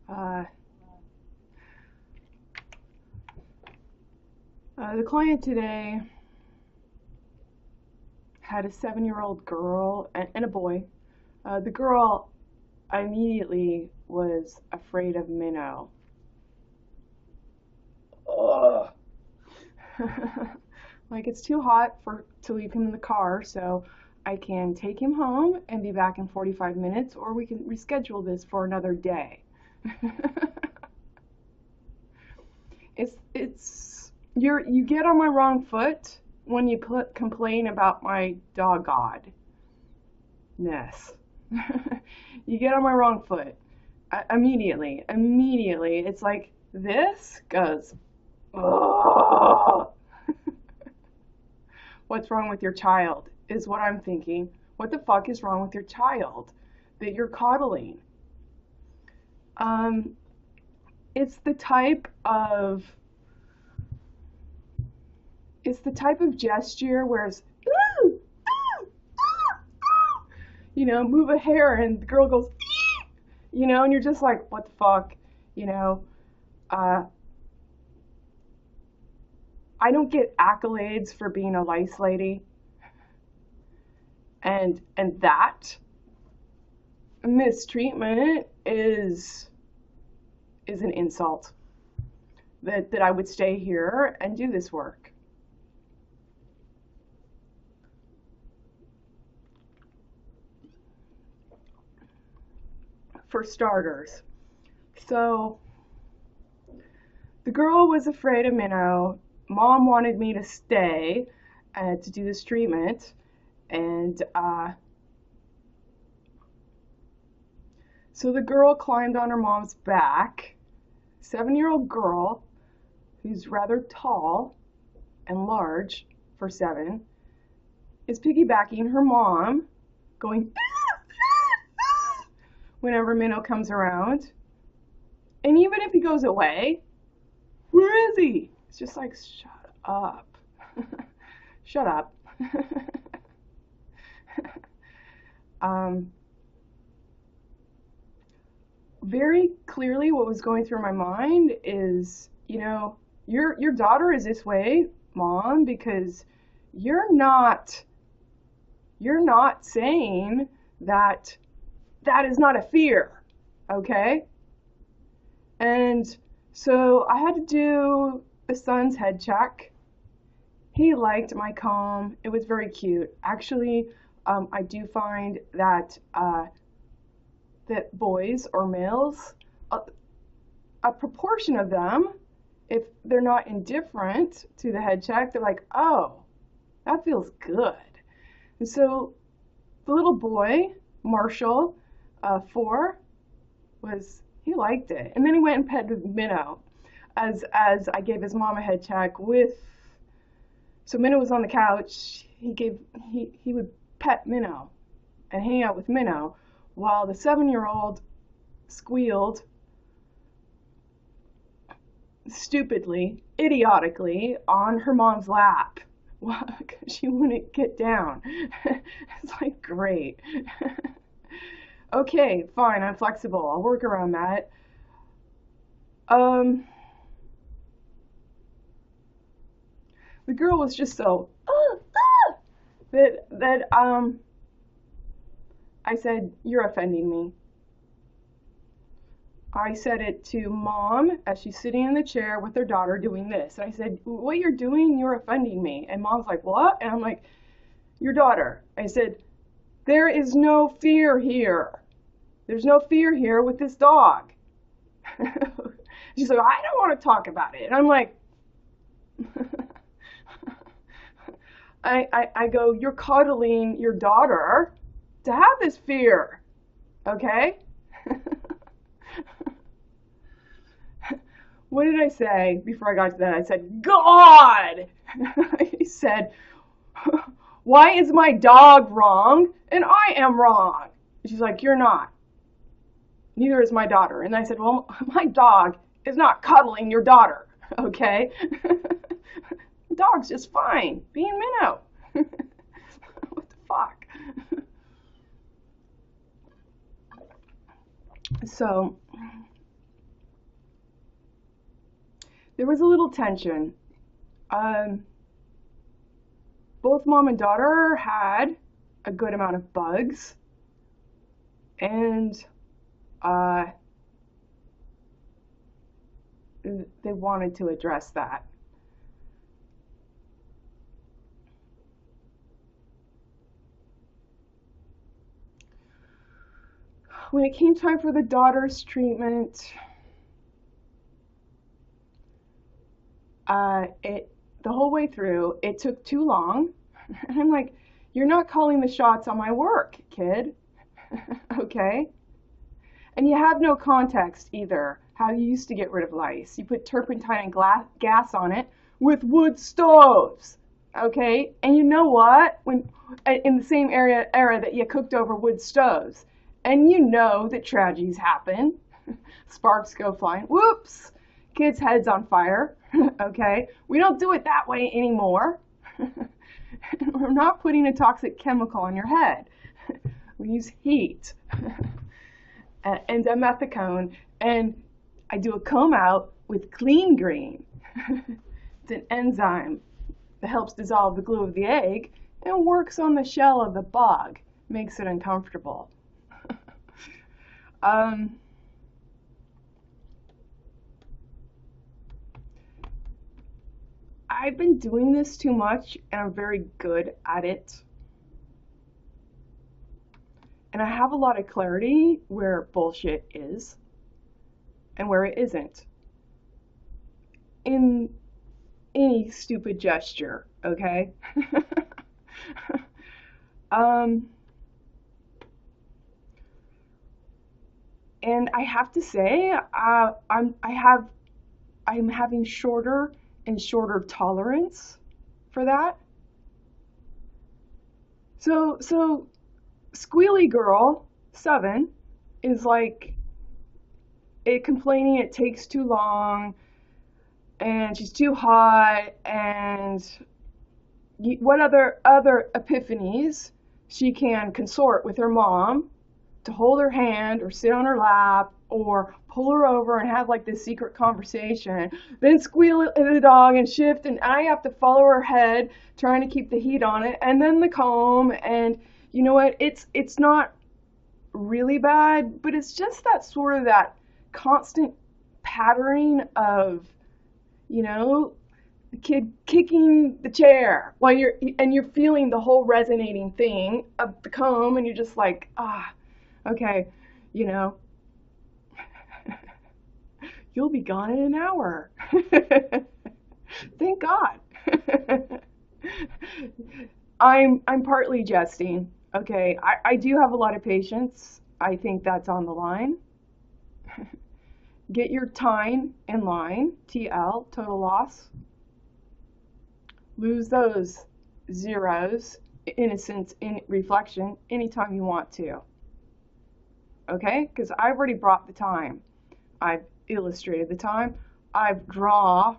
Uh, the client today had a 7-year-old girl and a boy. The girl immediately was afraid of minnow. Ugh. Like it's too hot to leave him in the car, so I can take him home and be back in 45 minutes, or we can reschedule this for another day. You get on my wrong foot when you complain about my dog godness. You get on my wrong foot. Immediately. It's like this goes, oh. What's wrong with your child is what I'm thinking. What the fuck is wrong with your child that you're coddling? Um, it's the type of gesture where it's ooh, ooh, ooh, ooh. Move a hair and the girl goes, and you're just like, what the fuck, you know. Uh, I don't get accolades for being a lice lady, and that mistreatment is an insult. That I would stay here and do this work. For starters. So the girl was afraid of minnow. Mom wanted me to stay to do this treatment, and so the girl climbed on her mom's back. 7-year-old girl who's rather tall and large for 7 is piggybacking her mom, going whenever Minnow comes around. And even if he goes away, where is he? It's just like, shut up. Shut up. Very clearly what was going through my mind is, your daughter is this way, Mom, because you're not saying that is not a fear, okay? And so I had to do the son's head check. He liked my comb. It was very cute. Actually, I do find that that boys or males, a proportion of them, if they're not indifferent to the head check, they're like, oh, that feels good. And so the little boy, Marshall, 4, he liked it. And then he went and petted Minnow as I gave his mom a head check so Minnow was on the couch. He would pet Minnow and hang out with Minnow while the 7-year-old squealed stupidly, idiotically on her mom's lap. She wouldn't get down. It's like, great. Okay, fine, I'm flexible. I'll work around that. The girl was just so that I said, you're offending me. I said it to Mom as she's sitting in the chair with her daughter doing this. And I said, what you're doing, you're offending me. And Mom's like, what? And I'm like, your daughter. I said, there is no fear here. There's no fear here with this dog. She's like, I don't want to talk about it. And I'm like, I go, you're coddling your daughter to have this fear, okay? What did I say before I got to that? I said, God! I said, why is my dog wrong and I am wrong? She's like, you're not. Neither is my daughter. And I said, well, my dog is not cuddling your daughter, okay? Dog's just fine being Minnow. What the fuck? So there was a little tension. Um, Both mom and daughter had a good amount of bugs, and uh, they wanted to address that. When it came time for the daughter's treatment, the whole way through, it took too long. And I'm like, you're not calling the shots on my work, kid. Okay? And you have no context either. How you used to get rid of lice. You put turpentine and gas on it with wood stoves. Okay? And you know what? When in the same era that you cooked over wood stoves. And you know that tragedies happen. Sparks go flying. Whoops! Kids' heads on fire. Okay? We don't do it that way anymore. We're not putting a toxic chemical on your head. We use heat and dimethicone, and I do a comb out with clean green. It's an enzyme that helps dissolve the glue of the egg and works on the shell of the bug, makes it uncomfortable. I've been doing this too much, and I'm very good at it. And I have a lot of clarity where bullshit is and where it isn't. In any stupid gesture, okay? And I have to say, I'm having shorter and shorter tolerance for that. So Squealy Girl 7 is like complaining it takes too long and she's too hot, and what other epiphanies she can consort with her mom to hold her hand or sit on her lap or pull her over and have like this secret conversation, then squeal at the dog and shift, and I have to follow her head trying to keep the heat on it, and then the comb. And you know what, it's not really bad, but it's just that sort of that constant patterning of, you know, the kid kicking the chair while you're feeling the whole resonating thing of the comb, and you're just like, okay, you know, you'll be gone in an hour. Thank God. I'm partly jesting. Okay, I do have a lot of patience. I think that's on the line. Get your time in line, TL, total loss. Lose those zeros, innocence in reflection, anytime you want to. Okay, because I've already brought the time. I've illustrated the time. I've drawn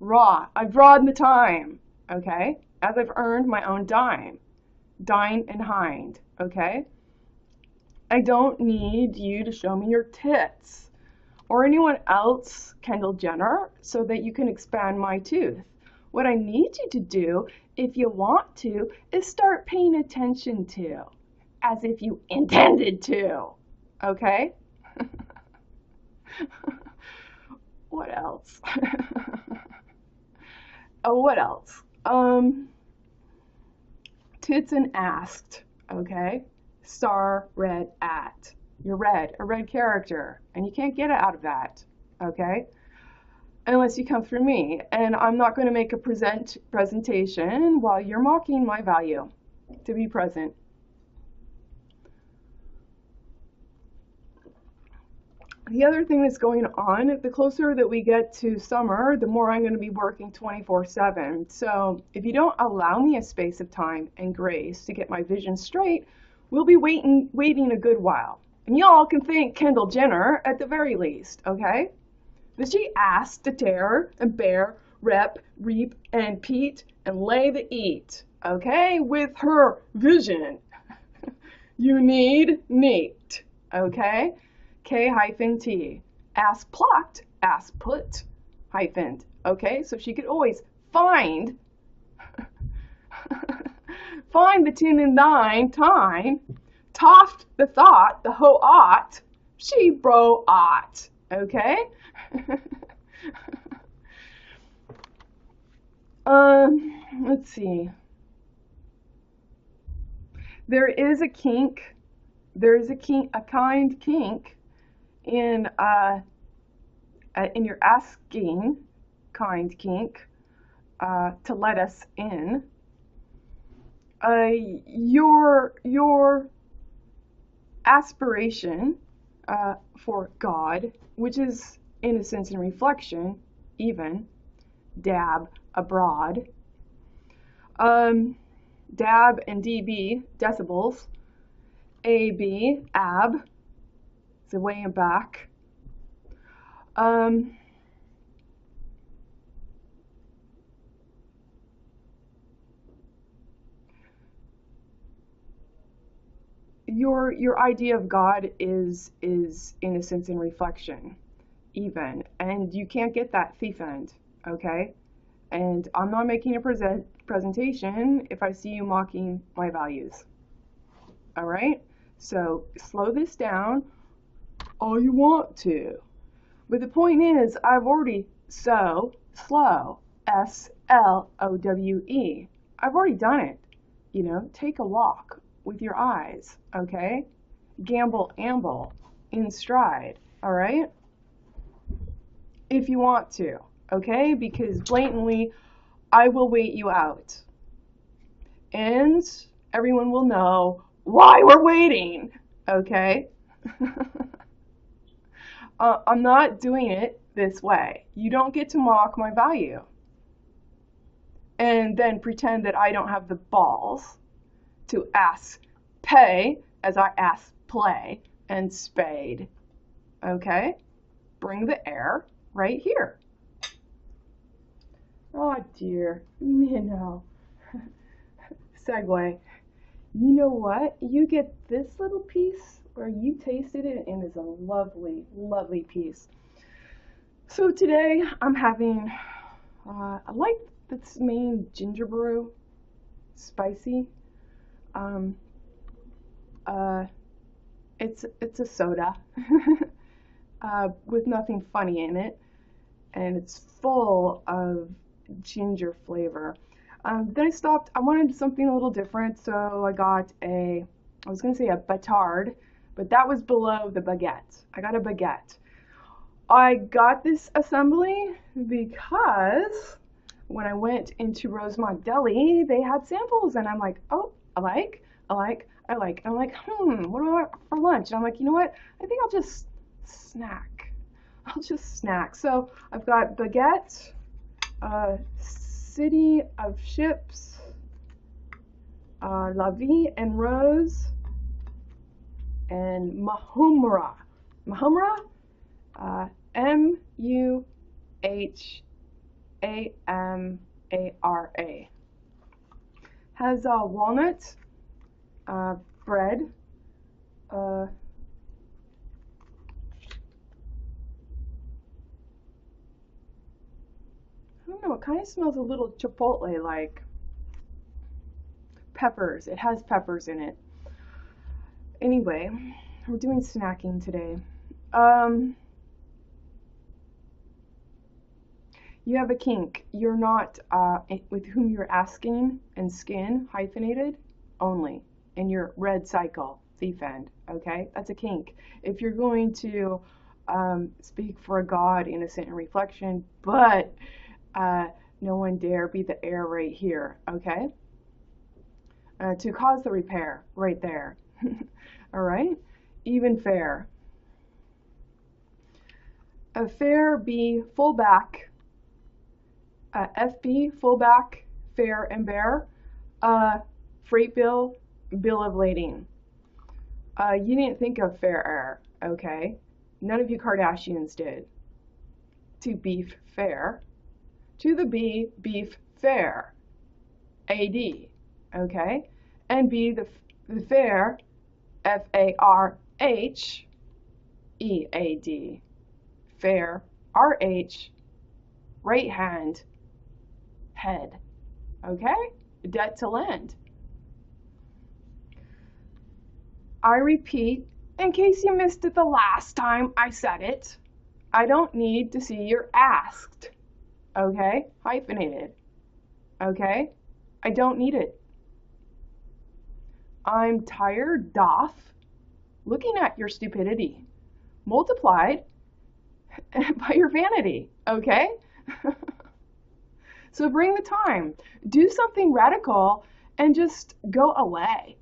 the time. Okay, as I've earned my own dine and hind. Okay, I don't need you to show me your tits or anyone else, Kendall Jenner, so that you can expand my tooth. What I need you to do, if you want to, is start paying attention to, as if you intended to. Okay? What else? Oh, what else? Tits and asked. Okay? Star, red, at. You're red, a red character, and you can't get it out of that. Okay? Unless you come through me, and I'm not going to make a presentation while you're mocking my value to be present. The other thing that's going on, the closer that we get to summer, the more I'm going to be working 24/7. So if you don't allow me a space of time and grace to get my vision straight, we'll be waiting a good while. And y'all can thank Kendall Jenner at the very least, okay? But she asked to tear and bear, rep, reap, and peat, and lay the eat, okay? With her vision. You need neat, okay? K-T. Ass plucked, ass put. hyphened, okay? So she could always find find the tin and nine time, toft the thought, the ho ought, she bro ought, okay? Let's see. There is a kink. There is a kind kink in your asking, kind kink, to let us in. Your aspiration for God, which is innocence and reflection, even dab abroad. Dab and dB, decibels. AB, ab, it's way and back. Your idea of God is innocence and reflection, even, and you can't get that thief end, okay? And I'm not making a presentation if I see you mocking my values. All right? So slow this down all you want to. But the point is, I've already slow, SLOWE. I've already done it. You know, take a walk with your eyes, okay? Gamble, amble, in stride, all right? If you want to, okay? Because blatantly, I will wait you out. And everyone will know why we're waiting, okay? I'm not doing it this way. You don't get to mock my value and then pretend that I don't have the balls to ask pay as I ask play and spade, okay? Bring the air right here. Oh dear, you know. Segue. You know what? You get this little piece where you tasted it and it's a lovely, lovely piece. So today I'm having, I like this main ginger brew, spicy. It's a soda with nothing funny in it, and it's full of ginger flavor. Then I stopped. I wanted something a little different, so I got I was going to say a batard, but that was below the baguette. I got a baguette. I got this assembly because when I went into Rosemont Deli, they had samples, and I'm like, oh, I like. I'm like, what do I want for lunch? And I'm like, you know what? I think I'll just snack. So I've got baguette, City of Ships, La Vie and Rose, and Mahumra. Muhamara. Has walnut, bread, I don't know, it kind of smells a little chipotle like. Peppers. It has peppers in it. Anyway, we're doing snacking today. You have a kink. You're not with whom you're asking and skin hyphenated only in your red cycle thief end. Okay, that's a kink. If you're going to speak for a God, innocent and reflection, but no one dare be the air right here. Okay, to cause the repair right there. All right, even fair. A fair be fullback. FB, fullback, fair and bear, freight bill, bill of lading. You didn't think of fair air, okay? None of you Kardashians did. To beef fair. To the B, beef fair. AD, okay? And B, the fair, FARH, EAD. Fair, RH, right hand head. Okay? Debt to lend. I repeat, in case you missed it the last time I said it, I don't need to see your asked. Okay? Hyphenated. Okay? I don't need it. I'm tired, doth, looking at your stupidity, multiplied by your vanity. Okay? So bring the time. Do something radical and just go away.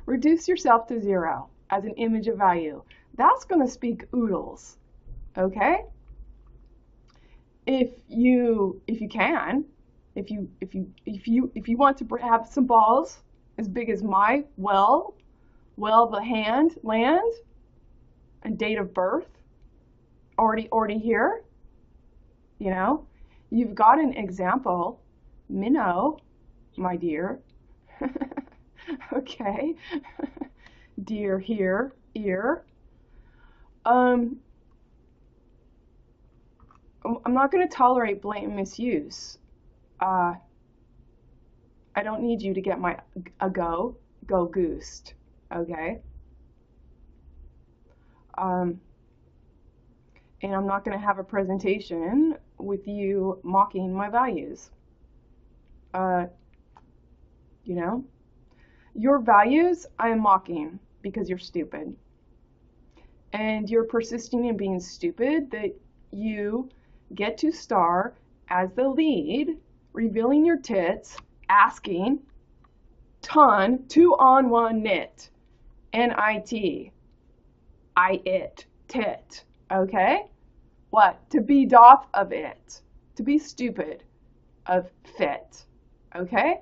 Reduce yourself to zero as an image of value. That's going to speak oodles. Okay? If you can, if you want to have some balls as big as my the hand land and date of birth already here, you know, you've got an example, minnow, my dear. Okay. Dear here, ear. I'm not going to tolerate blatant misuse. I don't need you to get my go goosed. Okay. And I'm not going to have a presentation with you mocking my values. You know, your values I am mocking because you're stupid. And you're persisting in being stupid that you get to star as the lead, revealing your tits, asking, ton, 2 on 1 knit, N-I-T, I-it, tit, okay? What? To be doth of it, to be stupid of fit, okay?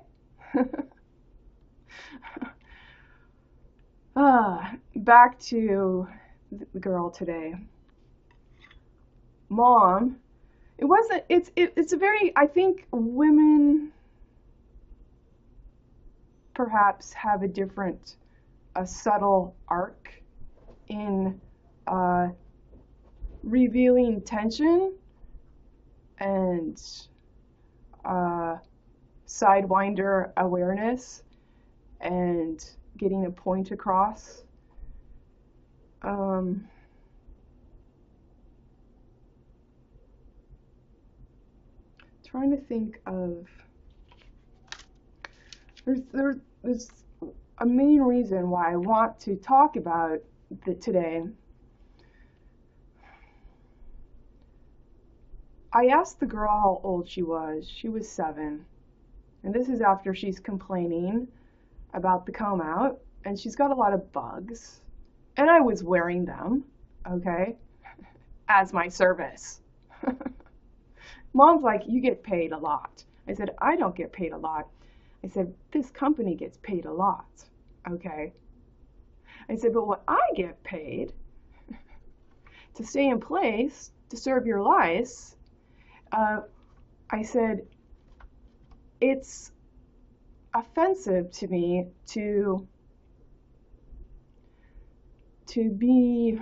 Back to the girl today. Mom, it's a very, I think women perhaps have a subtle arc in revealing tension and sidewinder awareness and getting a point across. Trying to think of, there's a main reason why I want to talk about today. I asked the girl how old she was. She was 7. And this is after she's complaining about the comb out. And she's got a lot of bugs. And I was wearing them, okay, as my service. Mom's like, you get paid a lot. I said, I don't get paid a lot. I said, this company gets paid a lot, okay? I said, but what I get paid to stay in place, to serve your lice, I said, it's offensive to me to be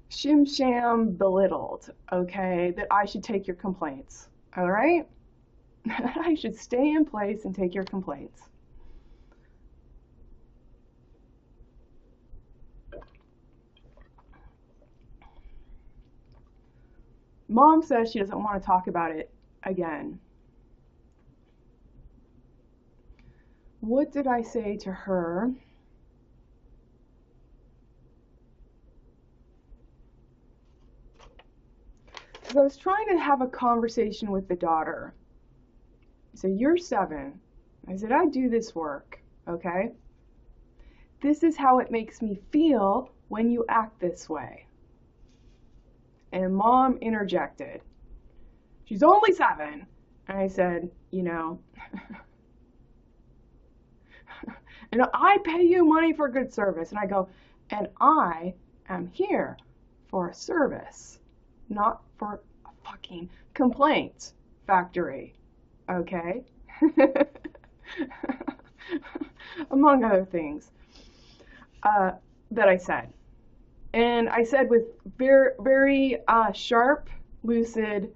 sham belittled, okay, that I should take your complaints, all right? I should stay in place and take your complaints. Mom says she doesn't want to talk about it again. What did I say to her? Because I was trying to have a conversation with the daughter. I said, you're 7. I said, I do this work, okay? This is how it makes me feel when you act this way. And Mom interjected. She's only 7. And I said, you know, and I pay you money for good service. And I go, and I am here for a service, not for a fucking complaint factory. Okay? Among other things. that I said. And I said with very, very sharp, lucid,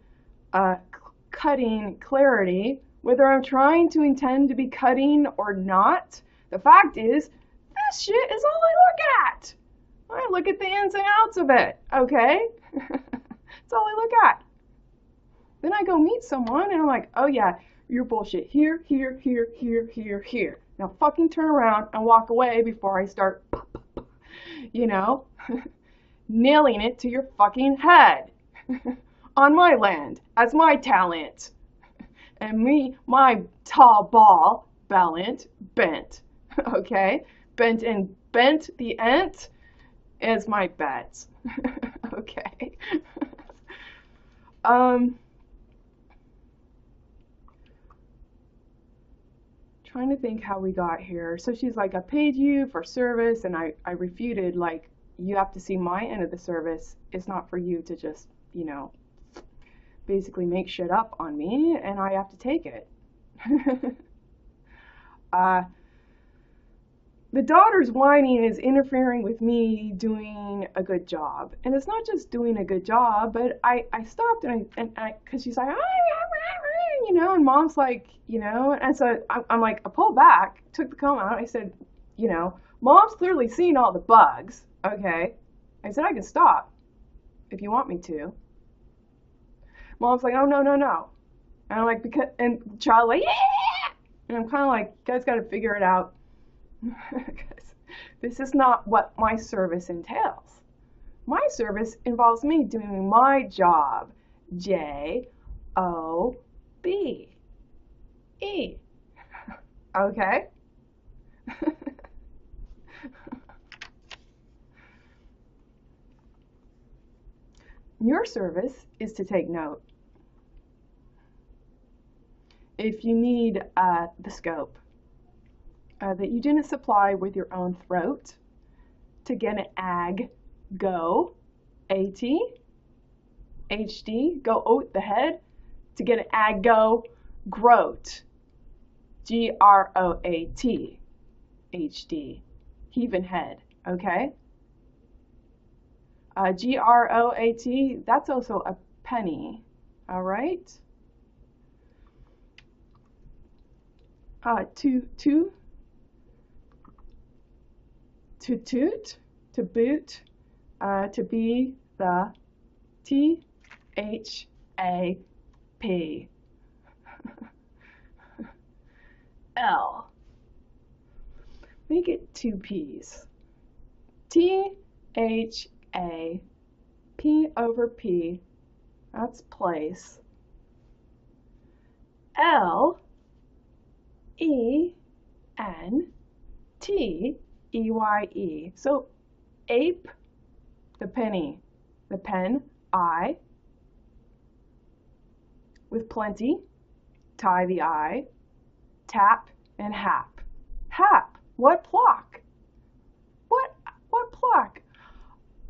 cutting clarity, whether I'm trying to intend to be cutting or not, the fact is, this shit is all I look at. I look at the ins and outs of it, okay? That's all I look at. Then I go meet someone and I'm like, oh yeah, you're bullshit here, here, here, here, here, here. Now fucking turn around and walk away before I start, you know, nailing it to your fucking head. On my land, as my talent. And me, my tall ball, bent, okay? Bent and bent the ent is my bet. Okay. Trying to think how we got here. So she's like, I paid you for service, and I refuted, like, you have to see my end of the service. It's not for you to just, you know, basically make shit up on me, and I have to take it. The daughter's whining is interfering with me doing a good job. And it's not just doing a good job, but I stopped and I cause she's like, you know, and mom's like, you know, and so I'm like, I pulled back, took the comb out. I said, you know, mom's clearly seen all the bugs. Okay. I said, I can stop if you want me to. Mom's like, oh, no. And I'm like, because, and the child like, yeah! And I'm kind of like, you guys got to figure it out. Because this is not what my service entails. My service involves me doing my job. J-O-B-E. Okay? Your service is to take note. If you need the scope that you didn't supply with your own throat to get an ag, go, A-T, H-D, go oat the head, to get an ag, go, groat, G-R-O-A-T, H-D, heaving head, okay? G-R-O-A-T, that's also a penny, all right? To toot, to boot, to be the T-H-A-P. L. Make it two P's. T-H-A-P over P, that's place. L-E-N-T-E-Y-E. So ape, the penny, the pen, I, with plenty, tie the I, tap and hap. Hap, what pluck? What pluck?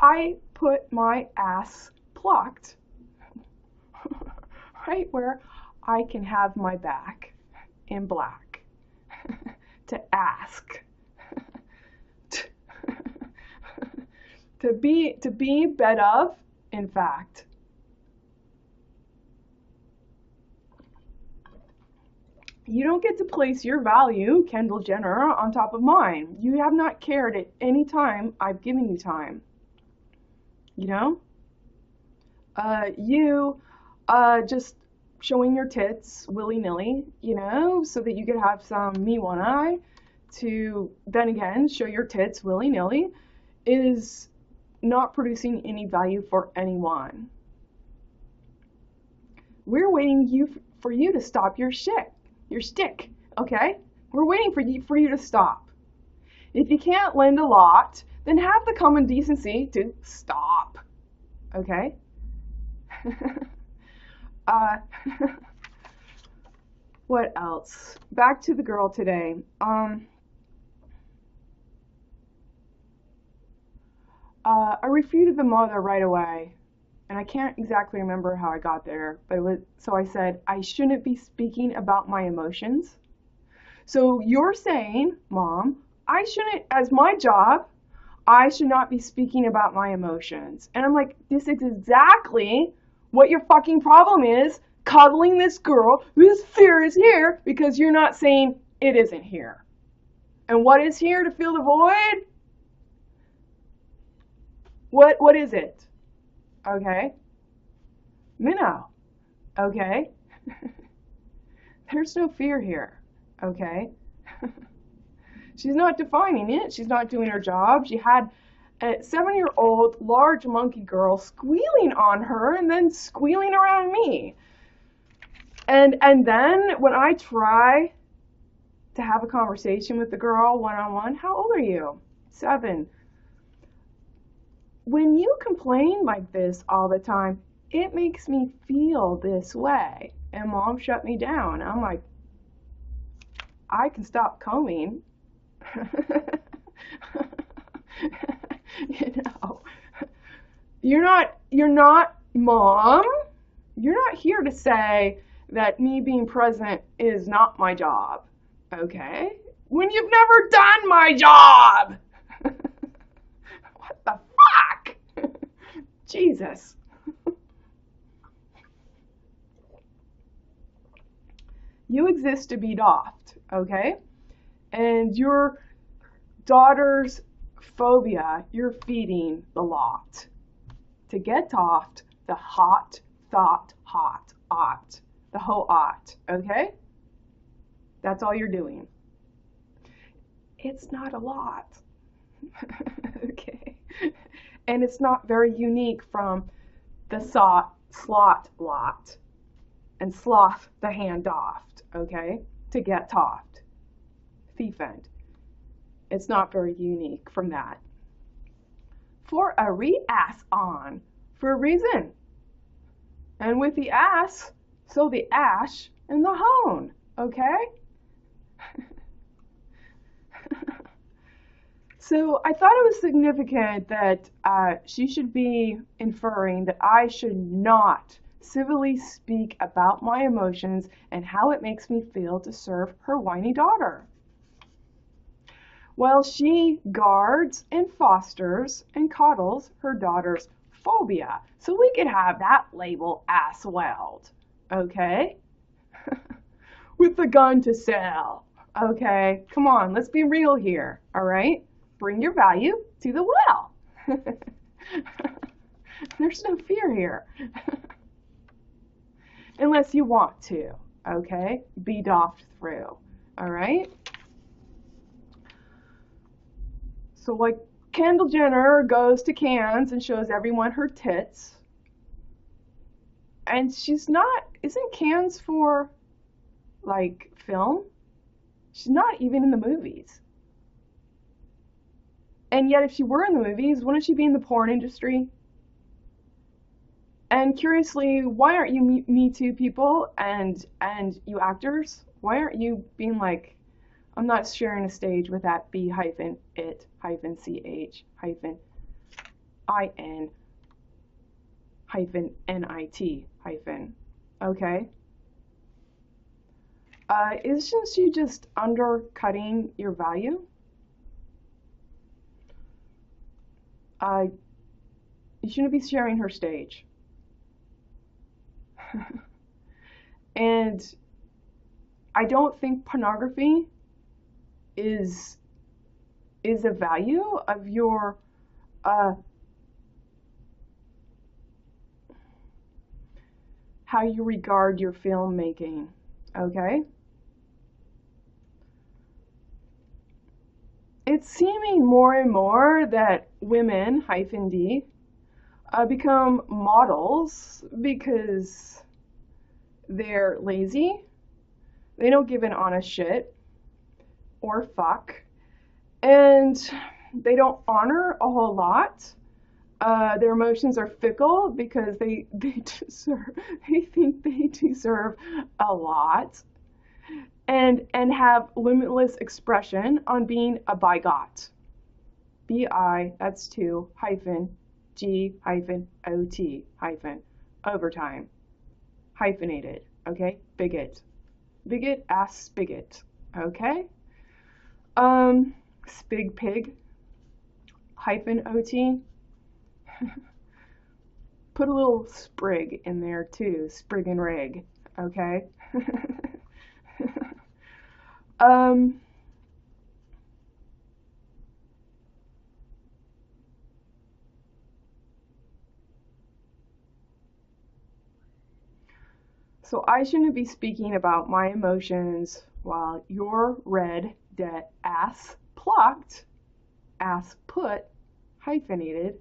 I put my ass plucked right where I can have my back in black to ask to be bed of, in fact. You don't get to place your value, Kendall Jenner, on top of mine. You have not cared at any time I've given you time. You know? You just showing your tits willy-nilly, you know, so that you could have some me one eye to then again show your tits willy-nilly is not producing any value for anyone. We're waiting for you to stop your shit. Your stick, okay? We're waiting for you to stop. If you can't lend a lot, then have the common decency to stop, okay? What else? Back to the girl today. I refuted the mother right away. And I can't exactly remember how I got there, but so I said, I shouldn't be speaking about my emotions. So you're saying, Mom, I shouldn't, as my job, I should not be speaking about my emotions. And I'm like, this is exactly what your fucking problem is, cuddling this girl whose fear is here because you're not saying it isn't here. And what is here to fill the void? What is it? Okay? Minnow. Okay? There's no fear here. Okay? She's not defining it. She's not doing her job. She had a 7-year-old large monkey girl squealing on her and then squealing around me. And then when I try to have a conversation with the girl one-on-one, how old are you? 7. When you complain like this all the time, it makes me feel this way. And Mom shut me down. I'm like, I can stop combing. You know, you're not Mom. You're not here to say that me being present is not my job. Okay? When you've never done my job. What the fuck? Jesus. You exist to be doffed, okay? And your daughter's phobia, you're feeding the lot. To get doffed, the hot, thought, hot, ought. The whole ought, okay? That's all you're doing. It's not a lot. Okay? And it's not very unique from the slot lot and sloth the hand doffed, okay? To get toffed. Thiefend. It's not very unique from that. For a re-ass on, for a reason. And with the ass, so the ash and the hone, okay? So I thought it was significant that she should be inferring that I should not civilly speak about my emotions and how it makes me feel to serve her whiny daughter. Well, she guards and fosters and coddles her daughter's phobia. So we could have that label as well, okay? With the gun to sell, okay? Come on, let's be real here, all right? Bring your value to the well. There's no fear here. Unless you want to, okay? Be doffed through, all right? So like Kendall Jenner goes to Cannes and shows everyone her tits. And isn't Cannes for like film? She's not even in the movies. And yet if she were in the movies, wouldn't she be in the porn industry? And curiously, why aren't you Me Too people and you actors? Why aren't you being like, I'm not sharing a stage with that B-it-ch-in-. Okay? Isn't she just undercutting your value? You shouldn't be sharing her stage. And I don't think pornography is a value of your how you regard your filmmaking, okay? It's seeming more and more that women, -d, become models because they're lazy, they don't give an honest shit, or fuck, and they don't honor a whole lot. Their emotions are fickle because they think they deserve a lot, and have limitless expression on being a bigot. B-I, that's 2, -G-OT, overtime. Hyphenated, okay? Bigot. Bigot ass spigot, okay? Spig pig. hyphen OT. Put a little sprig in there too, sprig and rig, okay? um, so I shouldn't be speaking about my emotions while your red dead ass plucked, ass put, hyphenated,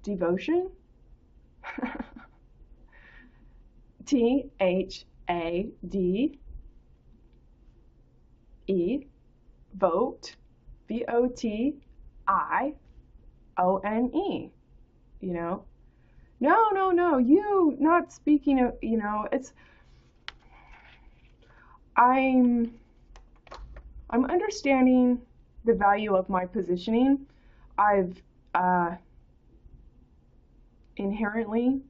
devotion? THADE, vote, VOTIONE, you know? No, you not speaking of, it's, I'm understanding the value of my positioning. I've inherently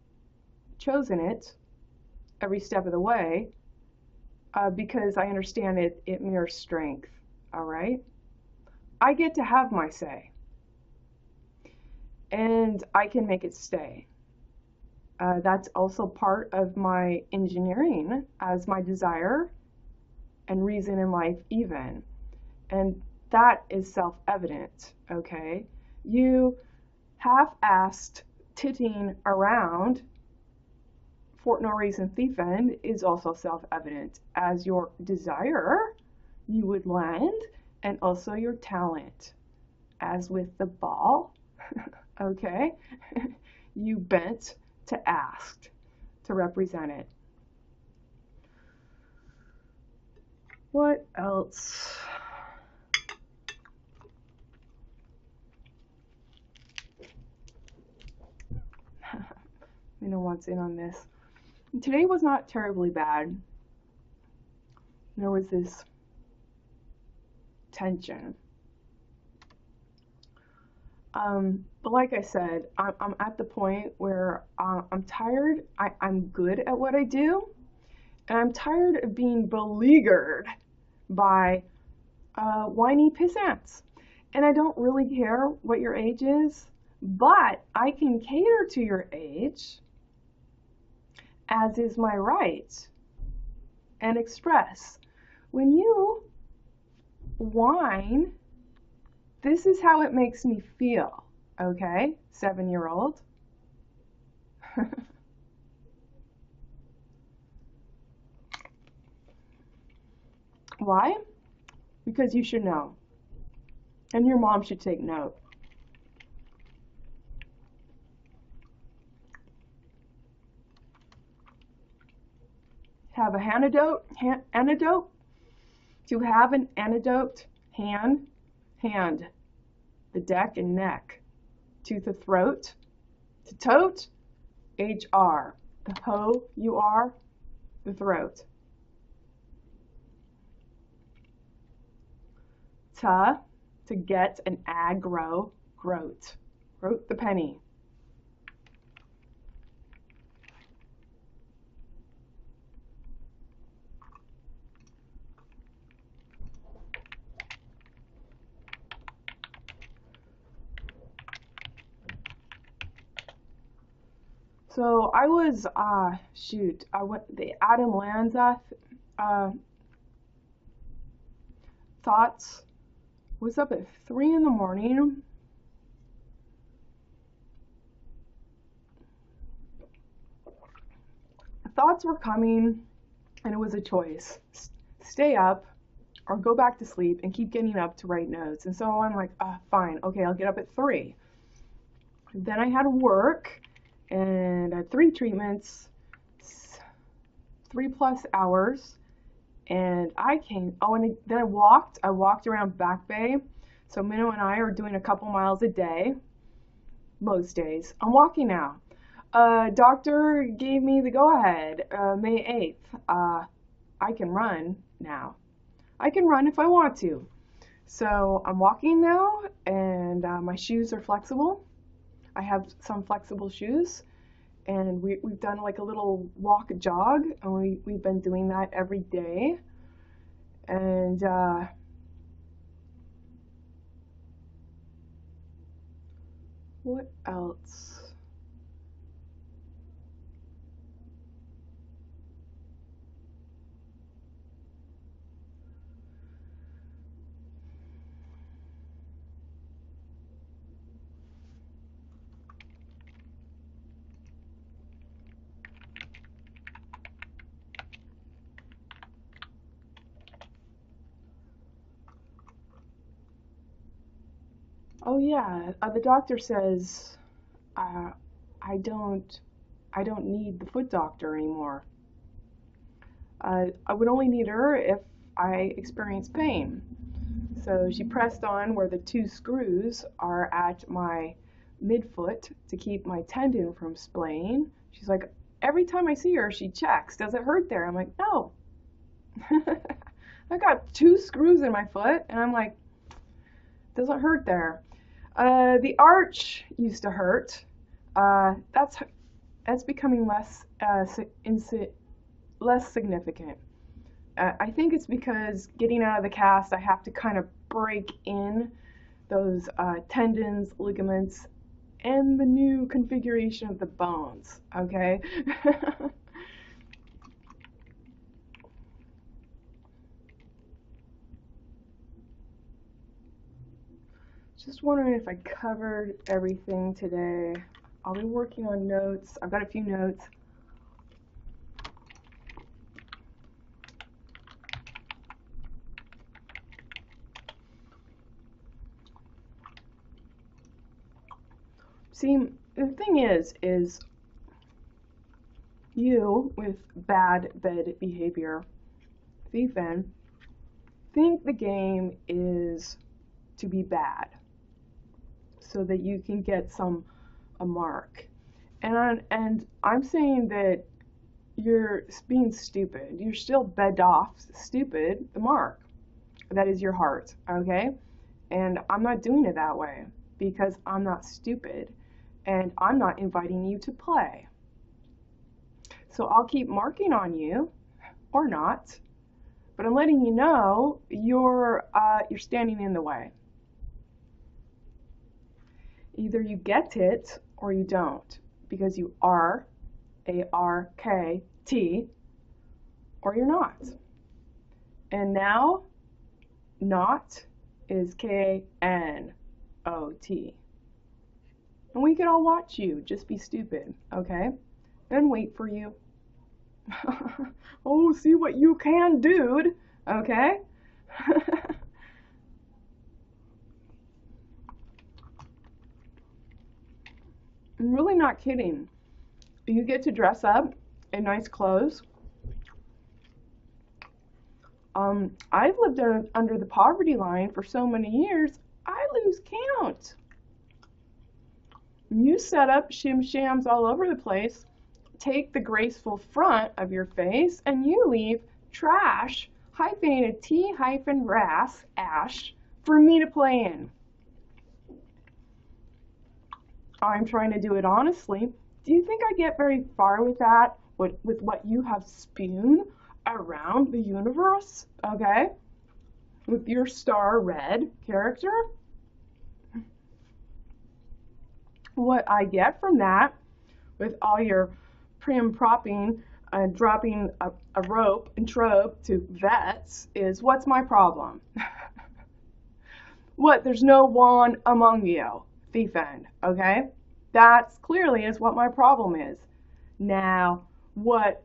chosen it every step of the way because I understand it mirrors strength, all right? I get to have my say, and I can make it stay. That's also part of my engineering as my desire and reason in life even. And that is self-evident, okay? You half-assed titting around for no reason thief end is also self-evident, as your desire you would lend and also your talent, as with the ball, okay? You bent to asked to represent it. What else? You know what's in on this. Today was not terribly bad. There was this tension. But like I said, I'm at the point where I'm tired. I'm good at what I do, and I'm tired of being beleaguered by whiny pissants. And I don't really care what your age is, but I can cater to your age, as is my right, and express. When you whine, this is how it makes me feel, okay, 7-year-old? Why? Because you should know. And your mom should take note. Have a antidote? To have an antidote, hand, the deck and neck, to the throat, to tote, HR, the hoe you are, the throat. To get an aggro, groat the penny. So I was, I went, the Adam Lanza thoughts, was up at 3 in the morning. Thoughts were coming, and it was a choice. Stay up or go back to sleep and keep getting up to write notes. And so I'm like, fine, okay, I'll get up at 3. Then I had work, and I had 3 treatments, 3+ hours, and I came, and then I walked around Back Bay. So Minnow and I are doing a couple miles a day, most days. I'm walking now. Doctor gave me the go-ahead, May 8th. I can run now. I can run if I want to. So I'm walking now, and my shoes are flexible. I have some flexible shoes, and we've done like a little walk jog, and we've been doing that every day. And What else? Oh yeah, the doctor says uh, I don't I don't need the foot doctor anymore. I would only need her if I experience pain. So she pressed on where the two screws are at my midfoot to keep my tendon from splaying. She's like, every time I see her, she checks, does it hurt there? I'm like, no. I got two screws in my foot, and I'm like, doesn't hurt there. The arch used to hurt. That's becoming less significant. I think it's because getting out of the cast, I have to kind of break in those tendons, ligaments, and the new configuration of the bones. Okay. Just wondering if I covered everything today. I'll be working on notes. I've got a few notes. See, the thing is you with bad bed behavior, Thiefin, think the game is to be bad so that you can get a mark. And I'm saying that you're being stupid. You're still bed off stupid, the mark. That is your heart, okay? And I'm not doing it that way because I'm not stupid and I'm not inviting you to play. So I'll keep marking on you or not, but I'm letting you know you're standing in the way. Either you get it or you don't, because you are ARKT or you're not. And now, not is KNOT. And we can all watch you just be stupid, okay? And wait for you. Oh, see what you can, dude, okay? I'm really not kidding. You get to dress up in nice clothes. I've lived under the poverty line for so many years, I lose count. You set up shim shams all over the place, take the graceful front of your face, and you leave trash, hyphenated T-RAS, ash, for me to play in. I'm trying to do it honestly. Do you think I get very far with that, with what you have spewed around the universe, okay? With your star red character? What I get from that, with all your prim propping and dropping a rope and trope to vets, is what's my problem? What, there's no one among you, Thiefend, okay? That's clearly is what my problem is. Now, what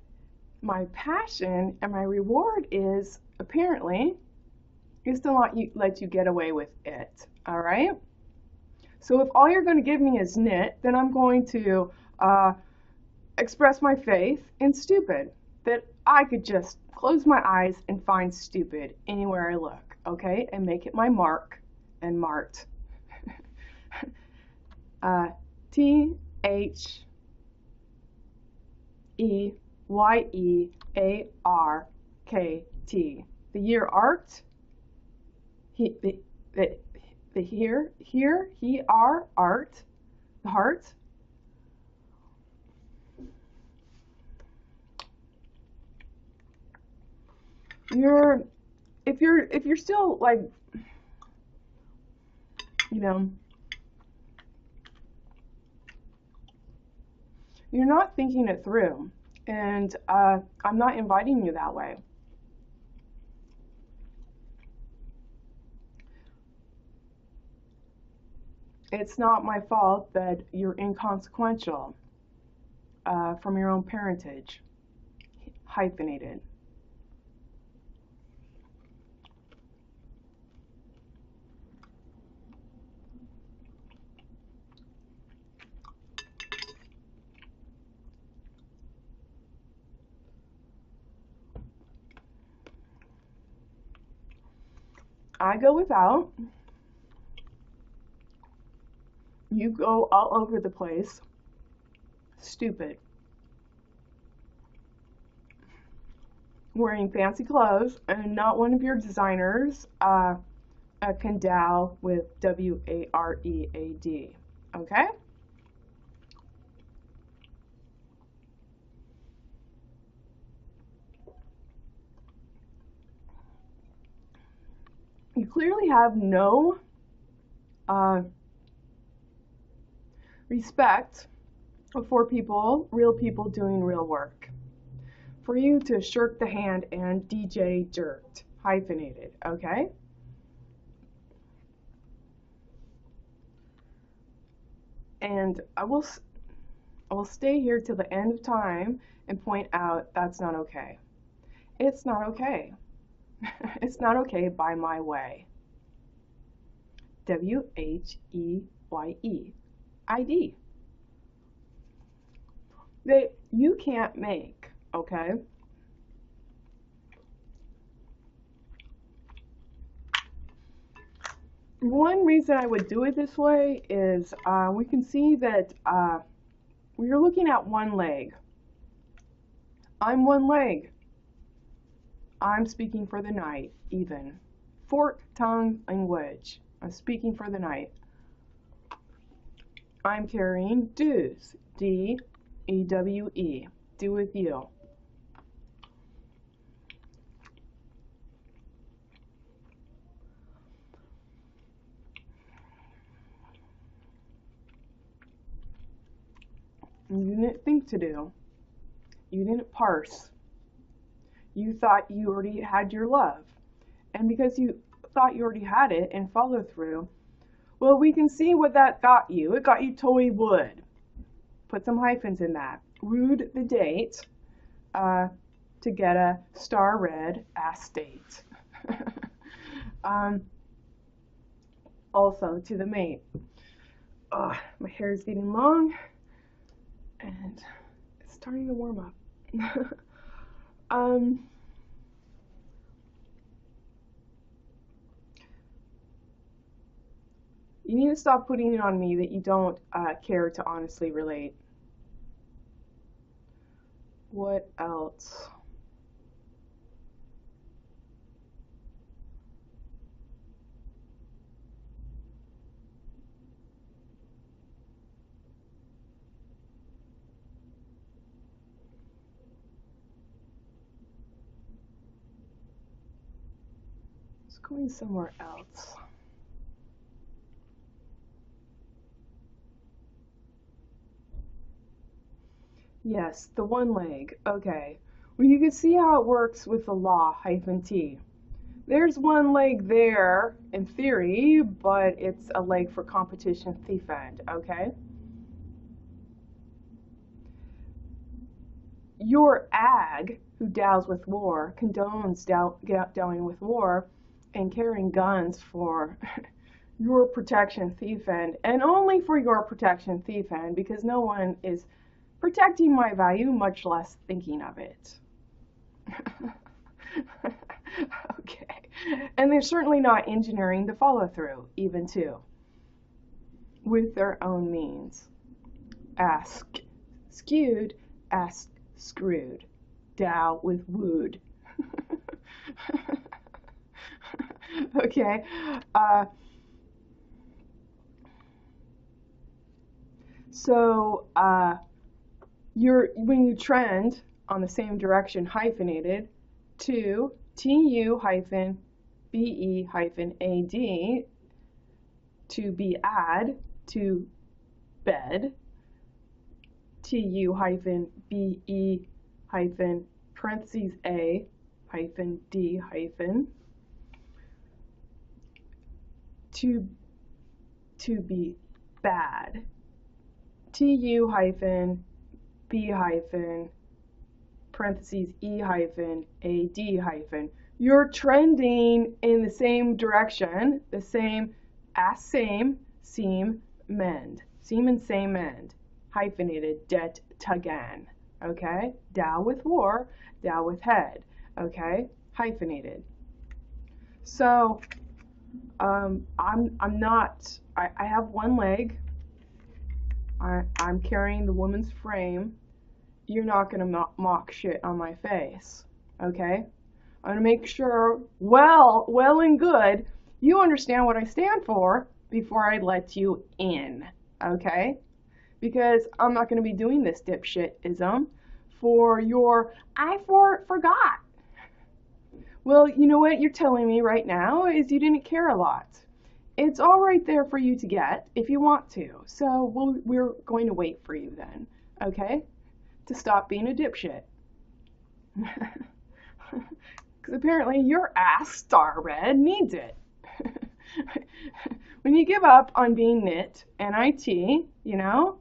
my passion and my reward is, apparently, is to not let you get away with it, all right? So if all you're going to give me is knit, then I'm going to express my faith in stupid, that I could just close my eyes and find stupid anywhere I look, okay? And make it my mark and mart. THEYEARKT. The year art. He art. The heart. If you're still like, you know, you're not thinking it through, and I'm not inviting you that way. It's not my fault that you're inconsequential from your own parentage. Hyphenated. I go without. You go all over the place. Stupid. Wearing fancy clothes, and not one of your designers can dow with W-A-R-E-A-D. Okay? You clearly have no respect for people, real people doing real work. For you to shirk the hand and DJ jerked, hyphenated, okay? And I will stay here till the end of time and point out that's not okay. It's not okay. It's not okay by my way. W-H-E-Y-E. That you can't make, okay? One reason I would do it this way is we can see that we're looking at one leg. I'm one leg. I'm speaking for the night, even. Fork tongue language. I'm speaking for the night. I'm carrying dues. D-E-W-E. Do with you. You didn't think to do. You didn't parse. You thought you already had your love. And because you thought you already had it and follow through, well, we can see what that got you. It got you toy wood. Put some hyphens in that. Rude the date to get a star red ass date. Also to the mate. My hair is getting long and it's starting to warm up. You need to stop putting it on me that you don't care to honestly relate. What else? It's going somewhere else. Yes, the one leg. Okay. Well, you can see how it works with the law -t. There's one leg there in theory, but it's a leg for competition thief end, okay? Your ag, who dows with war, condones dowing with war and carrying guns for your protection thief end, and only for your protection thief end, because no one is protecting my value, much less thinking of it. Okay. And they're certainly not engineering the follow through, even too, with their own means. Ask skewed, ask screwed, dow with wooed. Okay. So when you trend on the same direction, hyphenated, to TU-BE-AD, to be add, to bed, TU hyphen BE hyphen parentheses A hyphen D hyphen to be bad. TU hyphen B hyphen parentheses E hyphen AD hyphen. You're trending in the same direction, the same, as same, seam, mend. Seam and same mend. Hyphenated, det, tagan. Okay? Dow with war, dow with head. Okay? Hyphenated. So, I'm not, I have one leg. I'm carrying the woman's frame. You're not going to mock shit on my face. Okay? I'm going to make sure, well and good, you understand what I stand for before I let you in. Okay? Because I'm not going to be doing this dipshit-ism for your, I forgot. Well, you know what you're telling me right now is you didn't care a lot. It's all right there for you to get if you want to. So we're going to wait for you then, okay? To stop being a dipshit. Because apparently your ass, Star Red, needs it. When you give up on being NIT, NIT, you know?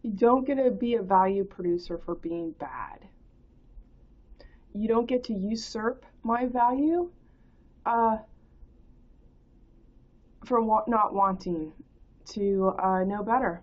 You don't get to be a value producer for being bad. You don't get to usurp my value for not wanting to know better.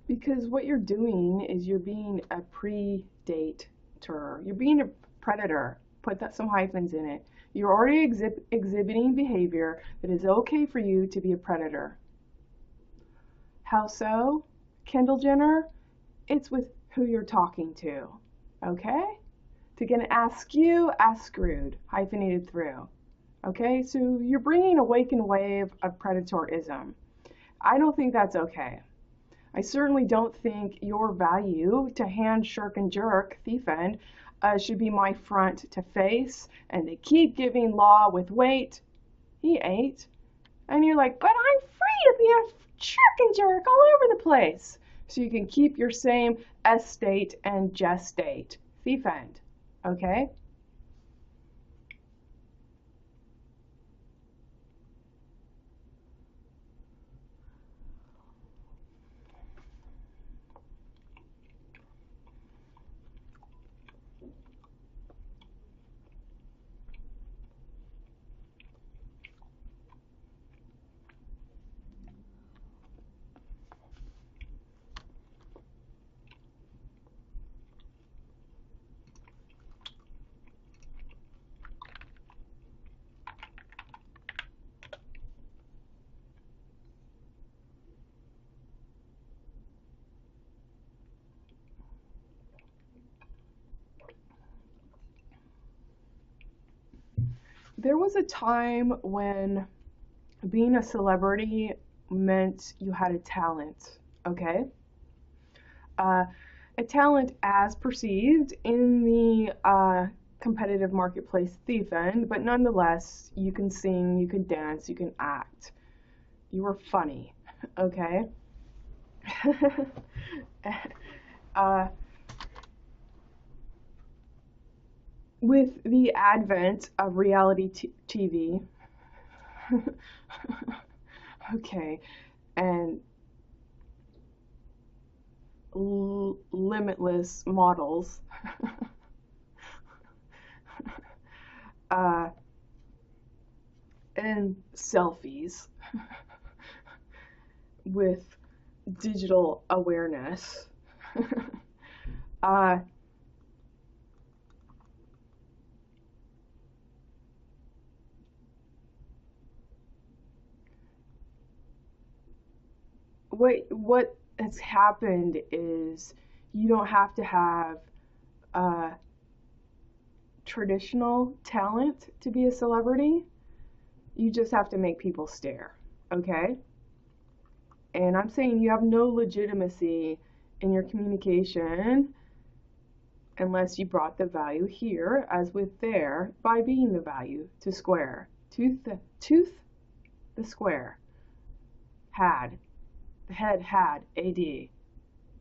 Because what you're doing is you're being a predator. You're being a predator. Put some hyphens in it. You're already exhibiting behavior that is okay for you to be a predator. How so? Kendall Jenner, it's with who you're talking to. Okay? To get an ask you, ask screwed, hyphenated through. Okay? So you're bringing a awakened wave of predatorism. I don't think that's okay. I certainly don't think your value to hand, shirk, and jerk, thief end, should be my front to face, and they keep giving law with weight. He ain't. And you're like, but I'm free to be a shirk and jerk all over the place. So you can keep your same estate and gestate. Thief end. Okay? There was a time when being a celebrity meant you had a talent, okay? A talent as perceived in the competitive marketplace thief end, but nonetheless, you can sing, you can dance, you can act. You were funny, okay? With the advent of reality TV, okay, and limitless models, uh, and selfies with digital awareness. uh, what has happened is you don't have to have uh, traditional talent to be a celebrity. You just have to make people stare, okay? And I'm saying you have no legitimacy in your communication unless you brought the value here, as with there, by being the value to square. Tooth, the square. Had, the head had, AD.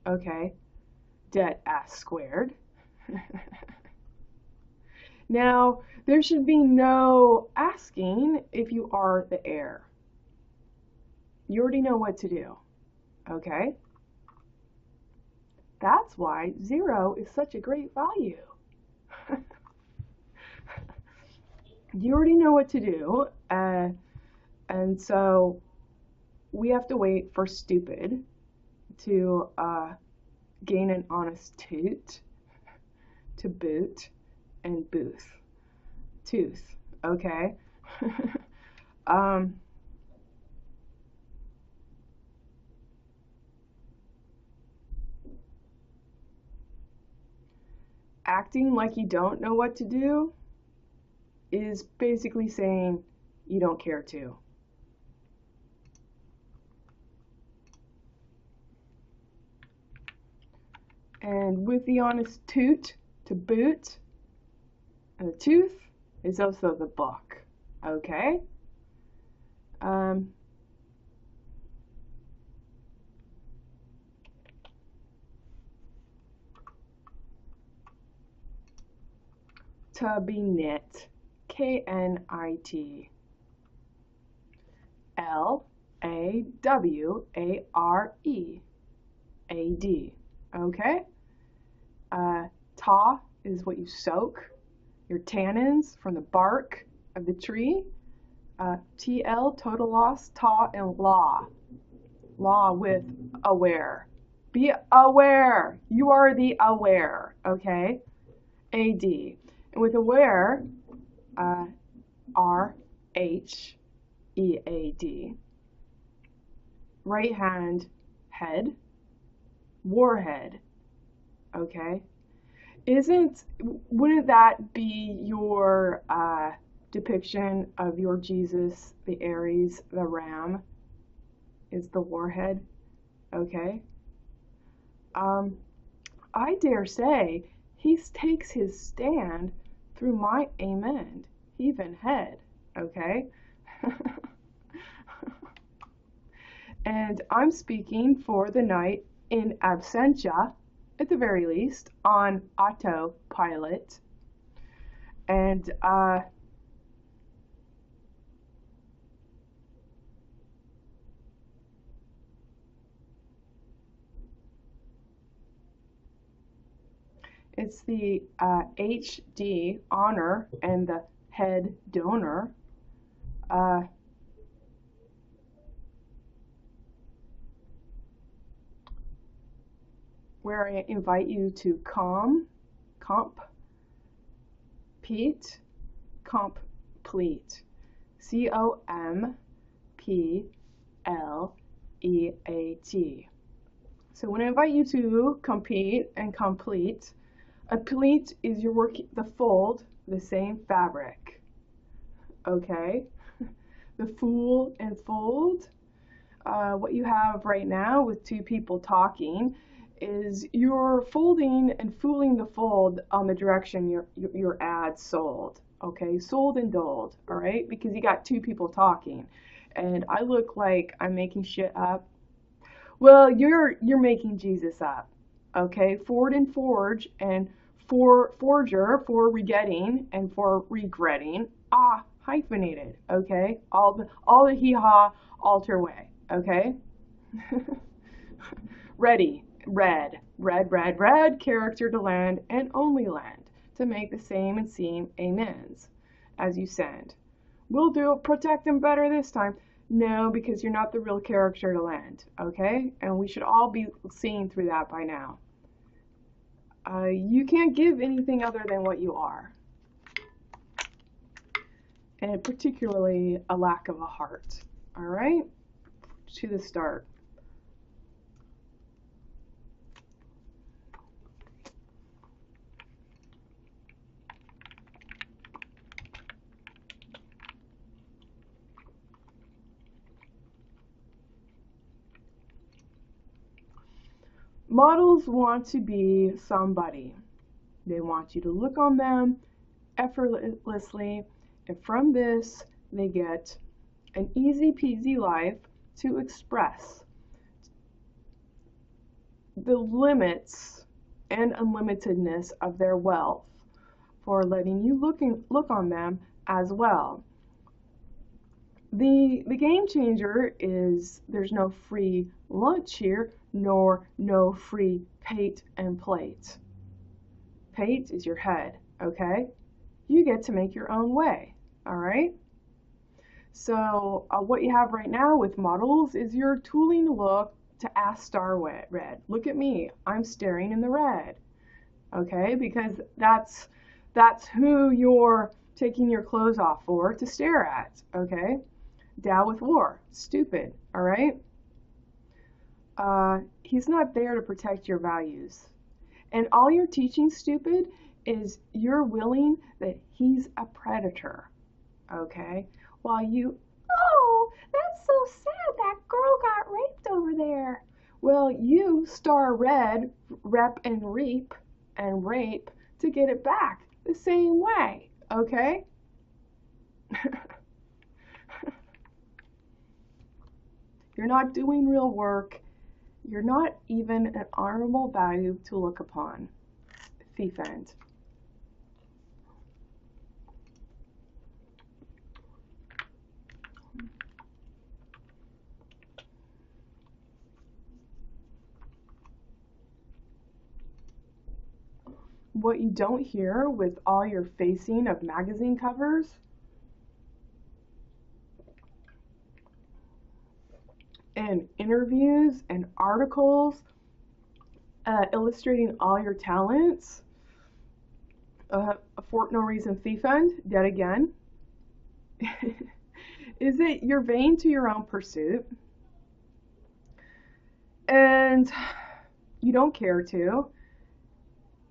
Okay? Debt S squared. Now, there should be no asking if you are the heir. You already know what to do. Okay? That's why 0 is such a great value. You already know what to do, and so we have to wait for stupid to gain an honest toot, to boot, and booth. Tooth, okay? Acting like you don't know what to do is basically saying you don't care to. And with the honest toot, to boot, and the tooth is also the book, okay? To be knit, KNIT. LAWARE, AD, okay? Ta is what you soak, your tannins from the bark of the tree. TL, total loss, ta, and law. Law with aware. Be aware. You are the aware, okay? AD. And with aware, RHEAD. Right hand, head, warhead, okay? Wouldn't that be your depiction of your Jesus, the Aries, the ram, is the warhead, okay? I dare say he takes his stand through my amen, even head, okay? And I'm speaking for the night in absentia, at the very least, on autopilot. And it's the HD honor and the head donor. Where I invite you to complete, COMPLEAT. So when I invite you to compete and complete, a pleat is your work, the fold, the same fabric, okay? The fool and fold, what you have right now with two people talking is you're folding and fooling the fold on the direction your ad sold, okay? Sold and doled, all right? Because you got two people talking, and I look like I'm making shit up. Well, you're making Jesus up, okay? Forward and forge, and forger for forgetting and for regretting. hyphenated, okay? All the hee-haw, alter way, okay? Ready, red, character to land and only land, to make the same and seem amens as you send. We'll protect them better this time. No, because you're not the real character to land, okay? And we should all be seeing through that by now. You can't give anything other than what you are. And particularly a lack of a heart, all right? To the start. Models want to be somebody. They want you to look on them effortlessly, and from this, they get an easy peasy life to express the limits and unlimitedness of their wealth for letting you look on them as well. The game changer is there's no free lunch here, nor no free pate and plate. Pate is your head, okay? You get to make your own way, all right? So what you have right now with models is you're tooling to look to ask star red. Look at me, I'm staring in the red, okay? Because that's who you're taking your clothes off for to stare at, okay? Down with war, stupid, all right? He's not there to protect your values. And all you're teaching, stupid, is you're willing that he's a predator, okay? While you, oh, that's so sad, that girl got raped over there. Well, you star red, rep and reap and rape to get it back the same way, okay? You're not doing real work. You're not even an honorable value to look upon. Thief end. What you don't hear with all your facing of magazine covers and interviews and articles illustrating all your talents. For no reason thief end, yet again, is that you're vain to your own pursuit and you don't care to.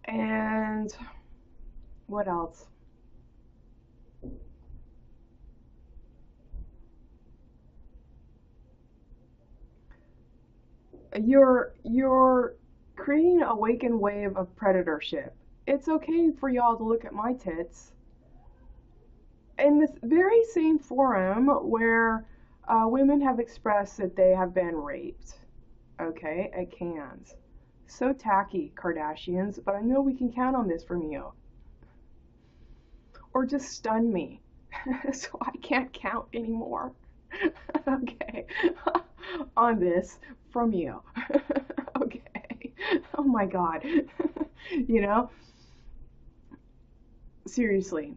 And what else? You're creating an awakened wave of predatorship. It's okay for y'all to look at my tits. In this very same forum where women have expressed that they have been raped, okay, at cans. So tacky, Kardashians, but I know we can count on this from you. Or just stun me, so I can't count anymore. Okay, on this from you. Okay, oh my God, you know, seriously.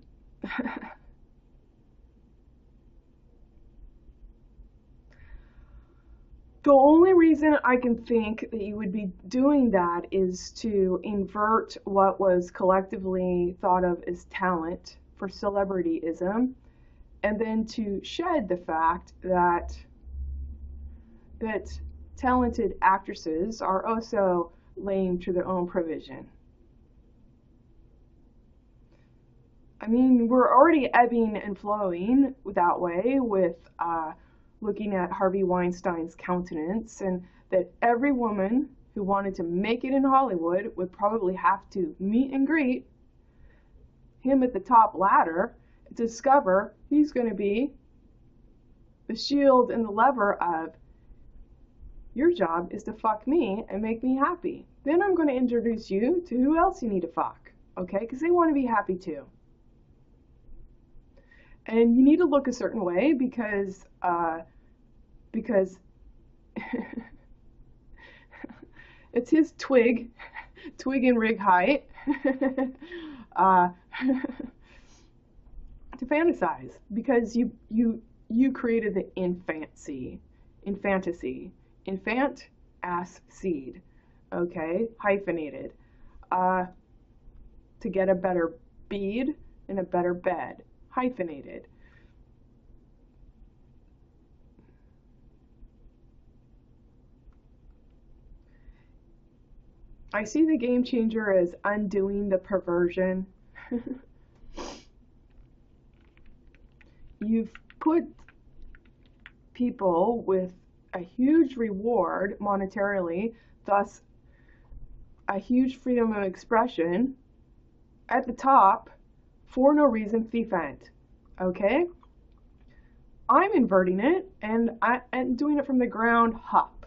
The only reason I can think that you would be doing that is to invert what was collectively thought of as talent for celebrityism, and then to shed the fact that talented actresses are also lame to their own provision. I mean, we're already ebbing and flowing that way with looking at Harvey Weinstein's countenance, and that every woman who wanted to make it in Hollywood would probably have to meet and greet him at the top ladder to discover he's going to be the shield and the lever of, your job is to fuck me and make me happy. Then I'm going to introduce you to who else you need to fuck, okay? Because they want to be happy too. And you need to look a certain way because it's his twig and rig height uh, to fantasize because you created the infant ass seed, okay, hyphenated, uh, to get a better bead and a better bed, hyphenated. I see the game changer as undoing the perversion. You've put people with a huge reward monetarily, thus a huge freedom of expression at the top for no reason, thiefant. Okay? I'm inverting it and I'm doing it from the ground up.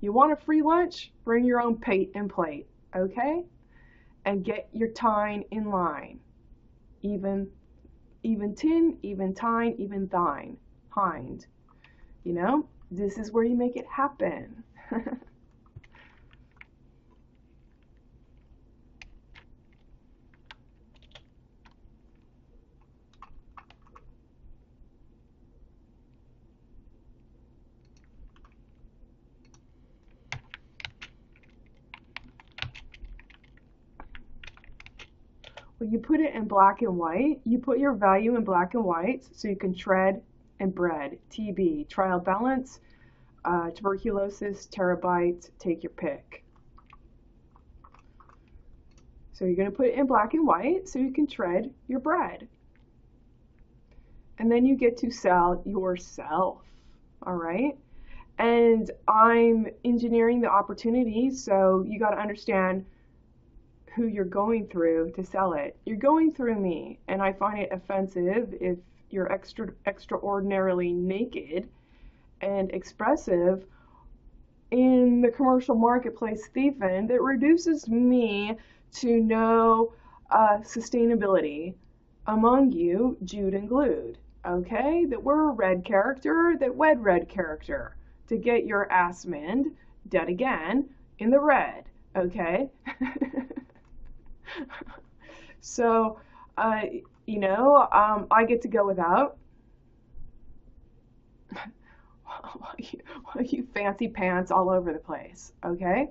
You want a free lunch? Bring your own pate and plate, okay? And get your tine in line. Even tin, even tine, even thine, hind. You know, this is where you make it happen. Well, you put it in black and white. You put your value in black and white so you can tread and bread. TB, trial balance, tuberculosis, terabyte, take your pick. So you're going to put it in black and white so you can tread your bread. And then you get to sell yourself, all right? And I'm engineering the opportunity, so you got to understand who you're going through to sell it. You're going through me, and I find it offensive if you're extraordinarily naked and expressive in the commercial marketplace thiefing that reduces me to no sustainability among you, Jude and Glued. Okay? That we're a red character that wed red character to get your ass minned dead again in the red. Okay? So, you know, I get to go without. While you fancy pants all over the place, okay?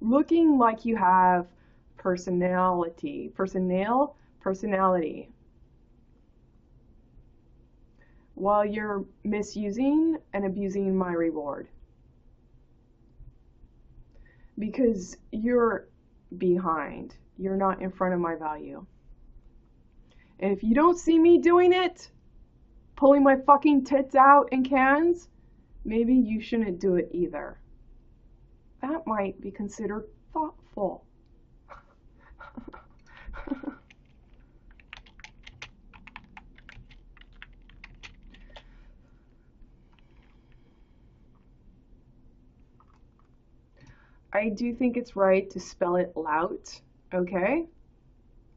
Looking like you have personality, while you're misusing and abusing my reward. Because you're behind. You're not in front of my value. And if you don't see me doing it, pulling my fucking tits out in cans, maybe you shouldn't do it either. That might be considered thoughtful. I do think it's right to spell it lout, okay?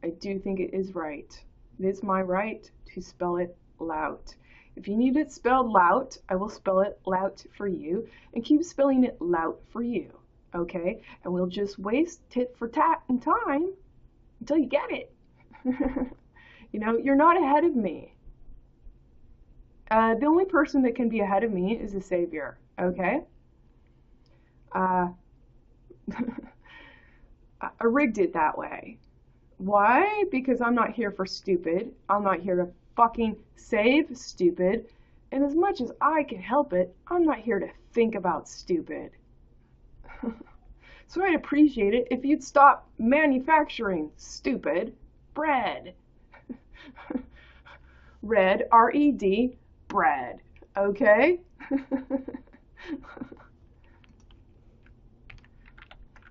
I do think it is right. It is my right to spell it lout. If you need it spelled lout, I will spell it lout for you and keep spelling it lout for you, okay? And we'll just waste tit for tat and time until you get it. You know, you're not ahead of me. The only person that can be ahead of me is the Savior, okay? I rigged it that way. Why? Because I'm not here for stupid. I'm not here to fucking save stupid. And as much as I can help it, I'm not here to think about stupid. So I'd appreciate it if you'd stop manufacturing stupid bread. Red, R-E-D, bread. Okay?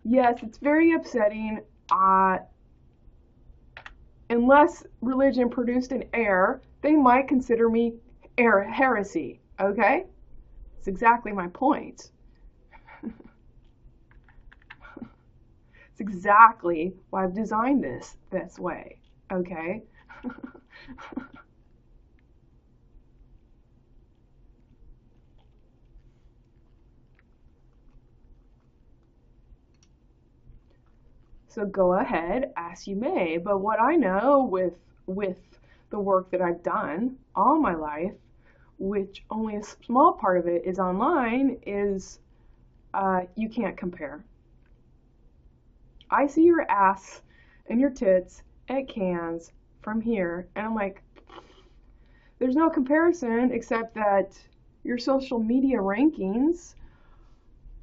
Yes, it's very upsetting. Unless religion produced an error, they might consider me heresy. Okay? It's exactly my point. It's exactly why I've designed this way. Okay? So go ahead, as you may. But what I know with the work that I've done all my life, which only a small part of it is online, is you can't compare. I see your ass and your tits at cans from here, and I'm like, there's no comparison except that your social media rankings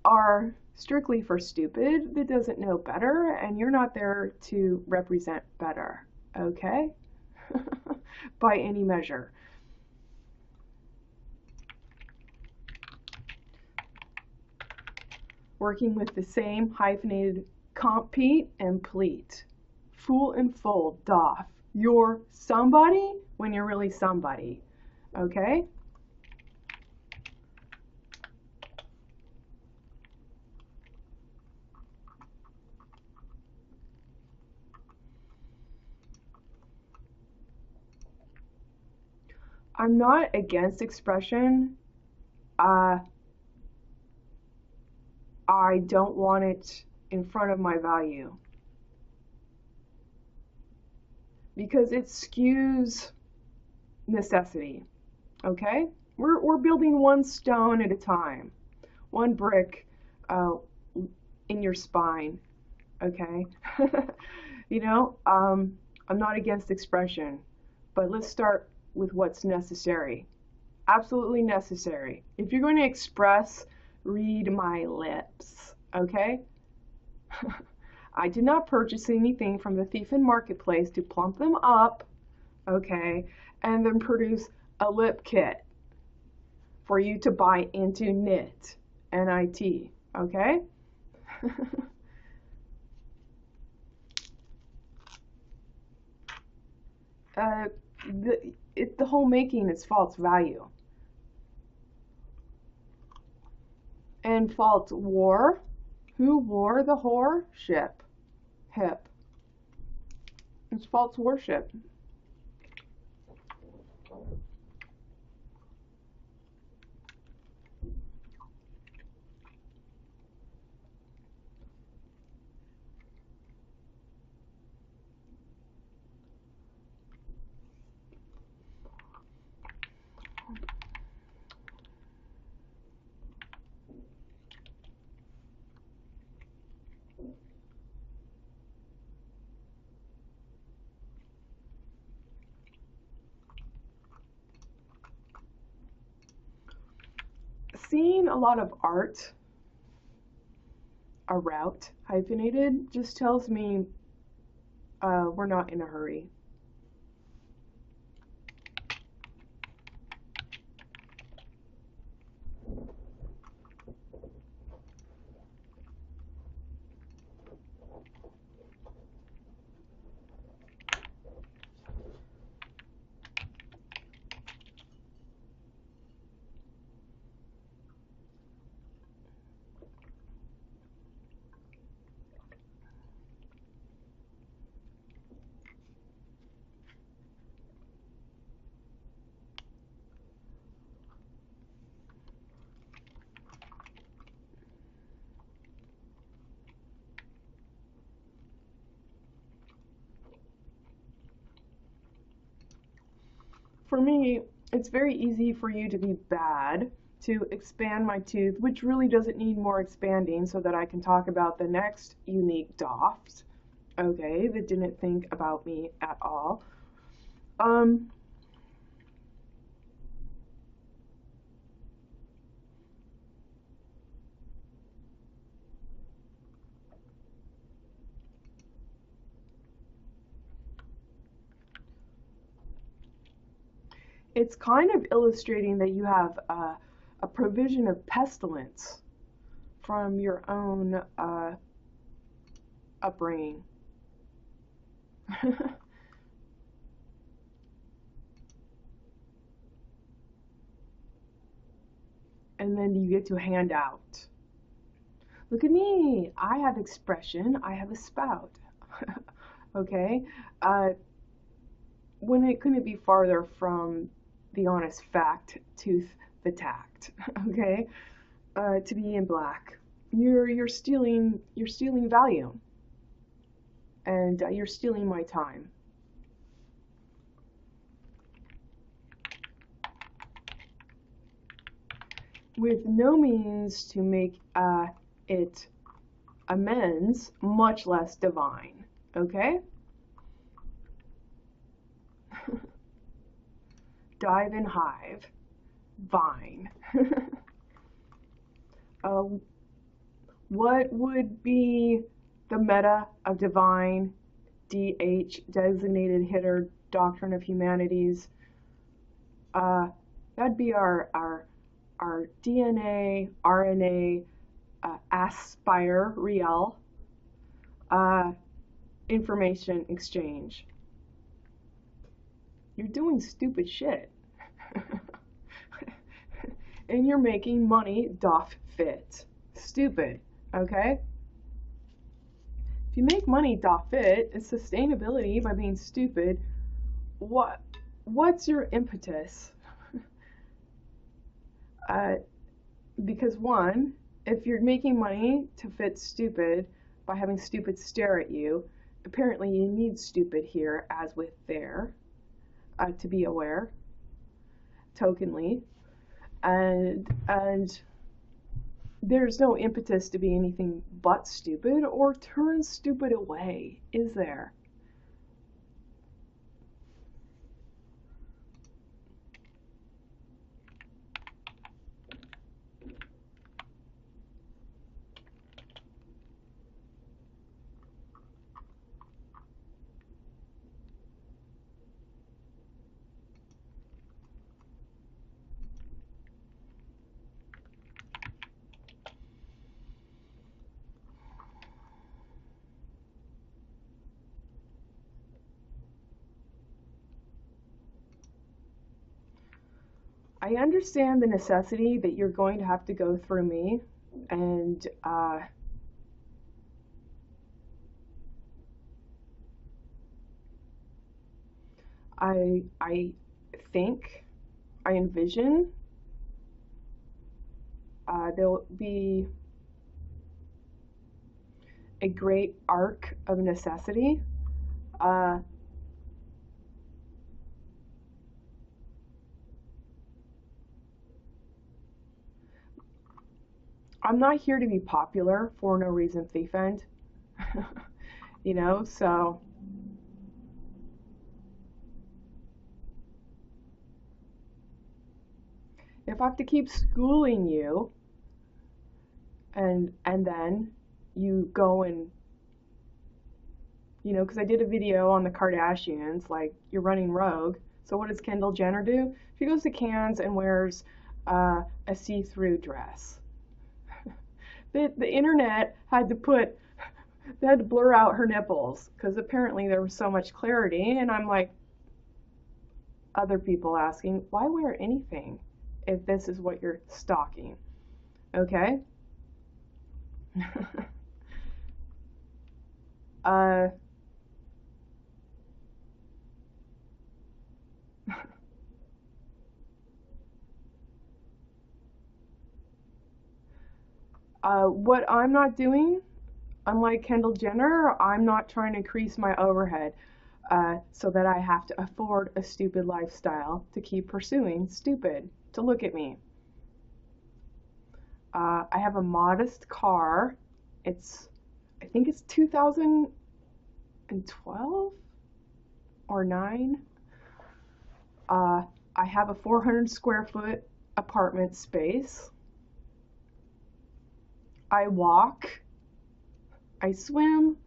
are strictly for stupid that doesn't know better, and you're not there to represent better, okay? By any measure. Working with the same hyphenated compete and pleat. Fool and fold, doff. You're somebody when you're really somebody, okay? I'm not against expression. I don't want it in front of my value because it skews necessity. Okay, we're building one stone at a time, one brick in your spine. Okay, you know, I'm not against expression, but let's start with what's necessary. Absolutely necessary. If you're going to express, read my lips. Okay. I did not purchase anything from the thief in marketplace to plump them up, okay, and then produce a lip kit for you to buy into knit, N-I-T, okay? uh, the whole making is false value. And false war. Who wore the whore? Ship. Hip. It's false worship. Seeing a lot of art, a route hyphenated, just tells me we're not in a hurry. For me, it's very easy for you to be bad, to expand my tooth, which really doesn't need more expanding, so that I can talk about the next unique doft, okay, that didn't think about me at all. Um, it's kind of illustrating that you have a provision of pestilence from your own upbringing. And then you get to hand out. Look at me. I have expression. I have a spout. Okay? when it couldn't be farther from the honest fact, tooth the tact, okay? To be in black, you're stealing value, and you're stealing my time. With no means to make it amends, much less divine, okay? Dive and hive, vine. What would be the meta of divine, DH, designated hitter, doctrine of humanities? That'd be our DNA, RNA, aspire, real, information exchange. You're doing stupid shit. And you're making money doth fit. Stupid, okay? If you make money doth fit, it's sustainability by being stupid. What's your impetus? Because one, if you're making money to fit stupid by having stupid stare at you, apparently you need stupid here as with there, to be aware, tokenly, and there's no impetus to be anything but stupid or turn stupid away, is there? I understand the necessity that you're going to have to go through me, and I think, I envision there'll be a great arc of necessity. I'm not here to be popular for no reason, thief end. You know, so if I have to keep schooling you and then you go and, you know, because I did a video on the Kardashians, like, you're running rogue. So what does Kendall Jenner do? She goes to Cannes and wears a see-through dress. The internet had to blur out her nipples because apparently there was so much clarity, and I'm like, other people asking, why wear anything if this is what you're stalking? Okay? What I'm not doing, unlike Kendall Jenner, I'm not trying to increase my overhead so that I have to afford a stupid lifestyle to keep pursuing stupid. To look at me. I have a modest car. I think it's 2012 or 9. I have a 400 square foot apartment space. I walk, I swim,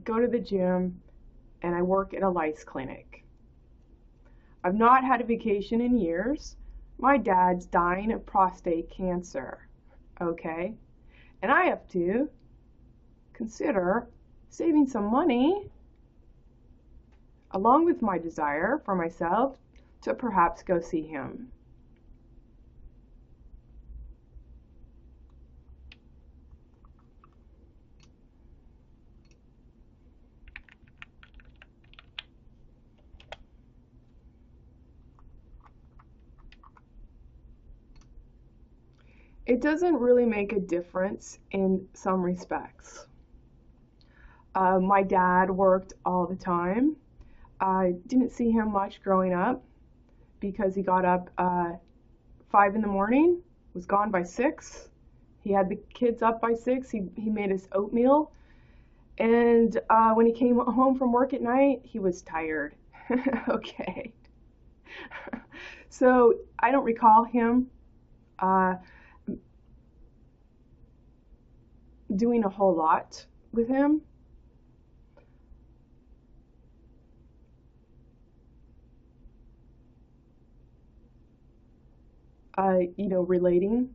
go to the gym, and I work at a lice clinic. I've not had a vacation in years. My dad's dying of prostate cancer, okay? And I have to consider saving some money, along with my desire for myself to perhaps go see him. it doesn't really make a difference in some respects. My dad worked all the time. I didn't see him much growing up because he got up 5 in the morning, was gone by 6. He had the kids up by 6. He made us oatmeal. And when he came home from work at night, he was tired. Okay. So I don't recall him doing a whole lot with him. Relating.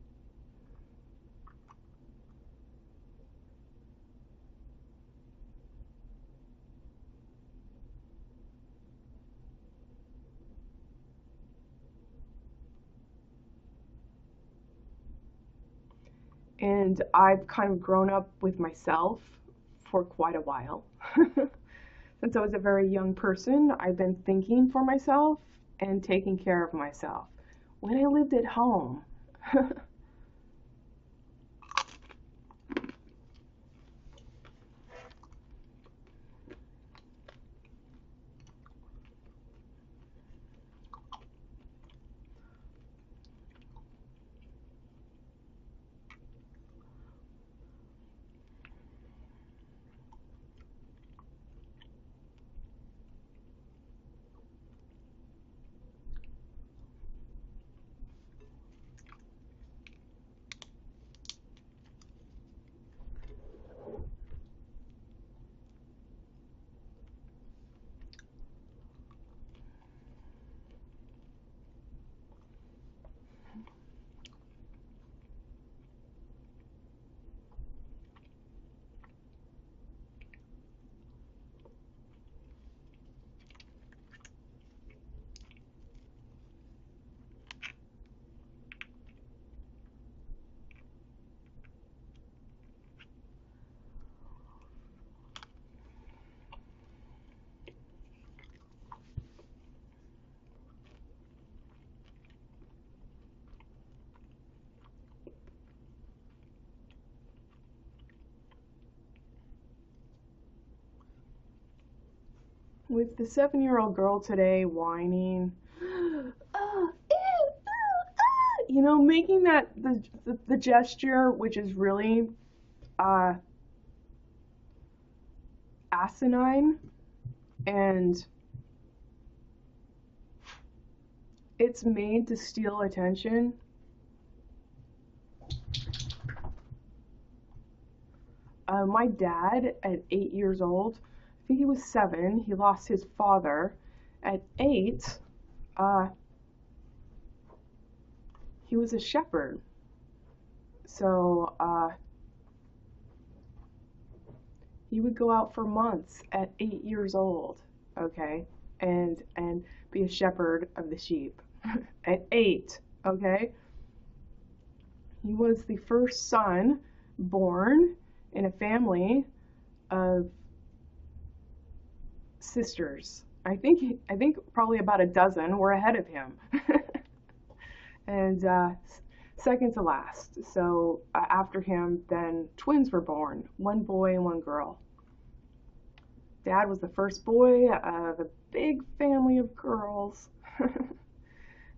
And I've kind of grown up with myself for quite a while. Since I was a very young person, I've been thinking for myself and taking care of myself. When I lived at home, with the 7-year-old girl today whining, making that the gesture, which is really asinine, and it's made to steal attention. My dad, at 8 years old, I think he was 7, he lost his father. At 8, he was a shepherd. So he would go out for months at 8 years old, okay, and be a shepherd of the sheep at 8, okay. He was the first son born in a family of sisters. I think probably about a dozen were ahead of him, and second to last. So after him, then twins were born, one boy and one girl. Dad was the first boy of a big family of girls.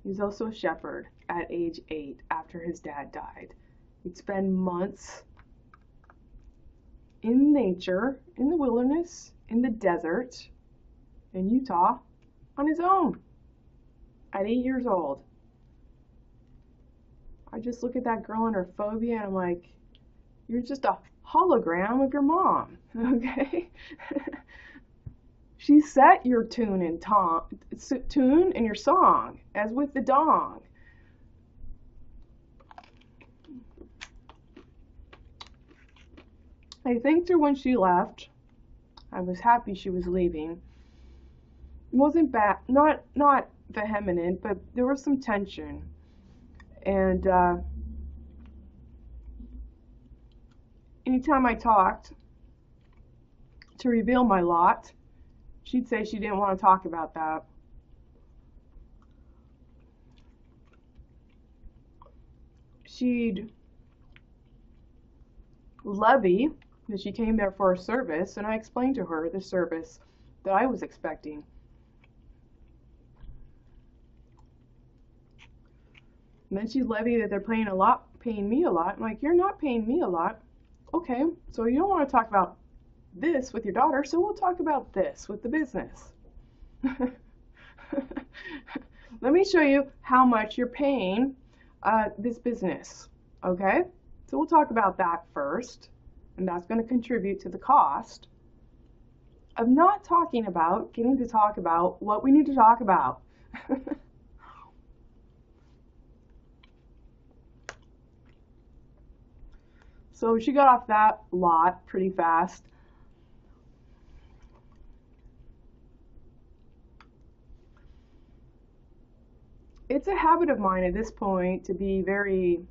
He was also a shepherd at age 8 after his dad died. He'd spend months in nature, in the wilderness, in the desert, in Utah, on his own at 8 years old. I just look at that girl and her phobia and I'm like, you're just a hologram of your mom, okay? She set your tune and your song, as with the dong. I thanked her when she left. I was happy she was leaving. It wasn't bad, not vehement, but there was some tension. And anytime I talked to reveal my lot, she'd say she didn't want to talk about that. She'd levy that she came there for a service, and I explained to her the service that I was expecting. And then she levied that they're paying me a lot. I'm like, you're not paying me a lot. Okay, so you don't want to talk about this with your daughter, so we'll talk about this with the business. Let me show you how much you're paying this business. Okay, so we'll talk about that first, and that's going to contribute to the cost of not talking about, getting to talk about what we need to talk about. So she got off that lot pretty fast. It's a habit of mine at this point to be very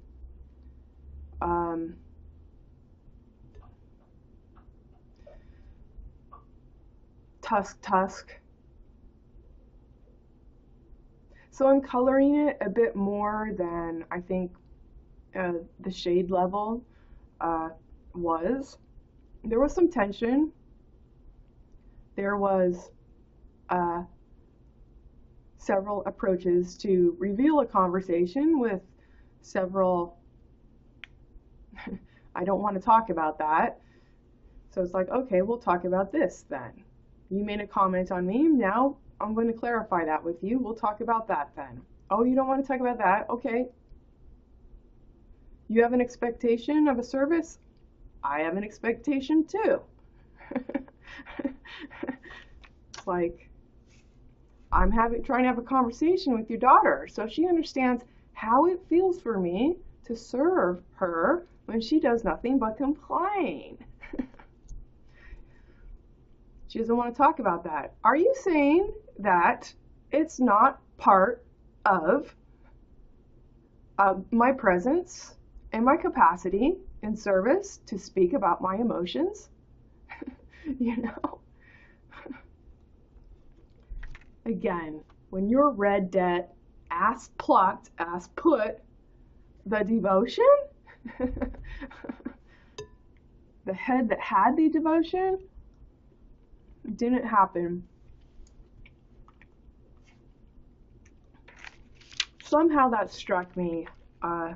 tusk. So I'm coloring it a bit more than I think the shade level was. There was some tension. There was several approaches to reveal a conversation with several I don't want to talk about that. So it's like, okay, we'll talk about this then. You made a comment on me, now I'm going to clarify that with you. We'll talk about that then. Oh, you don't want to talk about that? Okay. You have an expectation of a service? I have an expectation too. It's like, I'm trying to have a conversation with your daughter so she understands how it feels for me to serve her when she does nothing but complain. She doesn't want to talk about that. Are you saying that it's not part of my presence and my capacity in service to speak about my emotions? You know? Again, when you're red debt, ass plucked, ass put, the devotion, the head that had the devotion, didn't happen. Somehow that struck me. I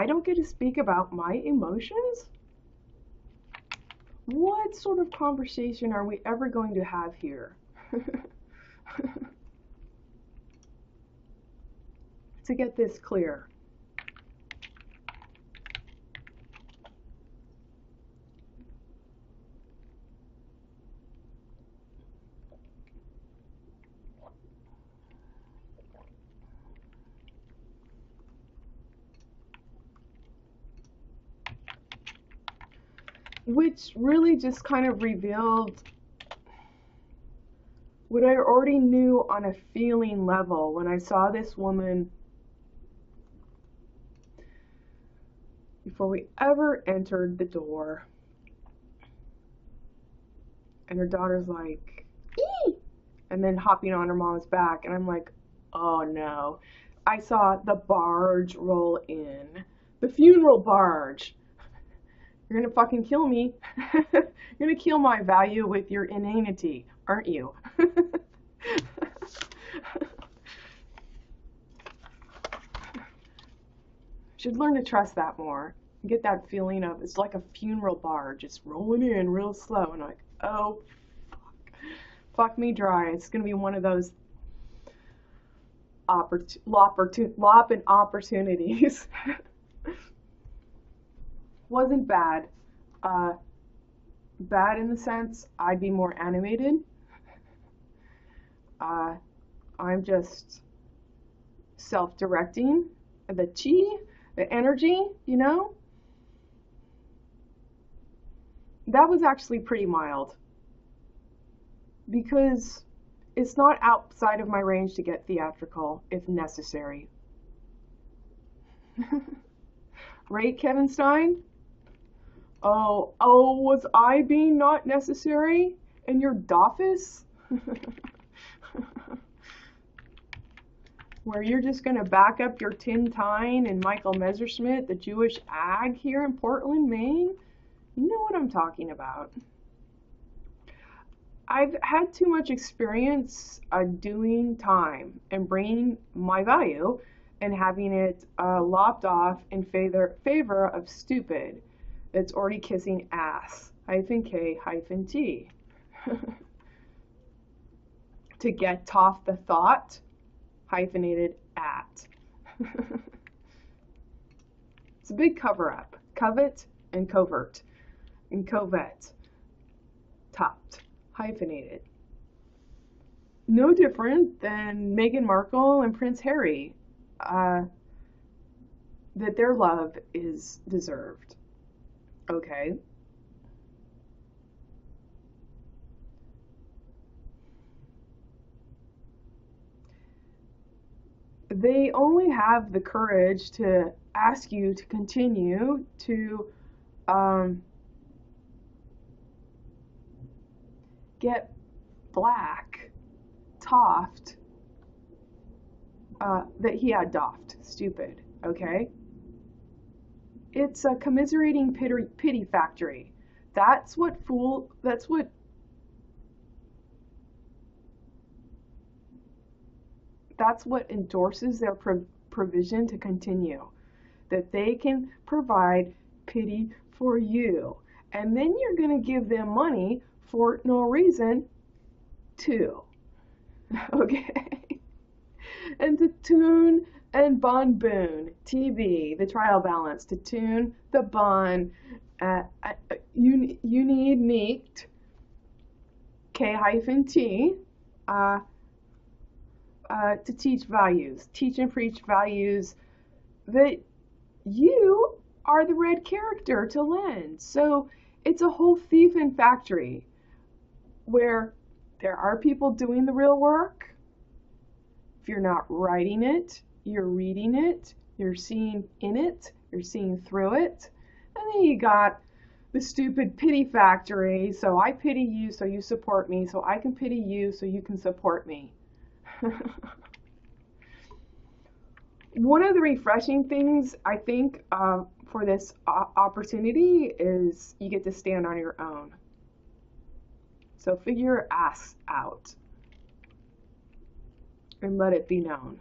don't get to speak about my emotions? What sort of conversation are we ever going to have here? To get this clear. Which really just kind of revealed what I already knew on a feeling level when I saw this woman before we ever entered the door. And her daughter's like, "Ee!" And then hopping on her mom's back. And I'm like, oh no. I saw the barge roll in. The funeral barge. You're gonna fucking kill me. You're gonna kill my value with your inanity, aren't you? Should learn to trust that more. Get that feeling of it's like a funeral barge, just rolling in real slow, and I'm like, oh, fuck me dry. It's gonna be one of those lopping opportunities. Wasn't bad. Bad in the sense I'd be more animated. I'm just self-directing. The chi, the energy, you know? That was actually pretty mild. Because it's not outside of my range to get theatrical if necessary. Right, Kevin Stein? Oh, was I being not necessary in your office? Where you're just going to back up your Tim Tyne and Michael Messerschmidt, the Jewish ag here in Portland, Maine? You know what I'm talking about. I've had too much experience doing time and bringing my value and having it lopped off in favor of stupid that's already kissing ass. -K-T. To get off the thought, hyphenated at. It's a big cover up. Covet and covert. And covet. Topped. Hyphenated. No different than Meghan Markle and Prince Harry. That their love is deserved. Okay? They only have the courage to ask you to continue to get black toffed that he had doffed. Stupid. Okay? It's a commiserating pity factory. That's what endorses their provision to continue. That they can provide pity for you. And then you're going to give them money for no reason too. Okay? And to tune and bond boon, TB, the trial balance, to tune the bond, you need neat, K-T, to teach values, teach and preach values that you are the red character to lend. So it's a whole thieving factory where there are people doing the real work. If you're not writing it, you're reading it, you're seeing in it, you're seeing through it. And then you got the stupid pity factory. So I pity you so you support me, so I can pity you so you can support me. One of the refreshing things I think for this opportunity is you get to stand on your own. So figure your ass out and let it be known.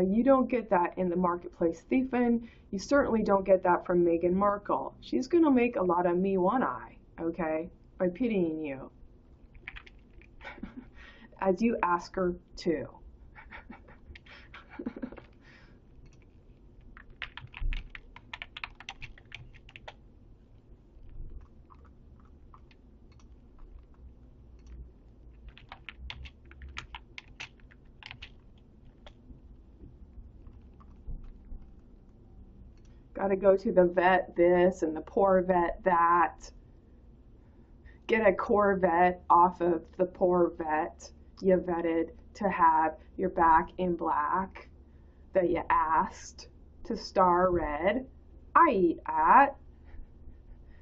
You don't get that in the marketplace thiefing. You certainly don't get that from Meghan Markle. She's going to make a lot of me one eye, okay, by pitying you. As you ask her to. Got to go to the vet this and the poor vet that. Get a Corvette off of the poor vet you vetted to have your back in black that you asked to star red. I eat at.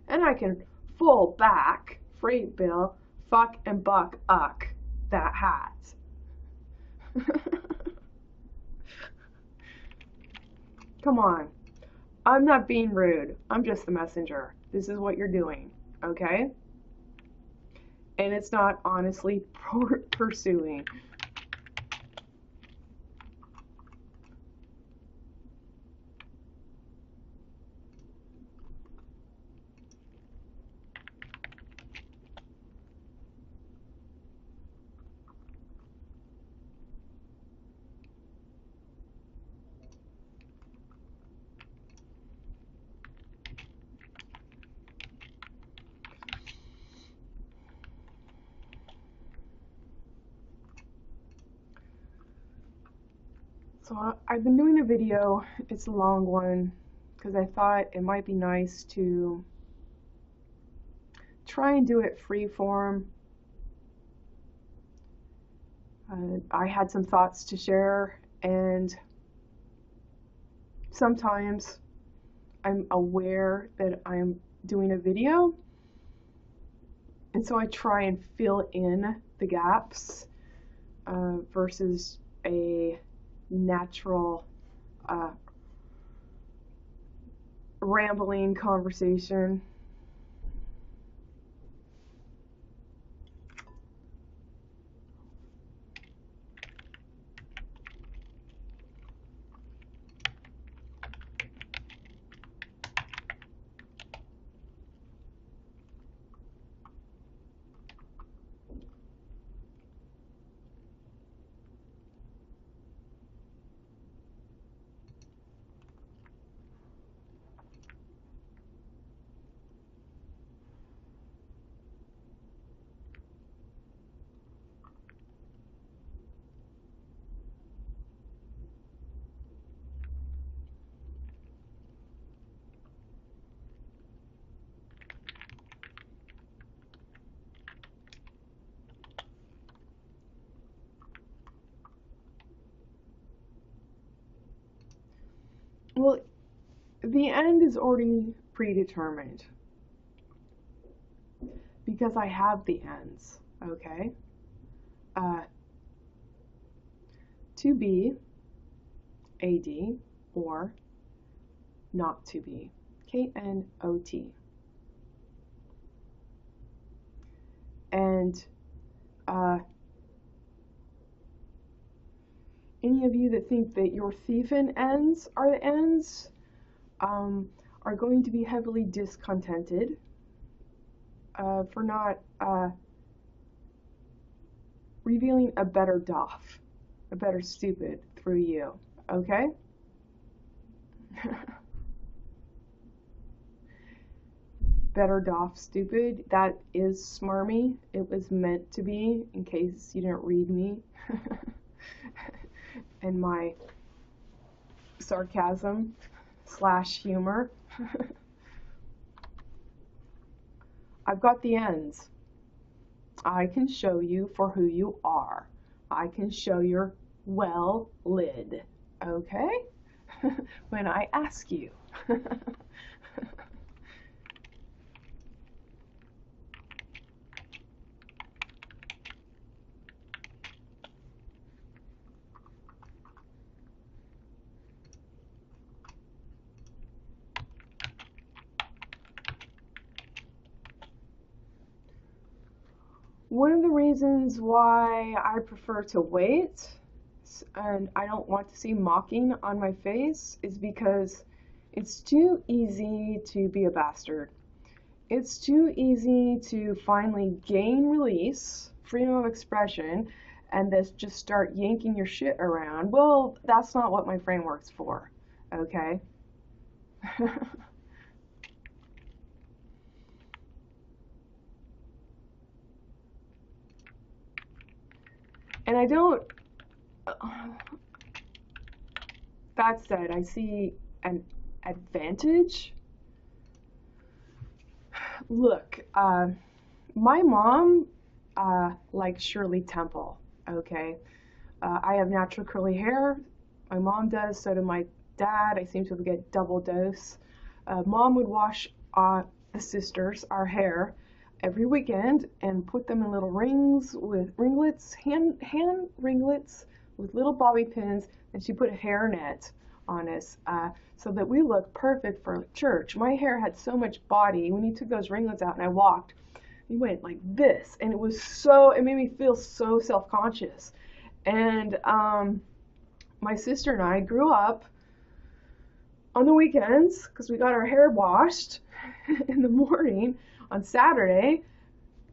And I can full back, freight bill, fuck and buck uck that hat. Come on. I'm not being rude. I'm just the messenger. This is what you're doing, okay? And it's not honestly pursuing. So I've been doing a video, it's a long one, because I thought it might be nice to try and do it free form. I had some thoughts to share, and sometimes I'm aware that I'm doing a video, and so I try and fill in the gaps versus a natural rambling conversation. Well, the end is already predetermined because I have the ends, okay? Uh, to be, AD, or not to be, KNOT. And any of you that think that your thiefin ends are the ends are going to be heavily discontented for not revealing a better doff, a better stupid through you, okay? Better doff stupid, that is smarmy. It was meant to be, in case you didn't read me. And my sarcasm / humor. I've got the ends. I can show you for who you are. I can show your well lid, okay? When I ask you. One of the reasons why I prefer to wait and I don't want to see mocking on my face is because it's too easy to be a bastard. It's too easy to finally gain release, freedom of expression, and just start yanking your shit around. Well, that's not what my framework's for, okay? And I don't, that said, I see an advantage. Look, my mom likes Shirley Temple, okay? I have natural curly hair. My mom does, so do my dad. I seem to get double dose. Mom would wash the sisters, our hair, every weekend and put them in little rings with ringlets, hand ringlets with little bobby pins, and she put a hairnet on us so that we looked perfect for church. My hair had so much body. When you took those ringlets out and I walked, we went like this, and it made me feel so self-conscious. And my sister and I grew up on the weekends because we got our hair washed in the morning on Saturday,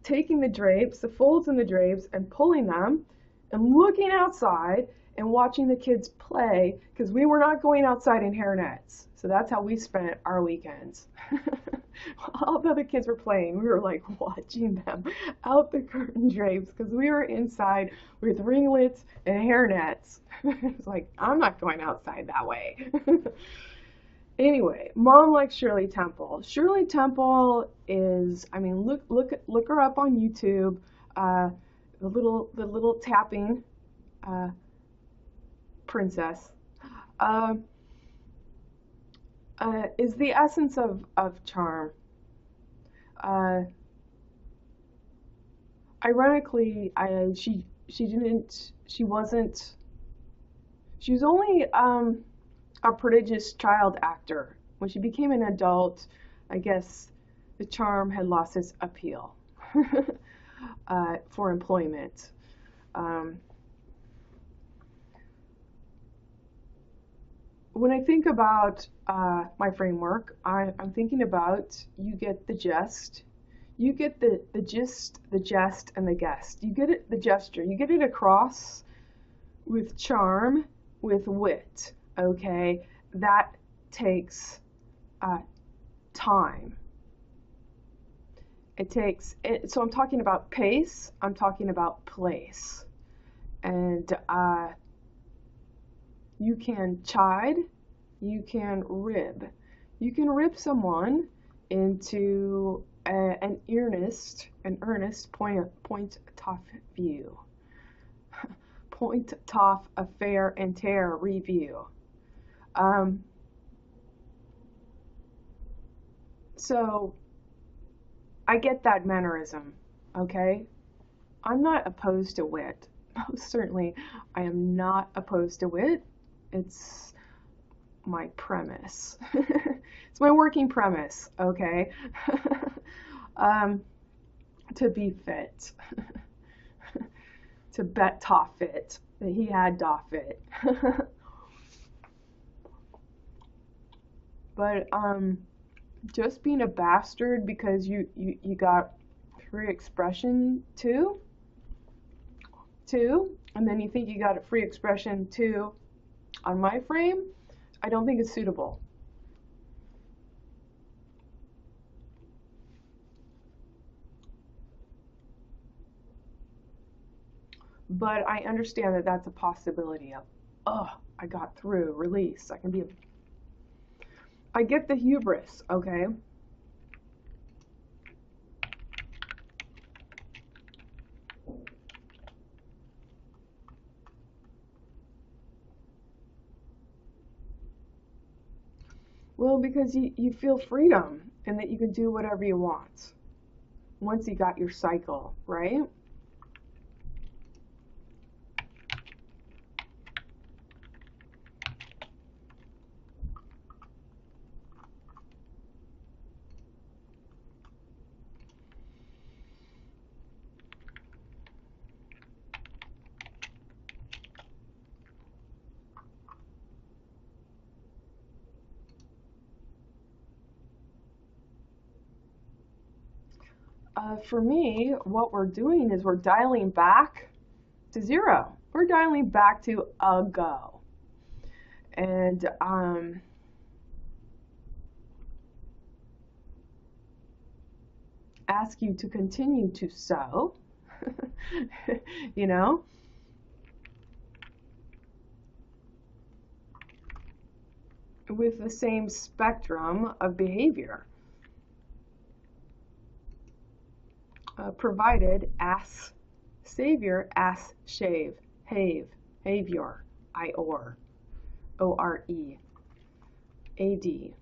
taking the drapes, the folds in the drapes, and pulling them and looking outside and watching the kids play because we were not going outside in hairnets. So that's how we spent our weekends. All the other kids were playing. We were like watching them out the curtain drapes because we were inside with ringlets and hairnets. It's like, I'm not going outside that way. Anyway, Mom likes Shirley Temple. Shirley Temple is, I mean, look her up on YouTube. The little tapping princess is the essence of charm. Ironically, she wasn't She was only a prodigious child actor. When she became an adult, I guess the charm had lost its appeal for employment. Um, when I think about my framework, I'm thinking about you get the gist, you get the gist, the jest, and the guest. You get it, the gesture, you get it across with charm, with wit. Okay, that takes time. It takes it, so I'm talking about pace. I'm talking about place, and you can chide, you can rib. You can rib someone into an earnest point tough view. Point tough affair and tear review. Um, so I get that mannerism, okay? I'm not opposed to wit. Most certainly, I am not opposed to wit. It's my premise. It's my working premise, okay? um, to be fit, to bet ta fit, that he had da fit. But just being a bastard because you got free expression too, and then you think you got a free expression too on my frame, I don't think it's suitable. But I understand that that's a possibility of, oh, I got through, release. I can be, I get the hubris, okay? Well, because you feel freedom and that you can do whatever you want once you got your cycle, right? For me, what we're doing is we're dialing back to zero. We're dialing back to a go. And ask you to continue to sow, you know, with the same spectrum of behavior, provided ass savior, ass shave, have, havior, ior, ore, ad.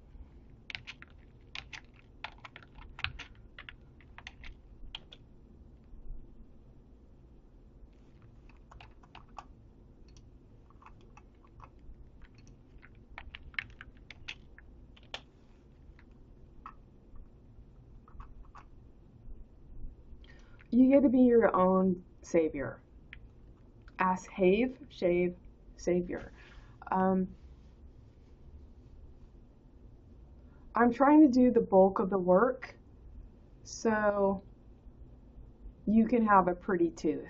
You get to be your own savior. Ass, have, shave, savior. Um, I'm trying to do the bulk of the work so you can have a pretty tooth.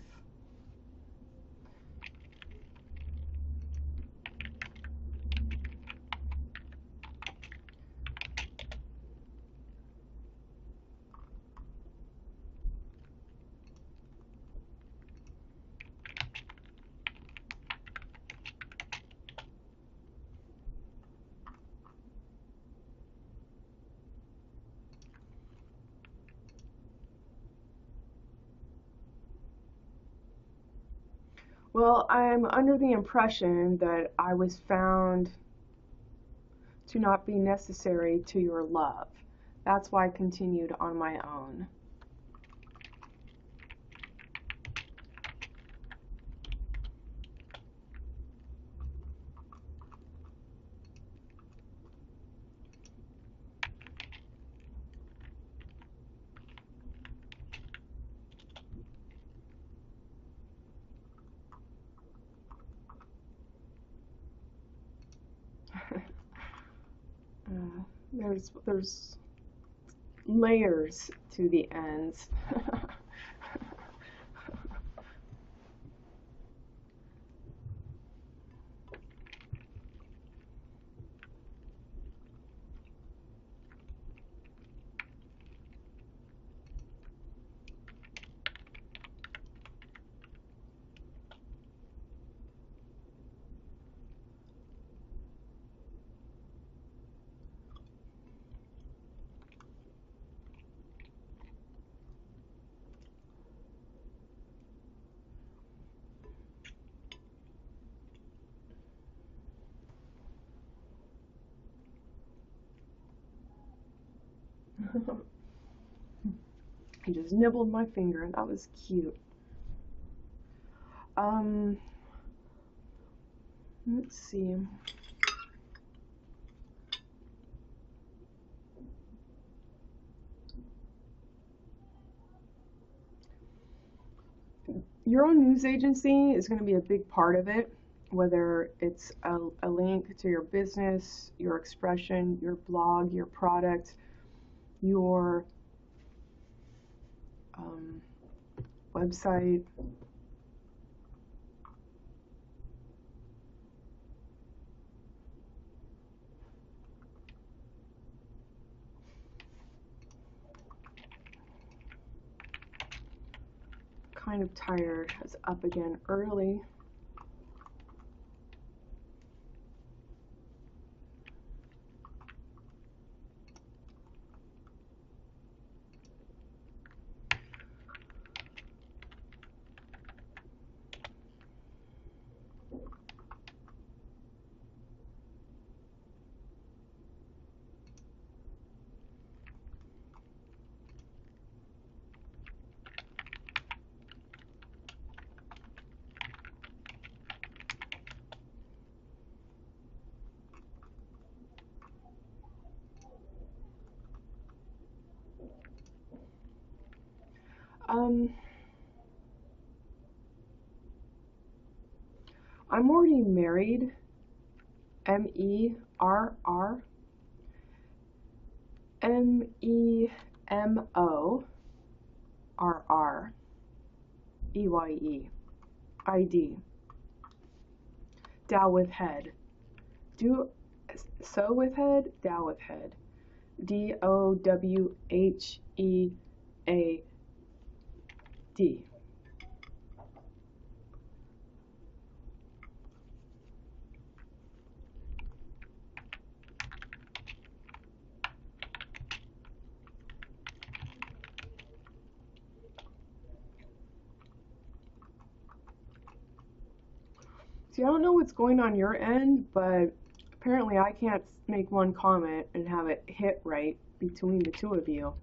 Well, I'm under the impression that I was found to not be necessary to your love. That's why I continued on my own. There's layers to the ends. He just nibbled my finger. That was cute. Let's see. Your own news agency is going to be a big part of it, whether it's a link to your business, your expression, your blog, your product, your website. Kind of tired. I was up again early. I'm already married. MERRMEMORREYE. Dow with head. Do so with head, Dow with head. DOWHEAD. See, I don't know what's going on your end, but apparently I can't make one comment and have it hit right between the two of you.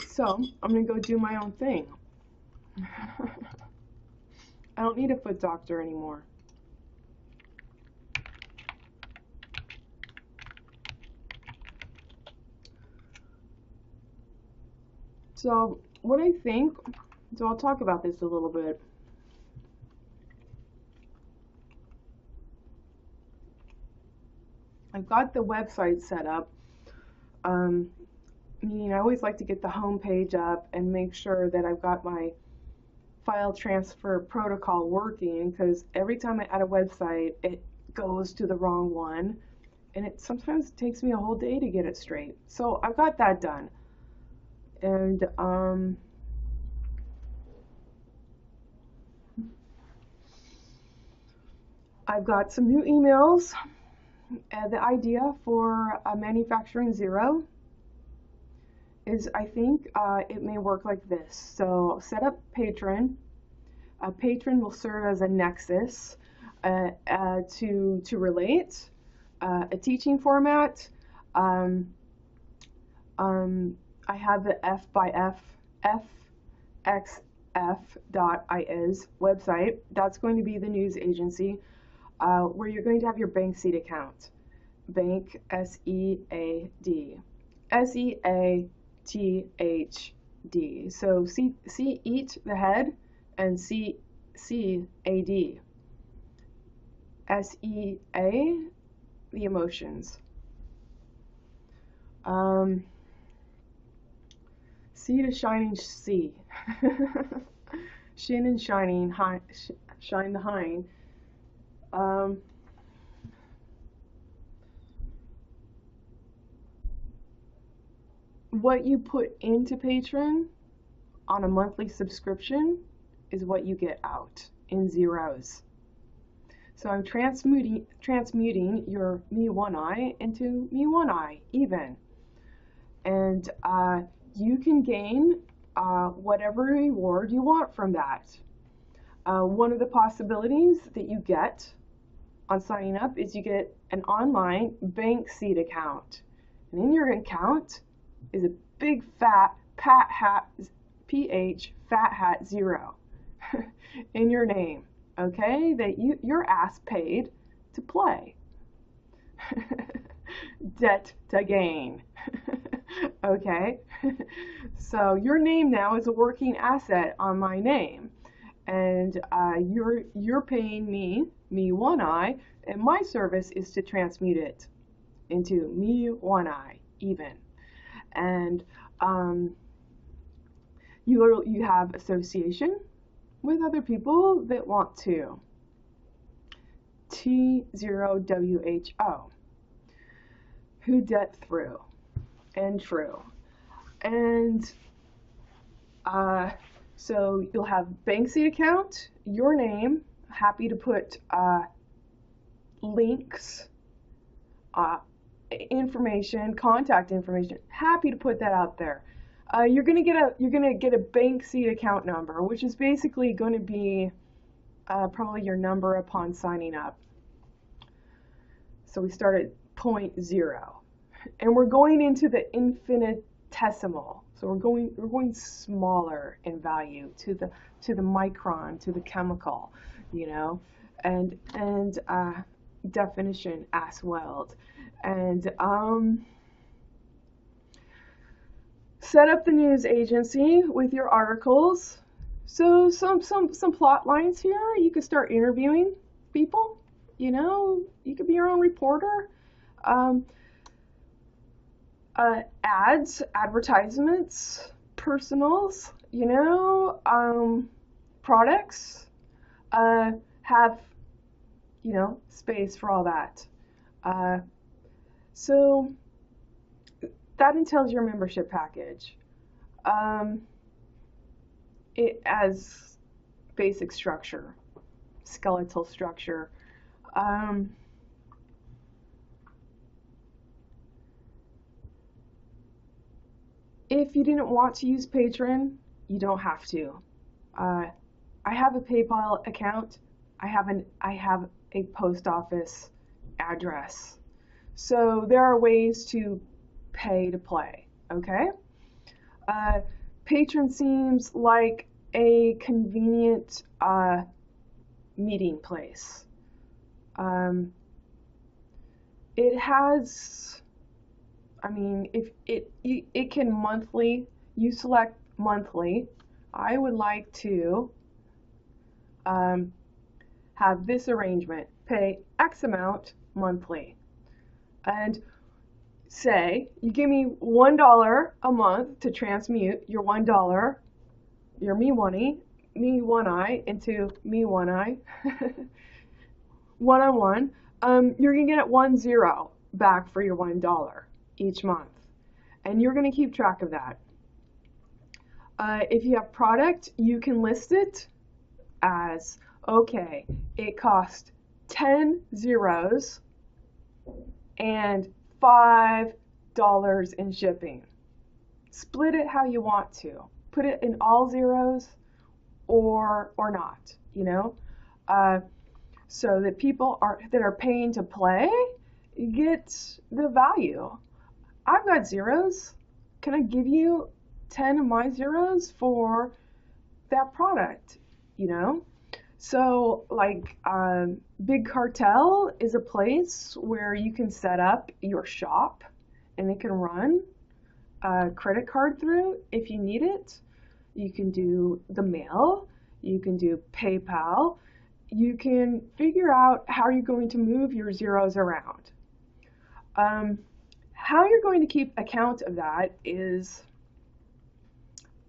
So, I'm going to go do my own thing. I don't need a foot doctor anymore. So, what I think, so I'll talk about this a little bit. I've got the website set up. Meaning I always like to get the home page up and make sure that I've got my file transfer protocol working, because every time I add a website, it goes to the wrong one, and it sometimes takes me a whole day to get it straight. So I've got that done. And I've got some new emails. The idea for Manufacturing Zero is, I think it may work like this. So set up Patron. Patron will serve as a nexus to relate, a teaching format. I have the fxf.is website. That's going to be the news agency, where you're going to have your bank seat account. Bank, SEAD. SEATHD. So C, eat, the head, and C-A-D. S-E-A, the emotions. C to shining C. Shin and shining, shine the hind. What you put into Patreon on a monthly subscription is what you get out in zeros. So I'm transmuting your me one eye into me one eye, even. And you can gain whatever reward you want from that. One of the possibilities that you get on signing up is you get an online bank seed account. And in your account is a big fat PH fat hat 0 in your name, okay? That your ass paid to play. Debt to gain. Okay? So your name now is a working asset on my name. And you're paying me one eye, and my service is to transmute it into me one eye, even. And you have association with other people that want to. T0WHO. Who debt through and true. And so you'll have Banksy account, your name, happy to put links, information, contact information, happy to put that out there. You're gonna get a Banksy account number, which is basically going to be probably your number upon signing up. So we start at 0.0, and we're going into the infinitesimal. So we're going smaller in value to the micron, to the chemical, you know, and definition as well. And set up the news agency with your articles. So some plot lines here. You could start interviewing people. You know, you could be your own reporter. Ads, advertisements, personals, you know, products, have, you know, space for all that. So that entails your membership package. It as basic structure, skeletal structure. If you didn't want to use Patreon, you don't have to. I have a PayPal account. I have a post office address. So there are ways to pay to play, okay? Patreon seems like a convenient meeting place. It has, I mean, if it can monthly, you select monthly. I would like to have this arrangement, pay X amount monthly. And say, you give me $1 a month to transmute your $1, your me one eye into me one eye, one-on-one. You're gonna get 10 back for your $1 each month, and you're gonna keep track of that. If you have product, you can list it as, okay, it cost 10 zeros and $5 in shipping. Split it how you want to. Put it in all zeros or not, you know, so that people that are paying to play get the value. I've got zeros. Can I give you 10 of my zeros for that product, you know? So like Big Cartel is a place where you can set up your shop and it can run a credit card through if you need it. You can do the mail. You can do PayPal. You can figure out how you're going to move your zeros around. How you're going to keep account of that is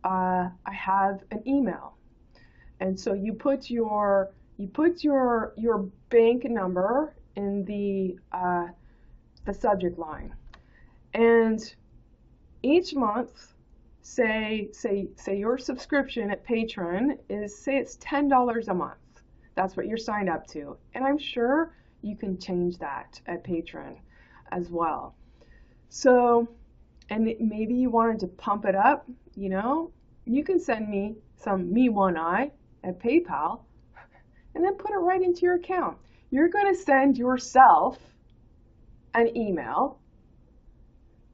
I have an email, and so you put your bank number in the subject line, and each month, say your subscription at Patreon is, say it's $10 a month. That's what you're signed up to, and I'm sure you can change that at Patreon as well. So, and maybe you wanted to pump it up, you know, you can send me some Me1I at PayPal and then put it right into your account. You're going to send yourself an email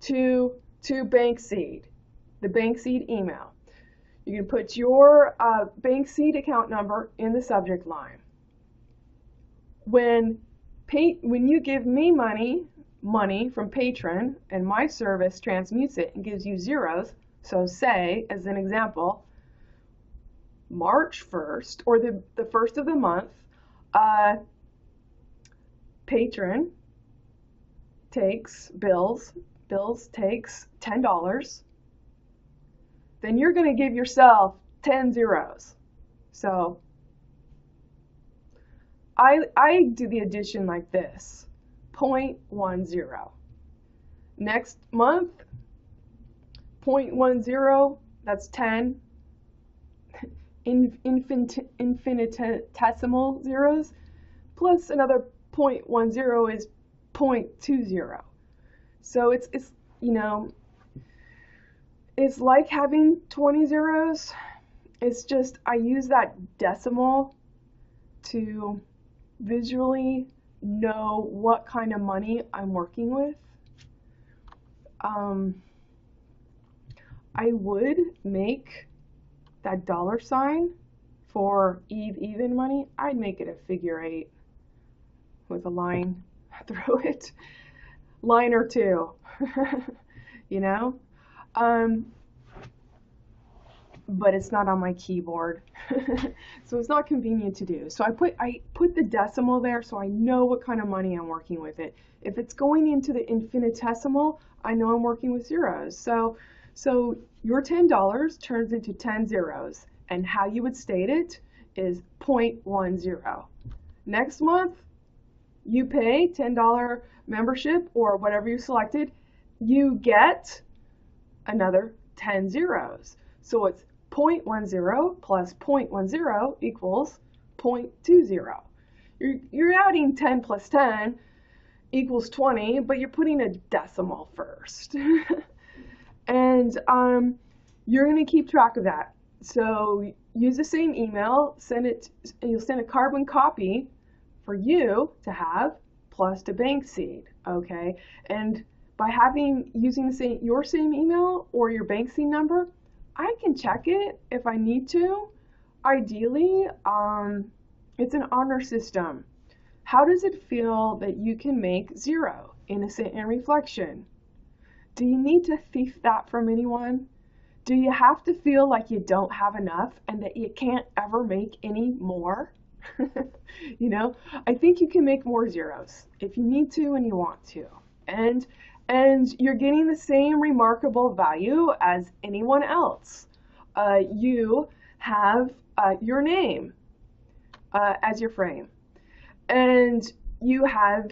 to BankSeed, the BankSeed email. You can put your BankSeed account number in the subject line. When you give me money from Patreon and my service transmutes it and gives you zeros, so say, as an example, March 1st or the 1st of the month, Patreon takes bills takes $10, then you're going to give yourself 10 zeros. So I do the addition like this, 0.10. Next month, 0.10, that's 10. Infinitesimal zeros, plus another 0.10 is 0.20. So it's you know, it's like having 20 zeros. It's just I use that decimal to visually know what kind of money I'm working with. I would make that $sign for even money. I'd make it a figure 8 with a line through it, line or two, you know. But it's not on my keyboard, so it's not convenient to do. So I put the decimal there so I know what kind of money I'm working with it. If it's going into the infinitesimal, I know I'm working with zeros. So your $10 turns into 10 zeros, and how you would state it is 0.10. Next month, you pay $10 membership or whatever you selected, you get another 10 zeros. So it's 0.10 plus 0.10 equals 0.20. You're adding 10 plus 10 equals 20, but you're putting a decimal first. And you're going to keep track of that. So use the same email, send it, and you'll send a carbon copy for you to have plus to BankSeed, okay? And by using your same email or your BankSeed number, I can check it if I need to. Ideally, it's an honor system. How does it feel that you can make 0, innocent and reflection? Do you need to thief that from anyone? Do you have to feel like you don't have enough and that you can't ever make any more? You know, I think you can make more zeros if you need to and you want to. And you're getting the same remarkable value as anyone else. You have your name as your frame. And you have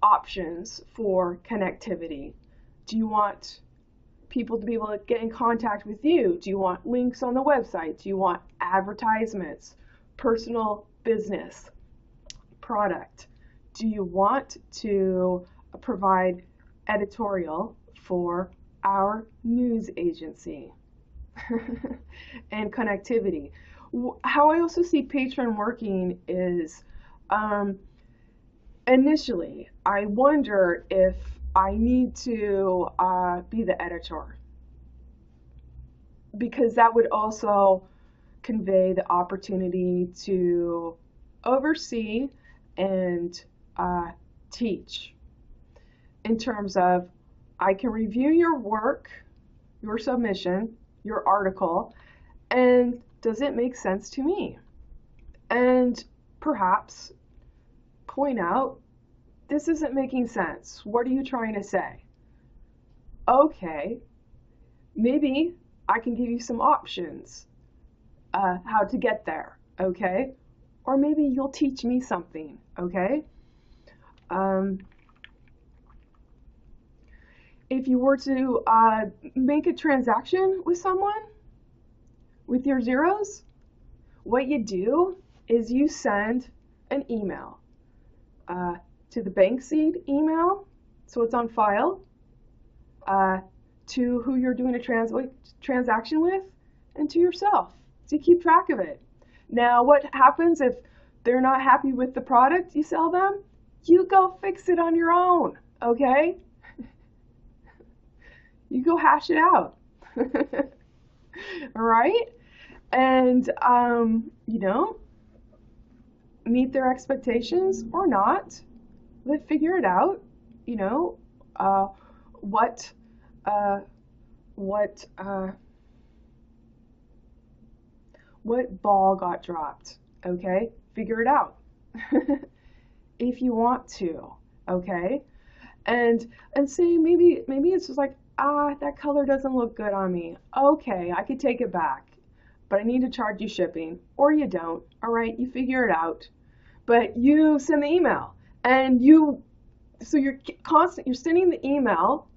options for connectivity. Do you want people to be able to get in contact with you? Do you want links on the website? Do you want advertisements, personal business, product? Do you want to provide editorial for our news agency? And connectivity. How I also see Patreon working is initially I wonder if I need to be the editor, because that would also convey the opportunity to oversee and teach, in terms of I can review your work, your submission, your article, and Does it make sense to me? And perhaps point out, this isn't making sense. What are you trying to say? Okay, maybe I can give you some options how to get there, okay? Or maybe you'll teach me something, okay? If you were to make a transaction with someone, with your zeros, what you do is you send an email to the bank seed email, so it's on file, to who you're doing a transaction with, and to yourself to keep track of it. Now, what happens if they're not happy with the product you sell them? You go fix it on your own, okay? You go hash it out. All right? And, you know, meet their expectations or not, but figure it out, you know, what ball got dropped, okay? Figure it out if you want to, okay? And say maybe it's just like, that color doesn't look good on me. Okay, I could take it back, but I need to charge you shipping, or you don't. All right, you figure it out. But you send the email, and you're sending the email,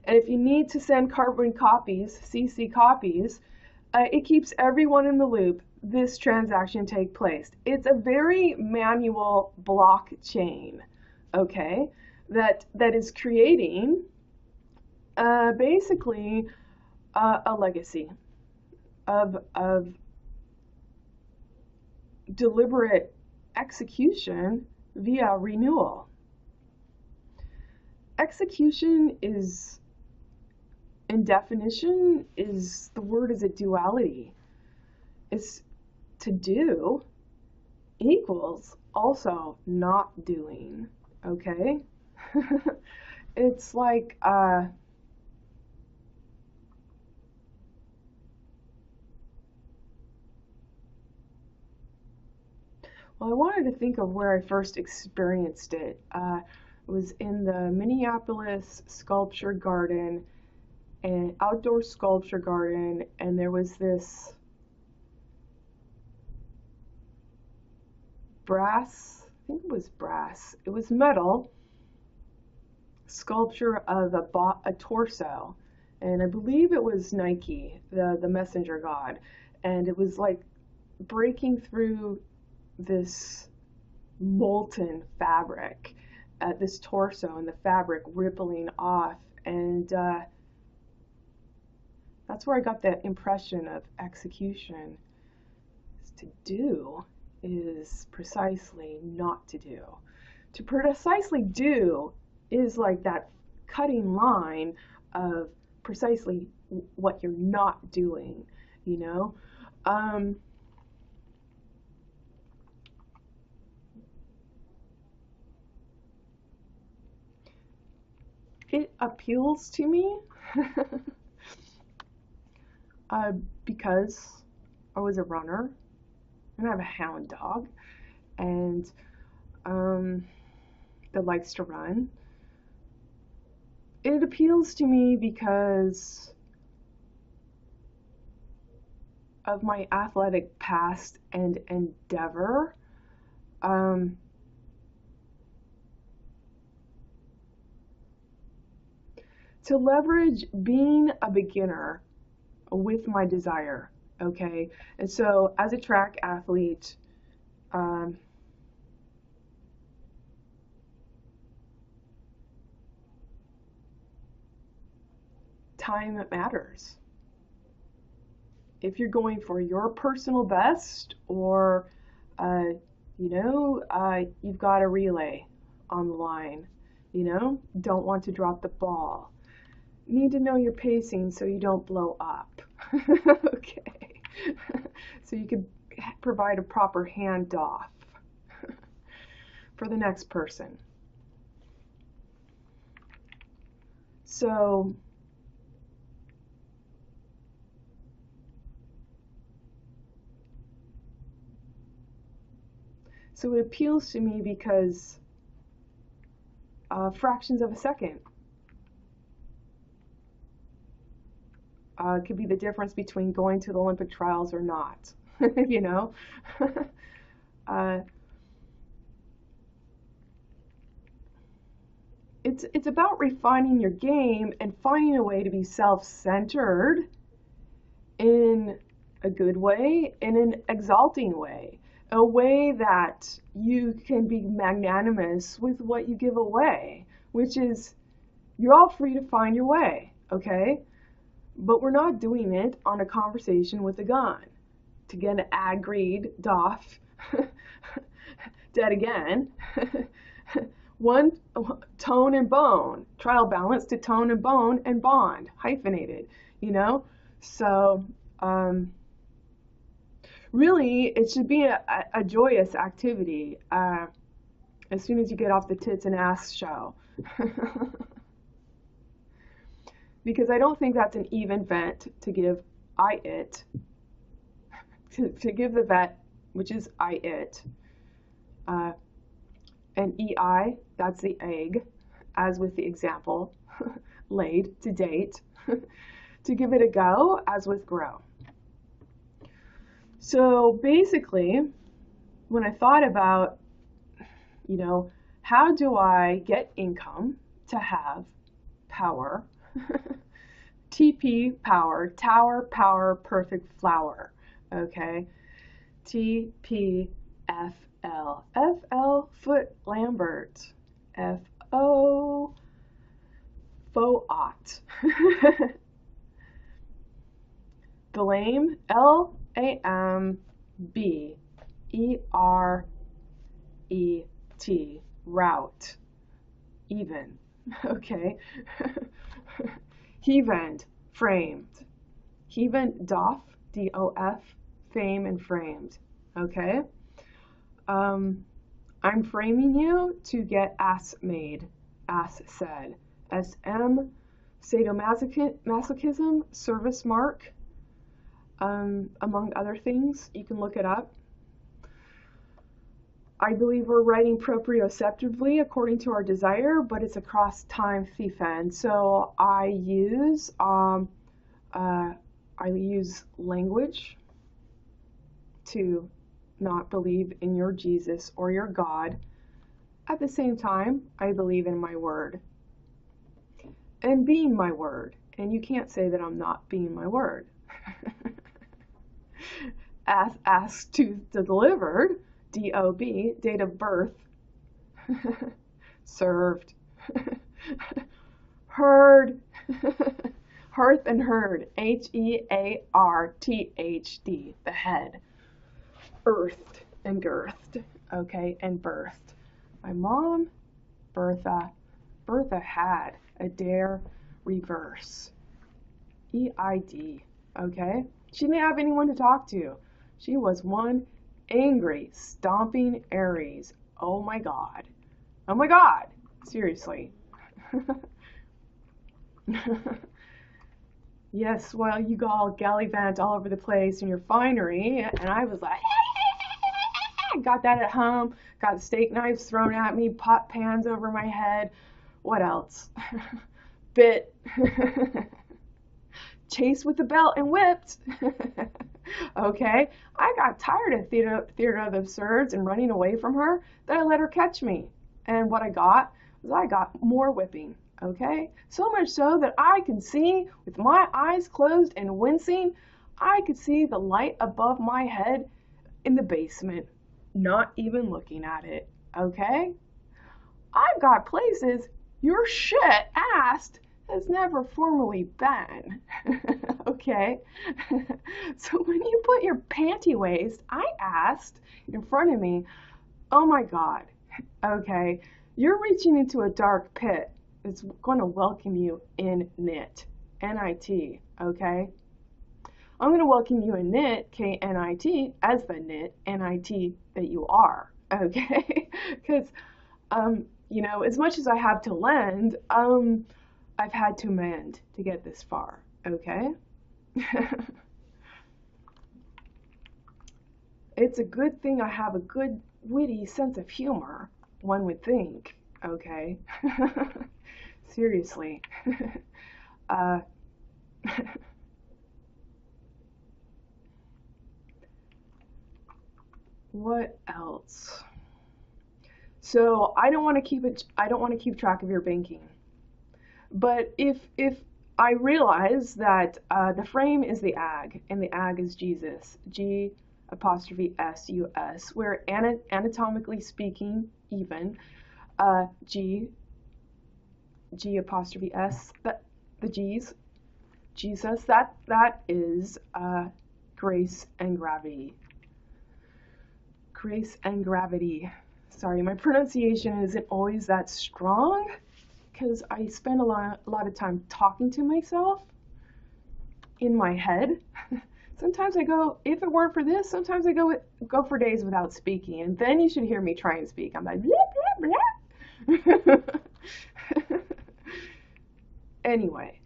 and if you need to send carbon copies, CC copies, it keeps everyone in the loop. This transaction take place. It's a very manual blockchain, okay, that is creating basically a legacy of deliberate execution via renewal. Execution is, in definition, the word is a duality. It's to do equals also not doing, okay? It's like, well, I wanted to think of where I first experienced it. It was in the Minneapolis Sculpture Garden, an outdoor sculpture garden, and there was this brass, I think it was brass, it was metal sculpture of a torso, and I believe it was Nike, the messenger god, and it was like breaking through this molten fabric, this torso, and the fabric rippling off, and that's where I got that impression of execution. To do is precisely not to do. To precisely do is like that cutting line of precisely what you're not doing, you know? It appeals to me because I was a runner and I have a hound dog, and that likes to run. It appeals to me because of my athletic past and endeavor. To leverage being a beginner with my desire, okay? And so as a track athlete, time matters. If you're going for your personal best, or you've got a relay on the line, don't want to drop the ball. Need to know your pacing so you don't blow up. Okay. So you could provide a proper handoff for the next person. So So it appeals to me because fractions of a second could be the difference between going to the Olympic trials or not. You know? It's about refining your game and finding a way to be self-centered in a good way, in an exalting way, a way that you can be magnanimous with what you give away, which is you're all free to find your way, okay? But we're not doing it on a conversation with a gun. To get an agreed, doff, dead again. One, tone and bone, trial balance to tone and bone and bond, hyphenated, you know? So, really, it should be a joyous activity as soon as you get off the tits and ass show. Because I don't think that's an even vent to give I it, to give the vet, which is I it, and EI, that's the egg, as with the example, laid to date, to give it a go, as with grow. So basically, when I thought about, you know, how do I get income to have power, TP power, tower power, perfect flower, okay, TPFL, FL foot Lambert, FO faux ought. The lame, LAMBERET, route, even, okay. Heavend, framed. Heavend, doff, DOF, fame and framed, okay. I'm framing you to get ass made, ass said. SM, sadomasochism, service mark, among other things. You can look it up. I believe we're writing proprioceptively according to our desire, but it's across time thiefend. So I use language to not believe in your Jesus or your God. At the same time, I believe in my word and being my word. And you can't say that I'm not being my word. Asked to the delivered, DOB, date of birth, served, heard, hearth and herd, HEARTHD, the head, earthed and girthed, okay, and birthed. My mom, Bertha had a dare reverse, EID, okay? She didn't have anyone to talk to. She was one angry, stomping Aries. Oh my God. Oh my God. Seriously. Yes, well, you all gallivant all over the place in your finery, and I was like, got that at home, got steak knives thrown at me, pot pans over my head. What else? Bit. Chased with the belt and whipped. Okay, I got tired of theater of absurds and running away from her, that I let her catch me. And what I got was I got more whipping, okay? So much so that I could see, with my eyes closed and wincing, I could see the light above my head in the basement, not even looking at it, okay? I've got places your shit asked has never formally been, okay? So when you put your panty waist, I asked, in front of me, oh my God, okay, you're reaching into a dark pit. It's going to welcome you in NIT, N-I-T, okay? I'm going to welcome you in NIT, K-N-I-T, as the NIT, N-I-T that you are, okay? Because, you know, as much as I have to lend, I've had to mend to get this far, okay? It's a good thing I have a good witty sense of humor, one would think, okay? Seriously. uh, what else? So I don't want to keep it. I don't want to keep track of your banking. But if I realize that the frame is the ag and the ag is Jesus, G apostrophe S U S, where anatomically speaking, even G apostrophe S, the G's, Jesus, that is grace and gravity. Grace and gravity. Sorry, my pronunciation isn't always that strong because I spend a lot of time talking to myself in my head. Sometimes I go, if it weren't for this, sometimes I go for days without speaking, and then you should hear me try and speak. I'm like, blah, blah, blah. Anyway,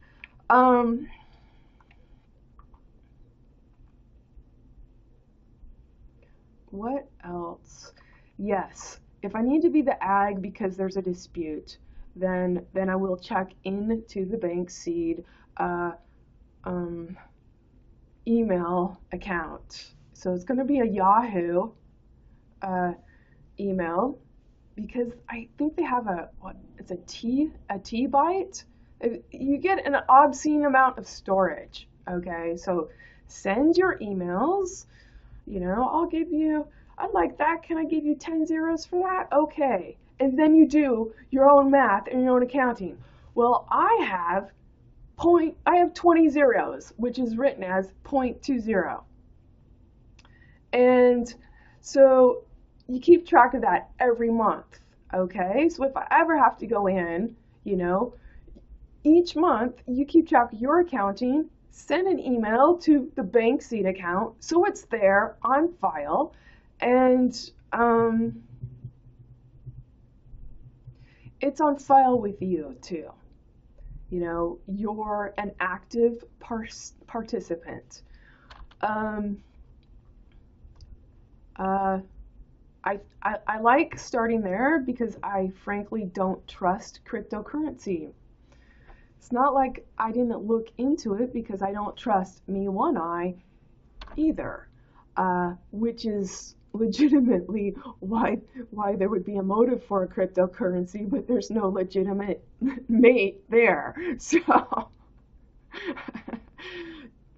what else? Yes, if I need to be the ag because there's a dispute, then I will check into the bank seed email account. So it's going to be a Yahoo email because I think they have it's a T byte. You get an obscene amount of storage. Okay, so send your emails. You know, I'd like that. Can I give you 10 zeros for that? Okay. And then you do your own math and your own accounting. Well, I have 20 zeros, which is written as 0.20. And so you keep track of that every month, okay? So if I ever have to go in, you know, each month you keep track of your accounting, send an email to the bank seed account so it's there on file, and it's on file with you too. You know, you're an active participant. I like starting there because I frankly don't trust cryptocurrency. It's not like I didn't look into it because I don't trust me one eye either, which is legitimately why there would be a motive for a cryptocurrency, but there's no legitimate mate there. So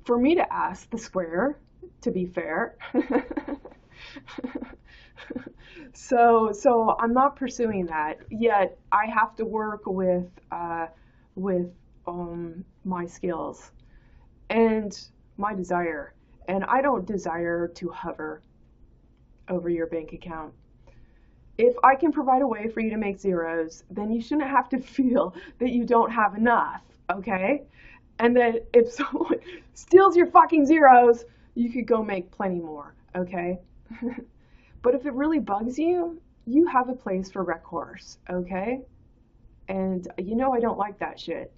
for me to ask the square, to be fair. So I'm not pursuing that yet. I have to work with my skills and my desire, and I don't desire to hover over your bank account. If I can provide a way for you to make zeros, then you shouldn't have to feel that you don't have enough, okay? And that if someone steals your fucking zeros, you could go make plenty more, okay? But if it really bugs you, you have a place for recourse, okay? And you know I don't like that shit.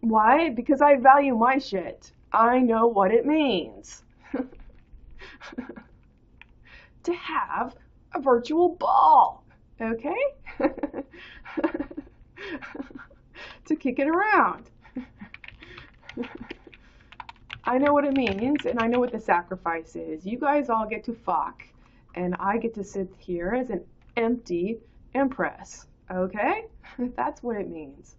Why? Because I value my shit. I know what it means to have a virtual ball, okay? To kick it around. I know what it means, and I know what the sacrifice is. You guys all get to fuck, and I get to sit here as an empty empress, okay? That's what it means.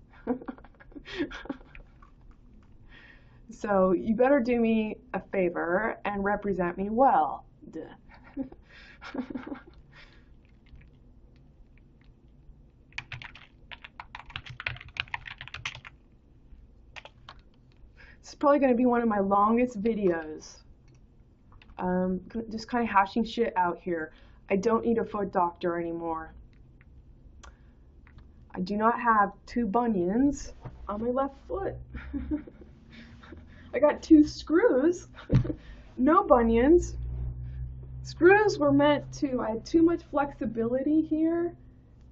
So you better do me a favor and represent me well. This is probably going to be one of my longest videos. Just kind of hashing shit out here. I don't need a foot doctor anymore. I do not have 2 bunions on my left foot. I got 2 screws, no bunions. Screws were meant to, I had too much flexibility here,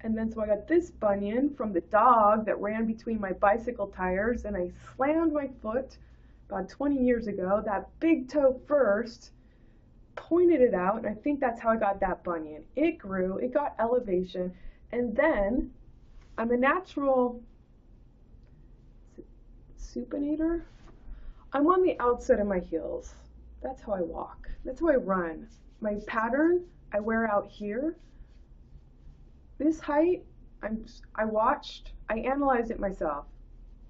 and then so I got this bunion from the dog that ran between my bicycle tires, and I slammed my foot about 20 years ago, that big toe first, pointed it out, and I think that's how I got that bunion. It grew, it got elevation, and then I'm a natural supinator. I'm on the outside of my heels. That's how I walk. That's how I run. My pattern I wear out here. This height, I analyzed it myself.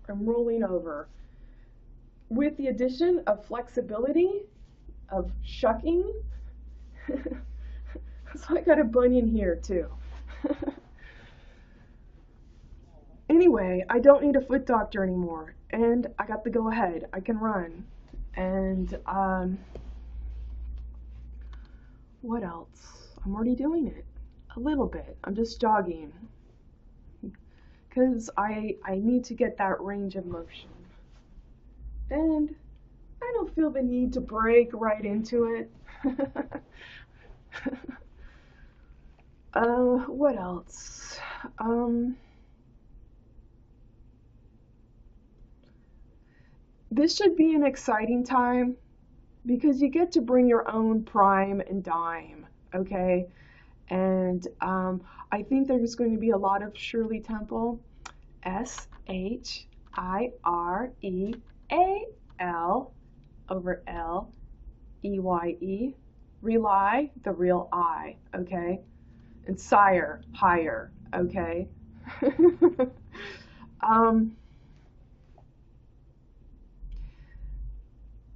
I'm rolling over. With the addition of flexibility, of shucking, so I got a bunion here too. Anyway, I don't need a foot doctor anymore, and I got the go ahead. I can run. And what else? I'm already doing it a little bit. I'm just jogging because I need to get that range of motion. And I don't feel the need to break right into it. What else? This should be an exciting time because you get to bring your own prime and dime, okay? And I think there's going to be a lot of Shirley Temple, Shireal over Leye, rely, the real I, okay? And sire, higher, okay?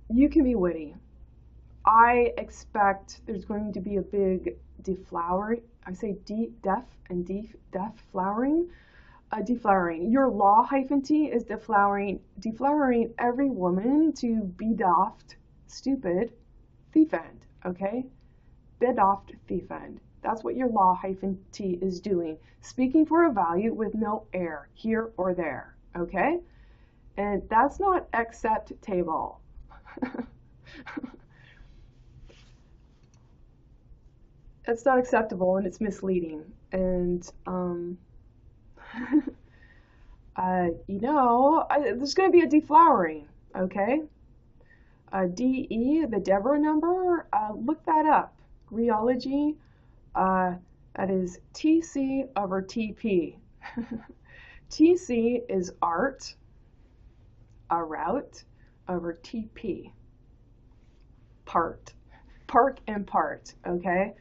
You can be witty. I expect there's going to be a big deflowering. I say deflowering. Deflowering. Your law -t is deflowering every woman to be doffed, stupid, thief end. Okay, bedoffed thief end. That's what your law -t is doing. Speaking for a value with no air here or there. Okay, and that's not acceptable. It's not acceptable and it's misleading. And there's going to be a deflowering, okay? DE, the Deborah number, look that up. Rheology, that is TC over TP. TC is art, a route, over TP, part and part, okay?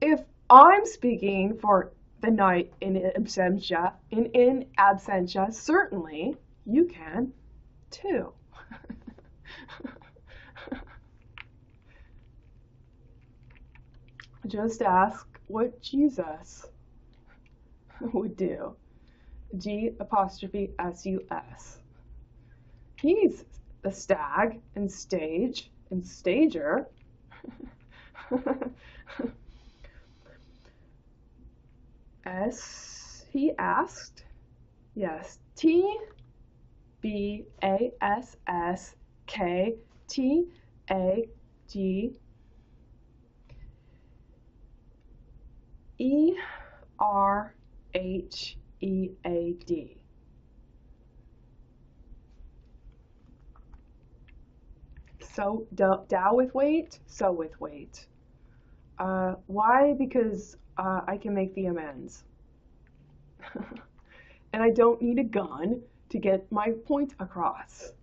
If I'm speaking for the night in absentia, certainly you can too. Just ask what Jesus would do. G''S'. He's the stag and stage and stager. S, he asked. Yes. T, B, A, S, S, K, T, A, G, E, R, H, E, A, D. So Dow with weight, so with weight. Why? Because I can make the amends. And I don't need a gun to get my point across.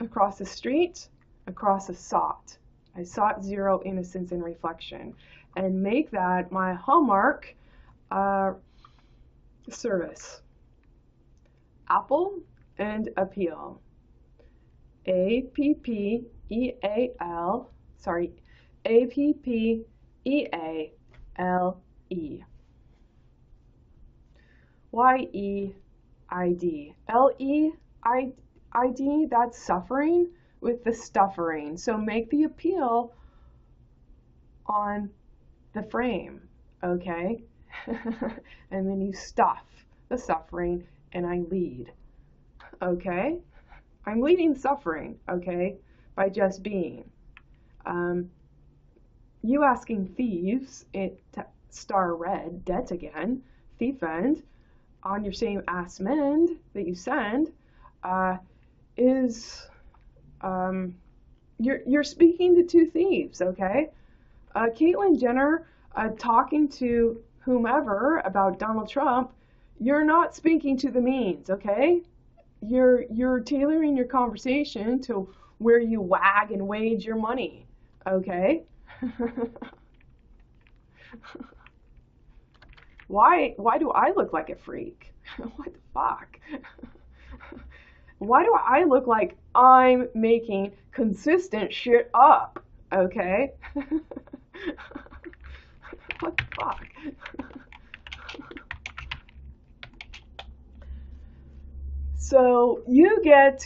Across the street, across a SOT. I sought zero innocence and reflection. And make that my hallmark service. Apple and appeal. A-P-P-E-A-L, sorry, A-P-P-E-A-L-E. Y-E-I-D. L-E-I-D, that's suffering with the stuffering. So make the appeal on the frame, okay? And then you stuff the suffering and I lead, okay? I'm leading suffering, okay, by just being. You asking thieves, star red, debt again, thief end, on your same ass mend that you send, is You're speaking to two thieves, okay? Caitlyn Jenner talking to whomever about Donald Trump, you're not speaking to the means, okay? You're tailoring your conversation to where you wag and wage your money, okay? Why do I look like a freak? What the fuck? Why do I look like I'm making consistent shit up? Okay? What the fuck? So get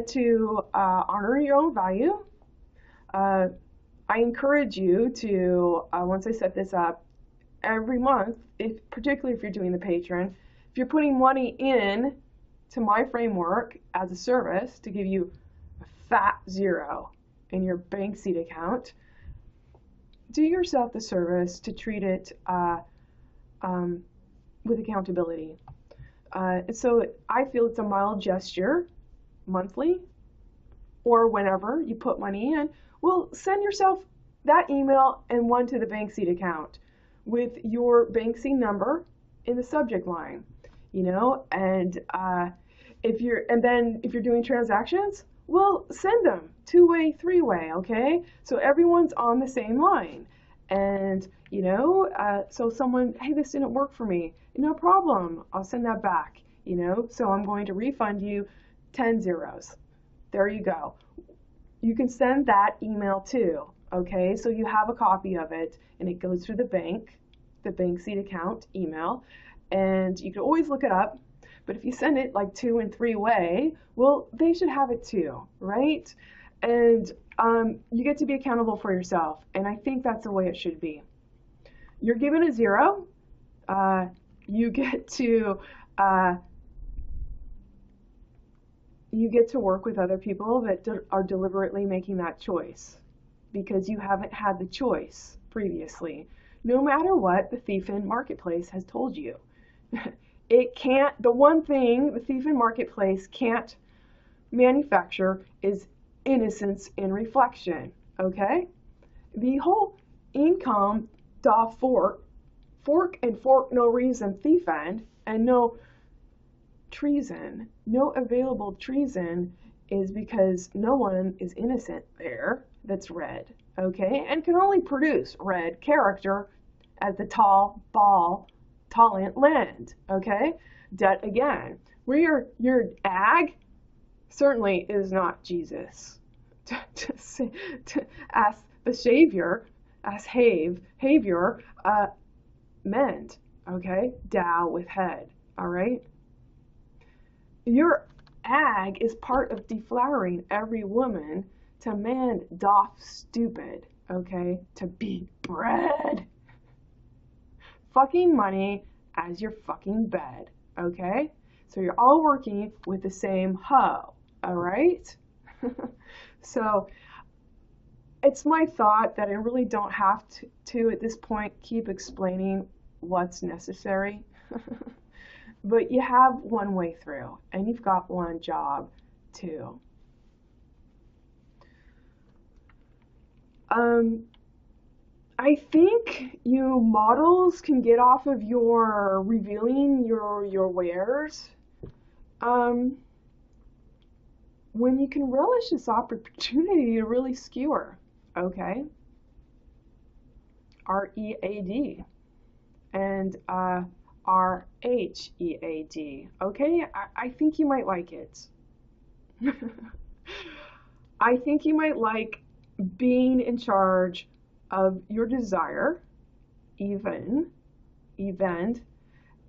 to honor your own value. Uh, I encourage you to once I set this up every month, particularly if you're doing the patron, if you're putting money in to my framework as a service to give you a fat zero in your bank seat account, do yourself the service to treat it with accountability. So I feel it's a mild gesture monthly or whenever you put money in. Well, send yourself that email and one to the bank seat account with your bank seat number in the subject line, and if you're doing transactions, well, send them two-way, three-way, okay? So everyone's on the same line. And, so someone, hey, this didn't work for me. No problem. I'll send that back, So I'm going to refund you 10 zeros. There you go. You can send that email too, okay? So you have a copy of it and it goes through the bank seat account email, and you can always look it up. But if you send it like 2- and 3-way, well, they should have it too, right? And you get to be accountable for yourself, and I think that's the way it should be. You're given a zero. You get to work with other people that are deliberately making that choice because you haven't had the choice previously. No matter what the thief in marketplace has told you. The one thing the thief in marketplace can't manufacture is innocence in reflection, okay? The whole income doth fork and fork no reason thief end, and no treason, no available treason is because no one is innocent there that's red, okay? And can only produce red character as the talent land, okay? Debt again. Where your ag certainly is not Jesus. To ask the Savior, ask Havior, meant, okay? Tao with head, all right? Your ag is part of deflowering every woman to man doth stupid, okay? To be bred. Fucking money as your fucking bed, okay? So you're all working with the same hoe, all right? So it's my thought that I really don't have to at this point keep explaining what's necessary. But you have one way through, and you've got one job too. I think you models can get off of your revealing your wares when you can relish this opportunity to really skewer, okay? READ and RHEAD, okay? I think you might like it. I think you might like being in charge of your desire, event,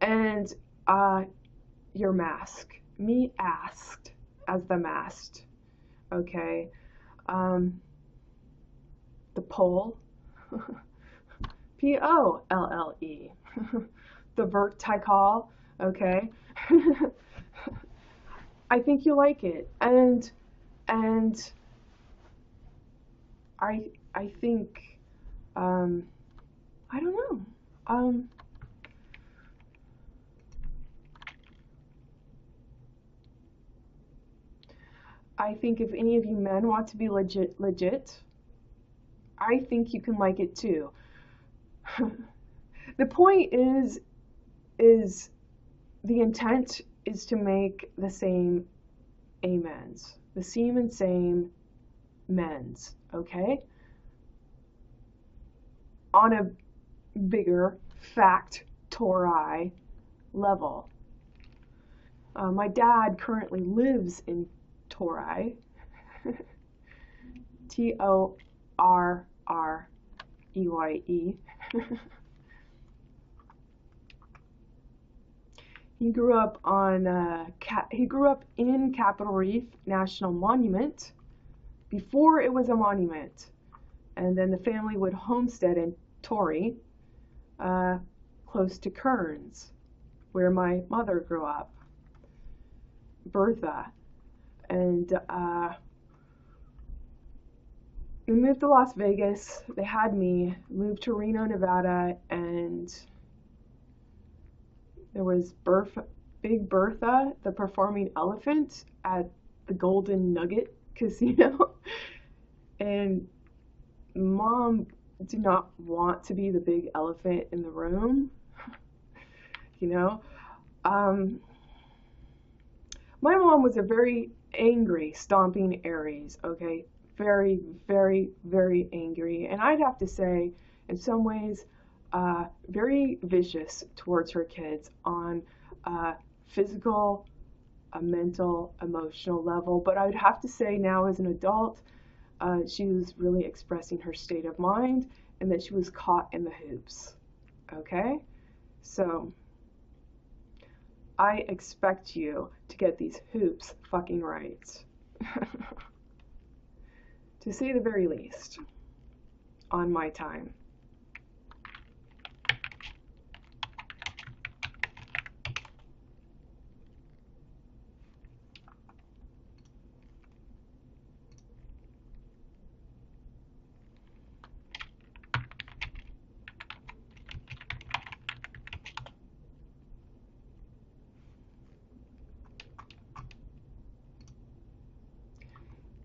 and your mask. Me asked as the masked, okay? The pole, POLLE, the vertical, okay? I think you like it, and I think I don't know. I think if any of you men want to be legit, I think you can like it too. The point is the intent is to make the same amens, the same mens, okay? On a bigger factori level. My dad currently lives in Tori, Torrreye. He grew up in Capitol Reef National Monument before it was a monument, and then the family would homestead in Torrey, close to Kearns, where my mother grew up, Bertha, and we moved to Las Vegas. They had me moved to Reno, Nevada, and there was Big Bertha, the performing elephant, at the Golden Nugget Casino. And Mom did not want to be the big elephant in the room, you know. My mom was a very angry, stomping Aries, okay? Very, very, very angry. And I'd have to say, in some ways, very vicious towards her kids on a physical, a mental, emotional level. But I would have to say now as an adult, she was really expressing her state of mind and that she was caught in the hoops, okay? So I expect you to get these hoops fucking right. To say the very least, on my time.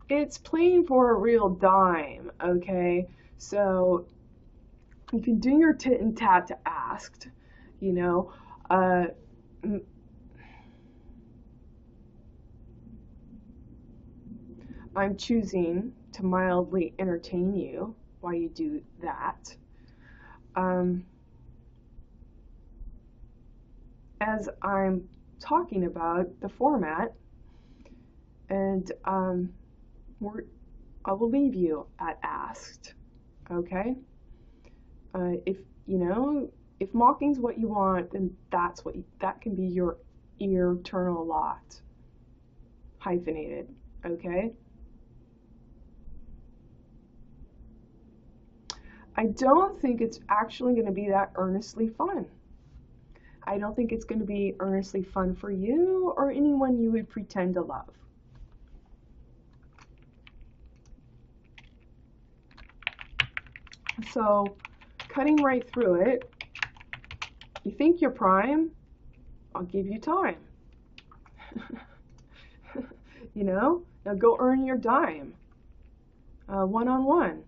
It's playing for a real dime, okay? So you can do your tit and tat to asked, you know. I'm choosing to mildly entertain you while you do that. As I'm talking about the format, and I will leave you at asked, okay? If mocking's what you want, then that can be your eternal lot. Hyphenated, okay? I don't think it's actually going to be that earnestly fun. I don't think it's going to be earnestly fun for you or anyone you would pretend to love. So, cutting right through it, you think you're prime? I'll give you time. You know, now go earn your dime. One-on-one.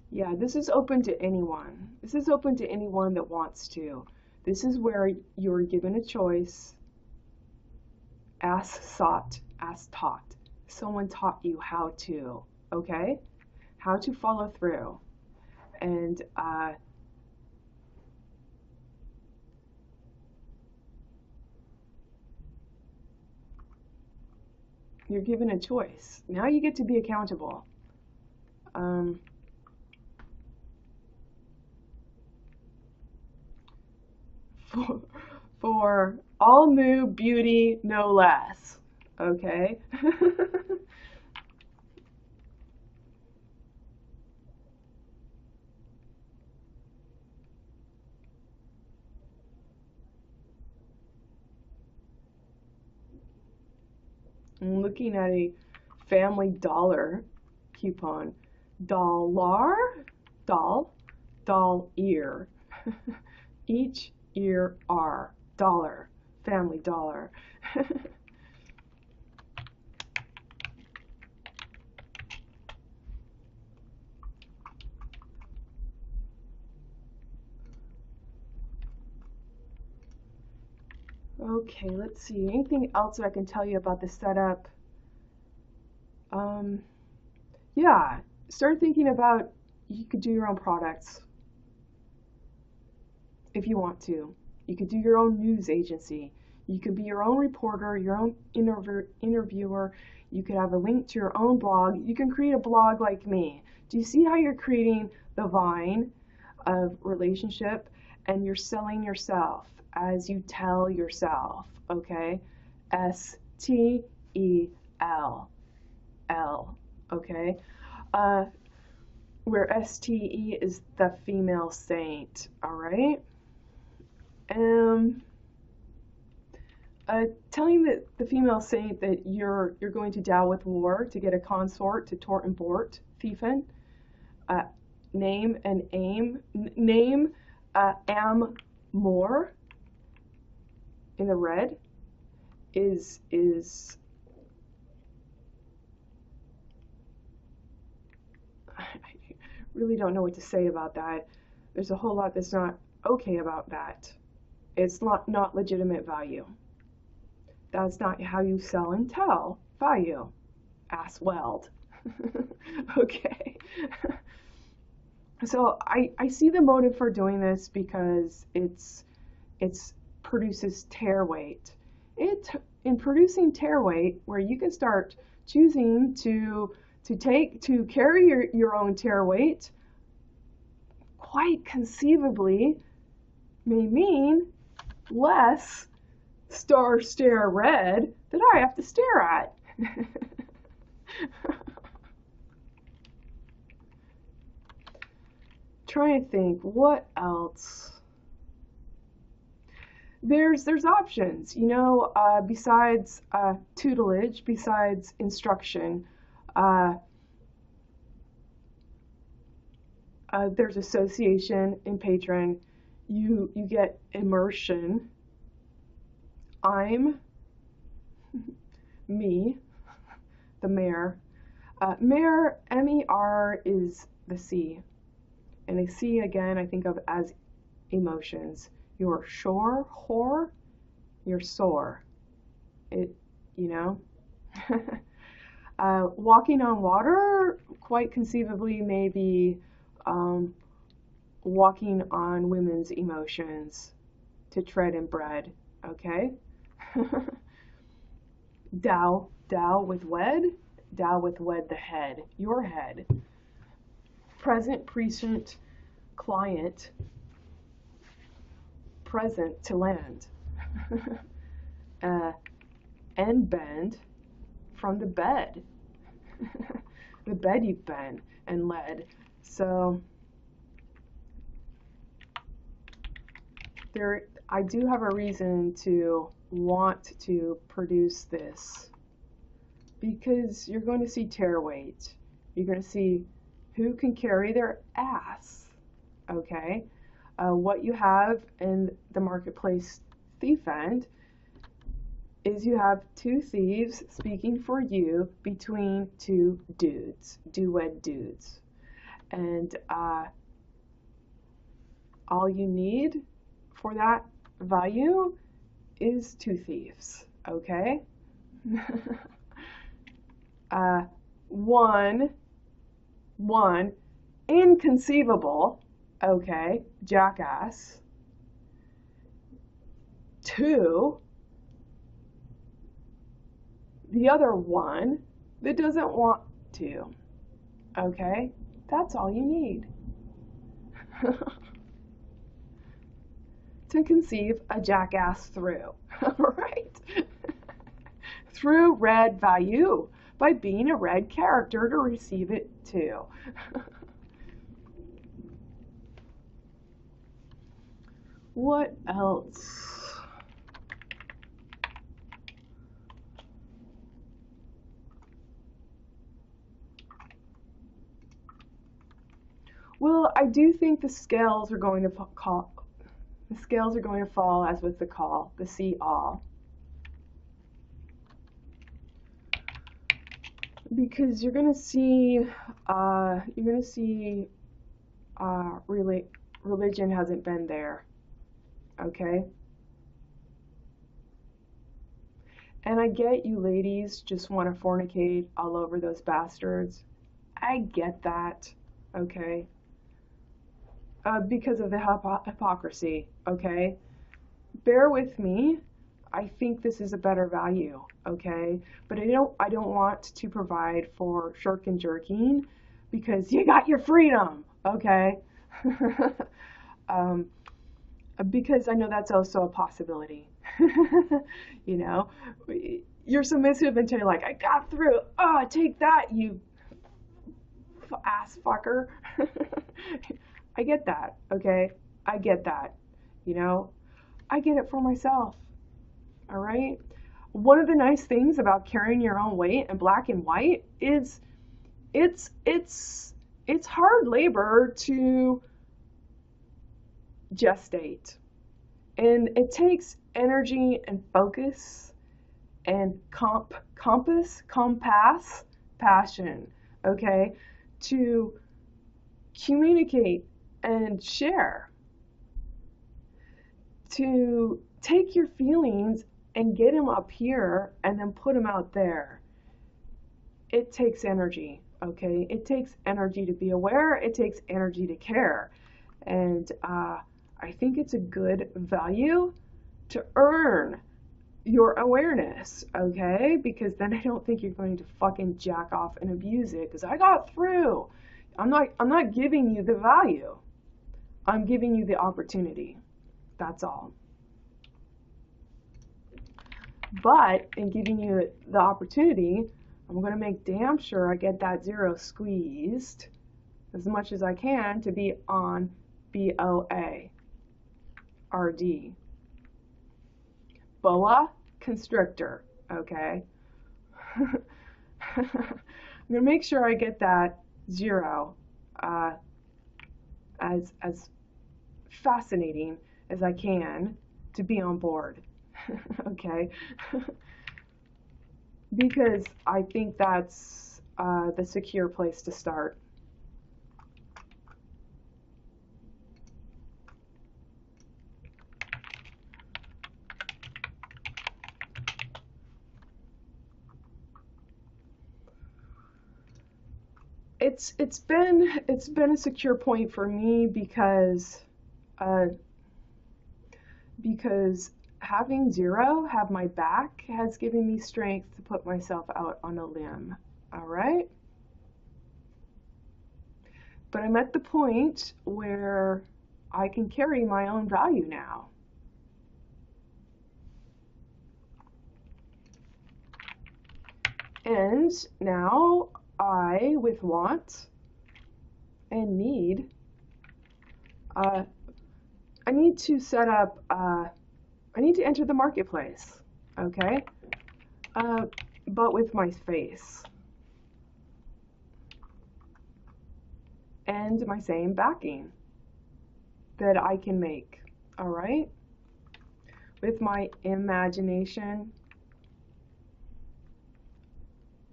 Yeah, this is open to anyone. This is open to anyone that wants to. This is where you're given a choice. Ask sought, ask taught. Someone taught you how to, okay? How to follow through. And you're given a choice. Now you get to be accountable. for, for all new beauty, no less. Okay? I'm looking at a Family Dollar coupon. Dollar, doll ear. Each ear R. Dollar. Family Dollar. Okay, let's see. Anything else that I can tell you about the setup? Um, yeah, start thinking about you could do your own products if you want to. You could do your own news agency. You could be your own reporter, your own interviewer. You could have a link to your own blog. You can create a blog like me. Do you see how you're creating the vine of relationship and you're selling yourself as you tell yourself, okay? STEL, okay? Where STE is the female saint, all right? Telling the female saint that you're going to dow with war to get a consort to tort and bort, thiefen, name and aim, name am more in the red is I really don't know what to say about that. There's a whole lot that's not okay about that. It's not legitimate value. That's not how you sell and tell value. Ass weld. Okay. So I see the motive for doing this because it's produces tear weight. In producing tear weight, where you can start choosing to carry your own tear weight, quite conceivably may mean less stare red that I have to stare at. Trying to think what else. There's options, you know, besides tutelage, besides instruction. There's association in patron. You get immersion. I'm me, the mayor. Mayor, MER is the C. And the C again I think of as emotions. You're sure, whore, you're sore. It, you know. Walking on water, quite conceivably, maybe walking on women's emotions to tread in bread. Okay. Dow with wed the head, your head. Present, prescient, client, present to land. And bend from the bed. The bed you've been and led. So I do have a reason to want to produce this because you're going to see tear weight. You're going to see who can carry their ass, okay? What you have in the marketplace thief end is you have two thieves speaking for you between two dudes, do-wed dudes. And all you need for that value is two thieves, okay? One, inconceivable, okay, jackass. Two, the other one that doesn't want to, okay? That's all you need. to conceive a jackass through, right? Through red value by being a red character to receive it too. What else? Well, I do think the scales are going to fall as with the call, the see all. Because you're gonna see religion hasn't been there, okay? And I get you ladies just want to fornicate all over those bastards. I get that, okay? Because of the hypocrisy, okay? Bear with me. I think this is a better value, okay? But I don't want to provide for shirk and jerking because you got your freedom, okay? Because I know that's also a possibility. You know, you're submissive until you're like, I got through. Oh, take that, you ass fucker. I get that, okay? I get that, you know? I get it for myself, all right? One of the nice things about carrying your own weight in black and white is it's hard labor to gestate. And it takes energy and focus and compass, passion, okay, to communicate and share, to take your feelings and get them up here and then put them out there. It takes energy, okay? It takes energy to be aware. It takes energy to care. And I think it's a good value to earn your awareness, okay? Because then I don't think you're going to fucking jack off and abuse it because I got through. I'm not giving you the value. I'm giving you the opportunity. That's all. But in giving you the opportunity, I'm going to make damn sure I get that zero squeezed as much as I can to be on BOA. RD. Boa constrictor, okay? I'm going to make sure I get that zero as fascinating as I can to be on board, okay? Because I think that's the secure place to start. It's been a secure point for me because having zero have my back has given me strength to put myself out on a limb. All right, but I'm at the point where I can carry my own value now. And now I, with want and need, I need to set up, I need to enter the marketplace, okay? But with my face. And my same backing that I can make, all right? With my imagination,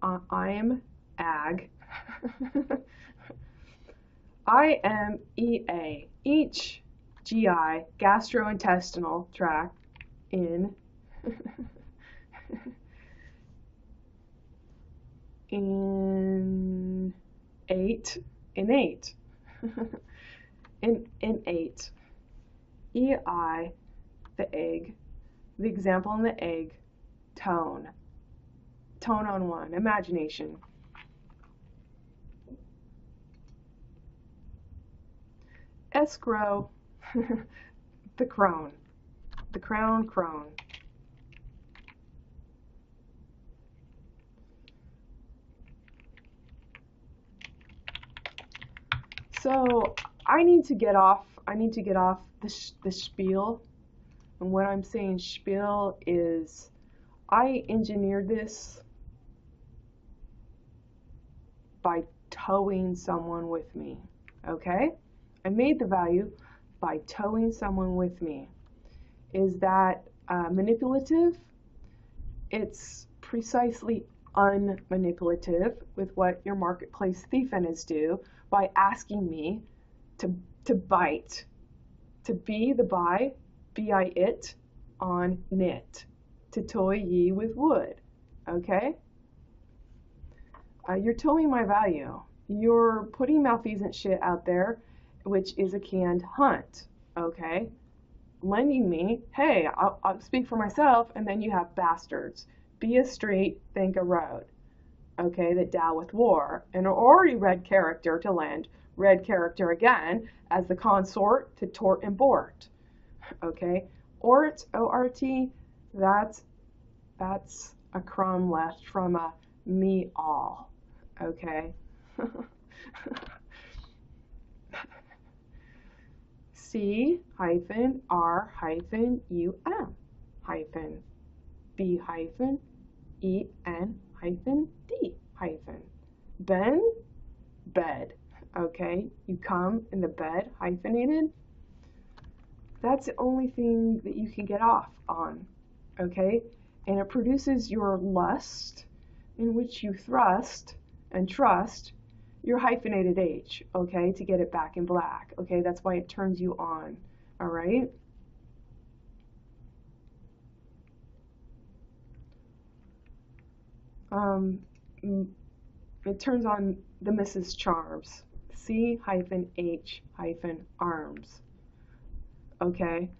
I'm ag. I am EA, each GI, gastrointestinal tract, in innate, innate, innate, EI, the egg, the example in the egg, tone on one, imagination. Escrow, the crone, the crown crone. So I need to get off the spiel. And what I'm saying spiel is I engineered this by towing someone with me. Okay? I made the value by towing someone with me. Is that manipulative? It's precisely unmanipulative with what your marketplace thiefins do by asking me to bite, to be the buy, be I it, on knit, to toy ye with wood. Okay? You're towing my value. You're putting malfeasant shit out there, which is a canned hunt. Okay? Lending me, hey, I'll speak for myself, and then you have bastards. Be a street, think a road. Okay, that dow with war. An already red character to lend, red character again, as the consort to tort and bort. Okay, ort, O-R-T, that's a crumb left from a me all. Okay. C hyphen R hyphen U-M hyphen B hyphen E-N hyphen D hyphen. Ben, bed. Okay, you come in the bed hyphenated. That's the only thing that you can get off on. Okay, and it produces your lust, in which you thrust and trust your hyphenated H, okay, to get it back in black. Okay, that's why it turns you on. All right. It turns on the Mrs. Charms. C hyphen H hyphen arms. Okay.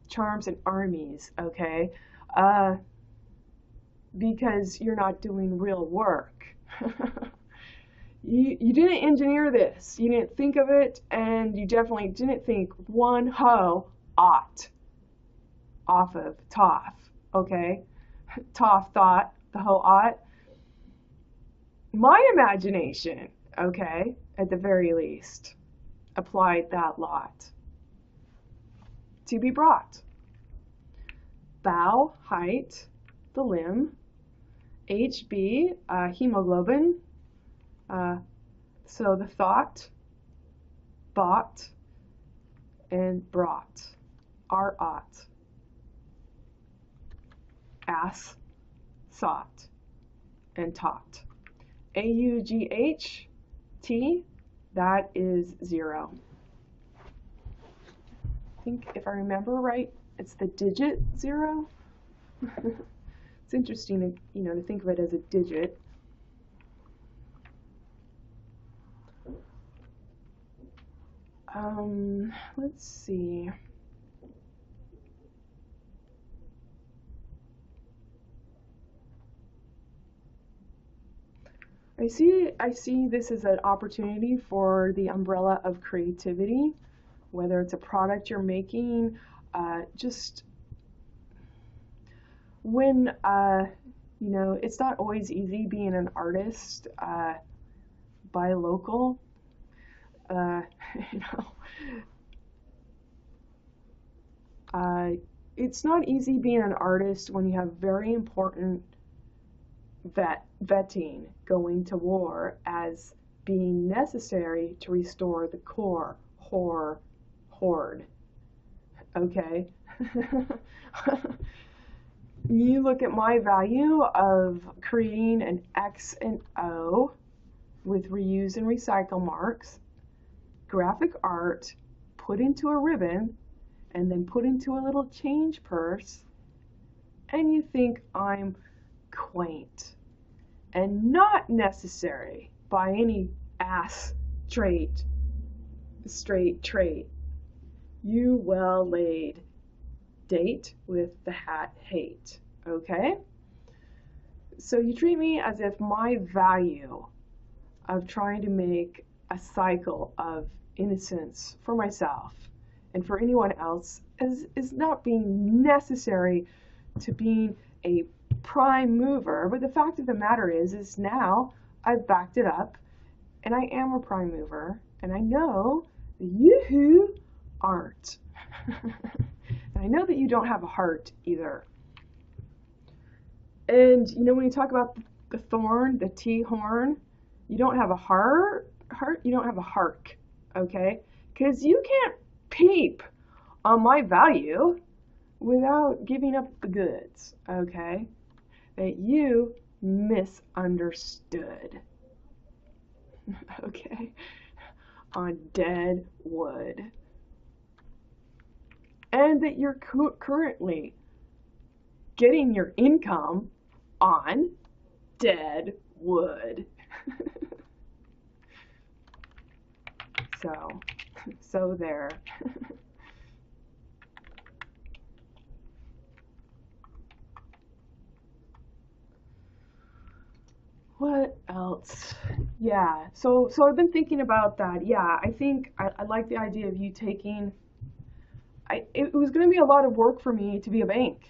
Charms and armies. Okay. Because you're not doing real work. You didn't engineer this. You didn't think of it, and you definitely didn't think one ho ought off of Toph. Okay. Toph thought the ho ought. My imagination, okay, at the very least, applied that lot. To be brought. Bow, height, the limb. HB, hemoglobin. So the thought, bought, and brought. R ought. Ass, sought, and taught. AUGHT, that is 0. I think if I remember right, it's the digit 0. It's interesting to, to think of it as a digit. Let's see. I see this as an opportunity for the umbrella of creativity, whether it's a product you're making, just when, it's not always easy being an artist, buy local, it's not easy being an artist when you have very important vetting going to war as being necessary to restore the core horde. Okay. You look at my value of creating an X and O with reuse and recycle marks, graphic art put into a ribbon and then put into a little change purse, and you think I'm quaint and not necessary by any straight trait. You well laid date with the hat hate. Okay? So you treat me as if my value of trying to make a cycle of innocence for myself and for anyone else is not being necessary to being a prime mover. But the fact of the matter is now I've backed it up and I am a prime mover, and I know that you aren't. And I know that you don't have a heart either. And you know, when you talk about the thorn, the T horn, you don't have a heart, you don't have a hark, okay? Because you can't peep on my value without giving up the goods, okay? That you misunderstood, okay? On dead wood. And that you're currently getting your income on dead wood. So there. What else? Yeah, so I've been thinking about that. Yeah, I think I like the idea of you taking, it was going to be a lot of work for me to be a bank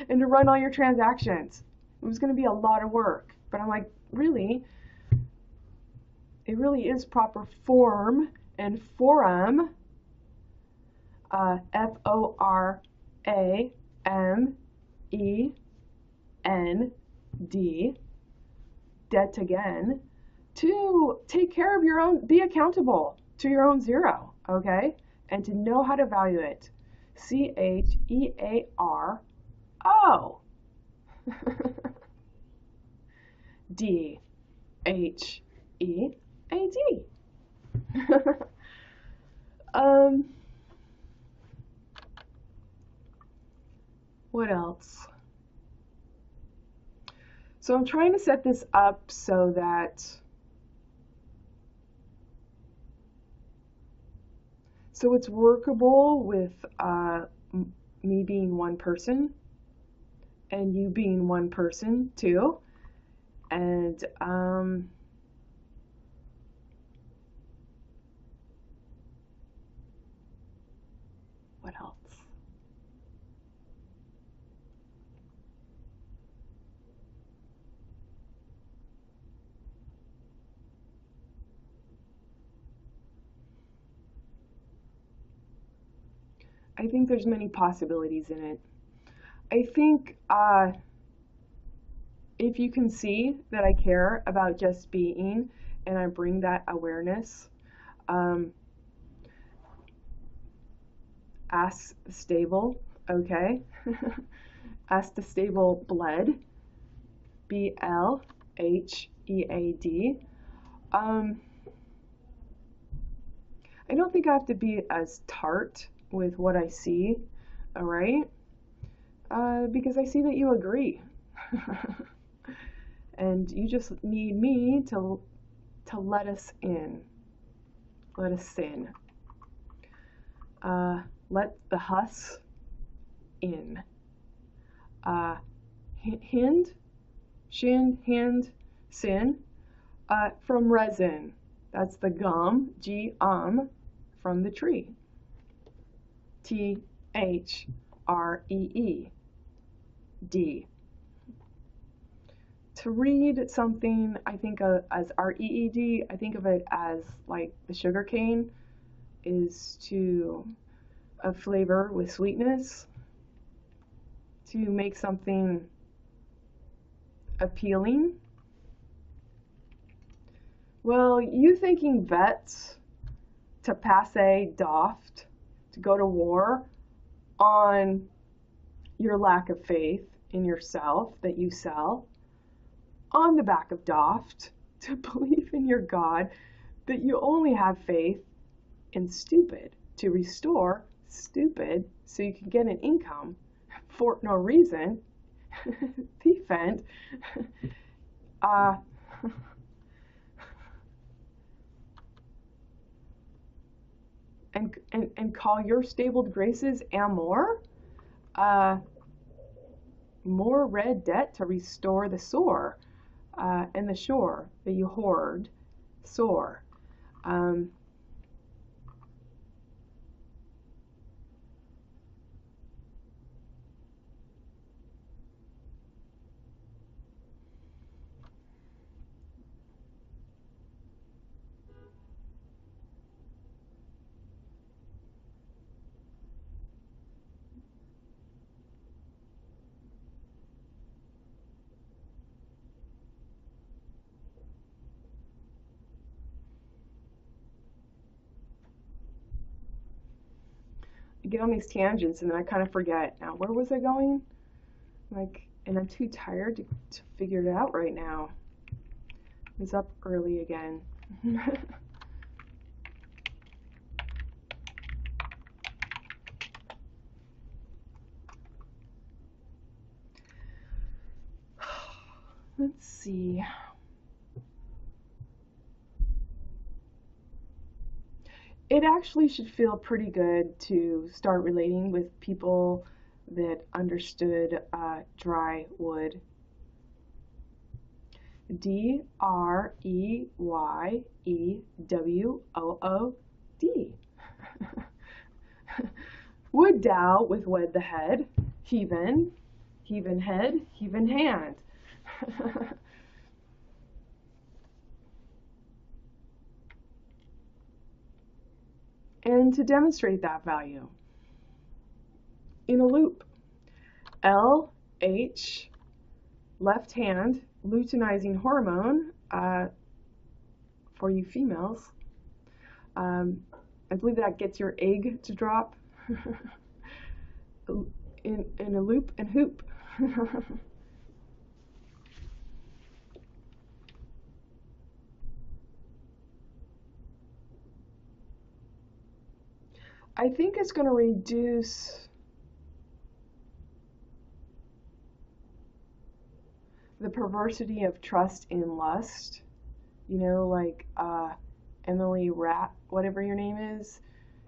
and to run all your transactions. It was going to be a lot of work, but I'm like, really? It really is proper form and forum, FORAMEND, debt again, to take care of your own, be accountable to your own zero, okay? And to know how to value it. CHEARO. DHEAD. What else? So I'm trying to set this up so that it's workable with me being one person and you being one person too. And what else? I think there's many possibilities in it. I think if you can see that I care about just being and I bring that awareness, ask the stable, okay? Ask the stable bled, BLHEAD. I don't think I have to be as tart with what I see, all right? Because I see that you agree. And you just need me to let us in. Let us in. Let the hus in. Hind, shin, hand, sin, from resin. That's the gum, from the tree. THREED. To read something, I think of as REED, I think of it as like the sugar cane is to a flavor with sweetness, to make something appealing. Well, you thinking vets to passe doft, to go to war on your lack of faith in yourself that you sell, on the back of doft, to believe in your God, that you only have faith in stupid, to restore stupid so you can get an income for no reason, defend, and call your stabled graces more red debt to restore the sore, and the shore that you hoard sore. get on these tangents and then I kind of forget. Now, where was I going? Like, and I'm too tired to figure it out right now. I was up early again. Let's see. It actually should feel pretty good to start relating with people that understood dry wood. D-R-E-Y-E-W-O-O-D. Wood Dow with wed the head, heaven head, heaven hand. And to demonstrate that value, in a loop, LH, left hand, luteinizing hormone for you females. I believe that gets your egg to drop in a loop and hoop. I think it's going to reduce the perversity of trust in lust. You know, like Emily Rat, whatever your name is,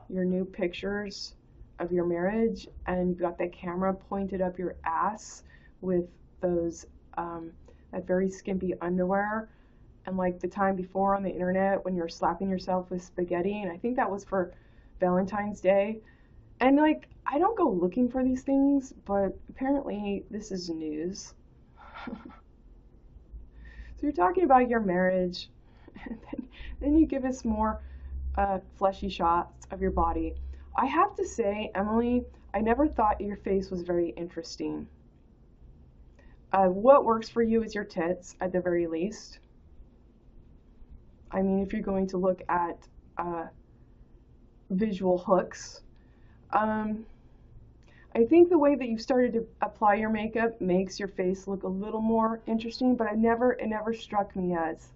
your new pictures of your marriage, and you've got the camera pointed up your ass with those that very skimpy underwear, and like the time before on the internet when you're slapping yourself with spaghetti, and I think that was for Valentine's Day. And like, I don't go looking for these things, but apparently this is news. So you're talking about your marriage, and then you give us more fleshy shots of your body. I have to say, Emily, I never thought your face was very interesting. What works for you is your tits, at the very least. I mean, if you're going to look at visual hooks. I think the way that you've started to apply your makeup makes your face look a little more interesting, but it never struck me as,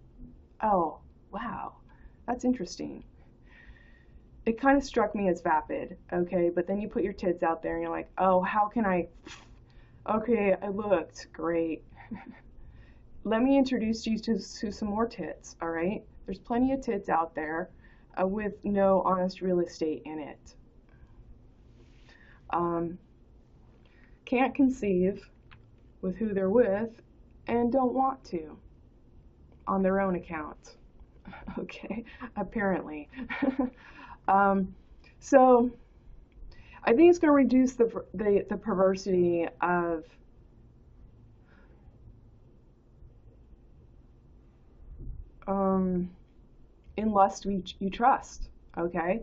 oh, wow, that's interesting. It kind of struck me as vapid, okay? But then you put your tits out there and you're like, oh, how can I, okay, I looked great. Let me introduce you to some more tits, all right? There's plenty of tits out there with no honest real estate in it. Can't conceive with who they're with and don't want to on their own account. Okay, apparently. So I think it's going to reduce the perversity of in lust you trust, okay?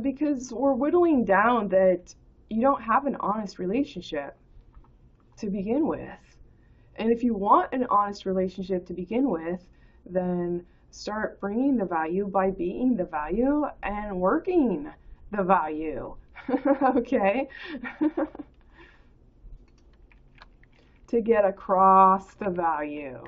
Because we're whittling down that you don't have an honest relationship to begin with. And if you want an honest relationship to begin with, then start bringing the value by being the value and working the value, okay? To get across the value.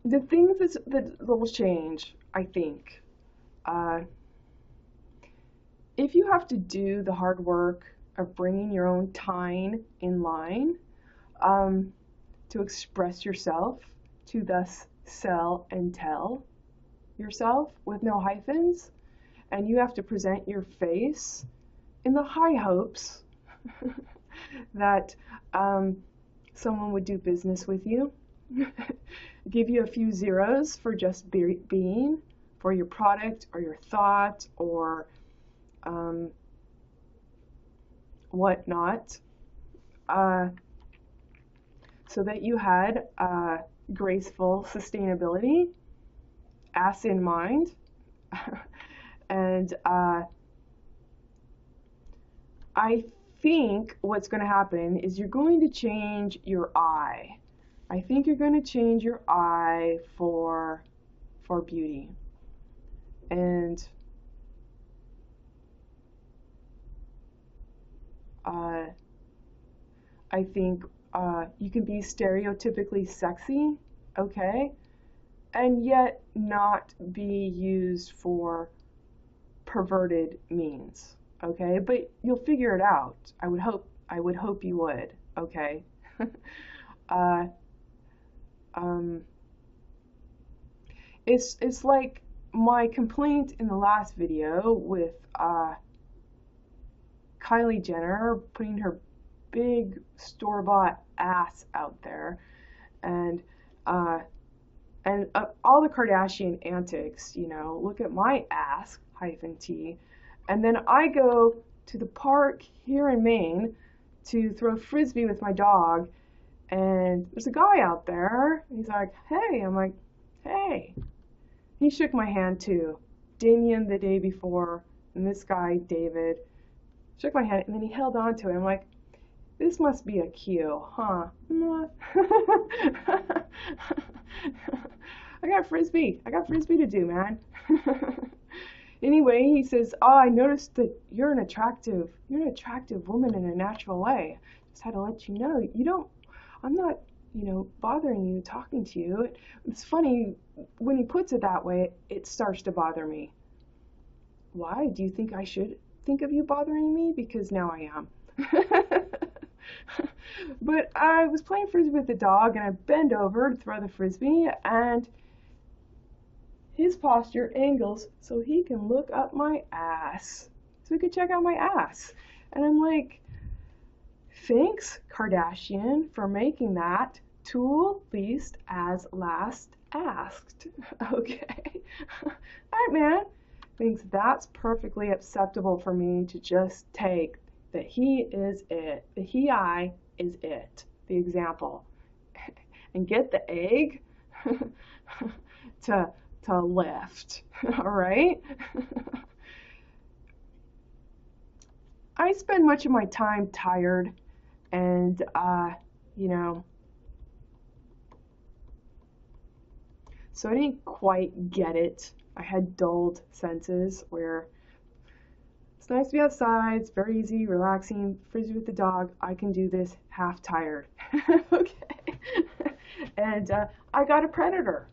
The things that will change, I think, if you have to do the hard work of bringing your own time in line to express yourself, to thus sell and tell yourself with no hyphens, and you have to present your face in the high hopes that someone would do business with you, give you a few zeros for just being, for your product or your thought or whatnot. so that you had graceful sustainability, ass in mind, and I think what's going to happen is you're going to change your eye. I think you're going to change your eye for beauty. And I think you can be stereotypically sexy, okay, and yet not be used for perverted means, okay? But you'll figure it out. I would hope you would, okay? uh, it's like my complaint in the last video with Kylie Jenner putting her big store-bought ass out there, and all the Kardashian antics, you know, look at my ass -T, and then I go to the park here in Maine to throw frisbee with my dog, and there's a guy out there, and he's like, hey, I'm like, hey. He shook my hand too. Damien the day before, and this guy, David, shook my hand, and then he held on to it. I'm like, this must be a cue, huh? I got frisbee to do, man. Anyway, he says, oh, I noticed that you're an attractive woman in a natural way. Just had to let you know, I'm not, bothering you, talking to you. It's funny, when he puts it that way, it starts to bother me. Why? Do you think I should think of you bothering me? Because now I am. But I was playing frisbee with the dog, and I bend over to throw the frisbee, and his posture angles so he can look up my ass, so he can check out my ass. And I'm like, thanks, Kardashian, for making that tool least as last asked. Okay. All right, man. Thinks that's perfectly acceptable for me to just take that he is it, the he-I is it, the example, and get the egg to lift. All right. I spend much of my time tired, and so I didn't quite get it. I had dulled senses where it's nice to be outside, it's very easy, relaxing, frisbee with the dog. I can do this half tired. Okay. And I got a predator.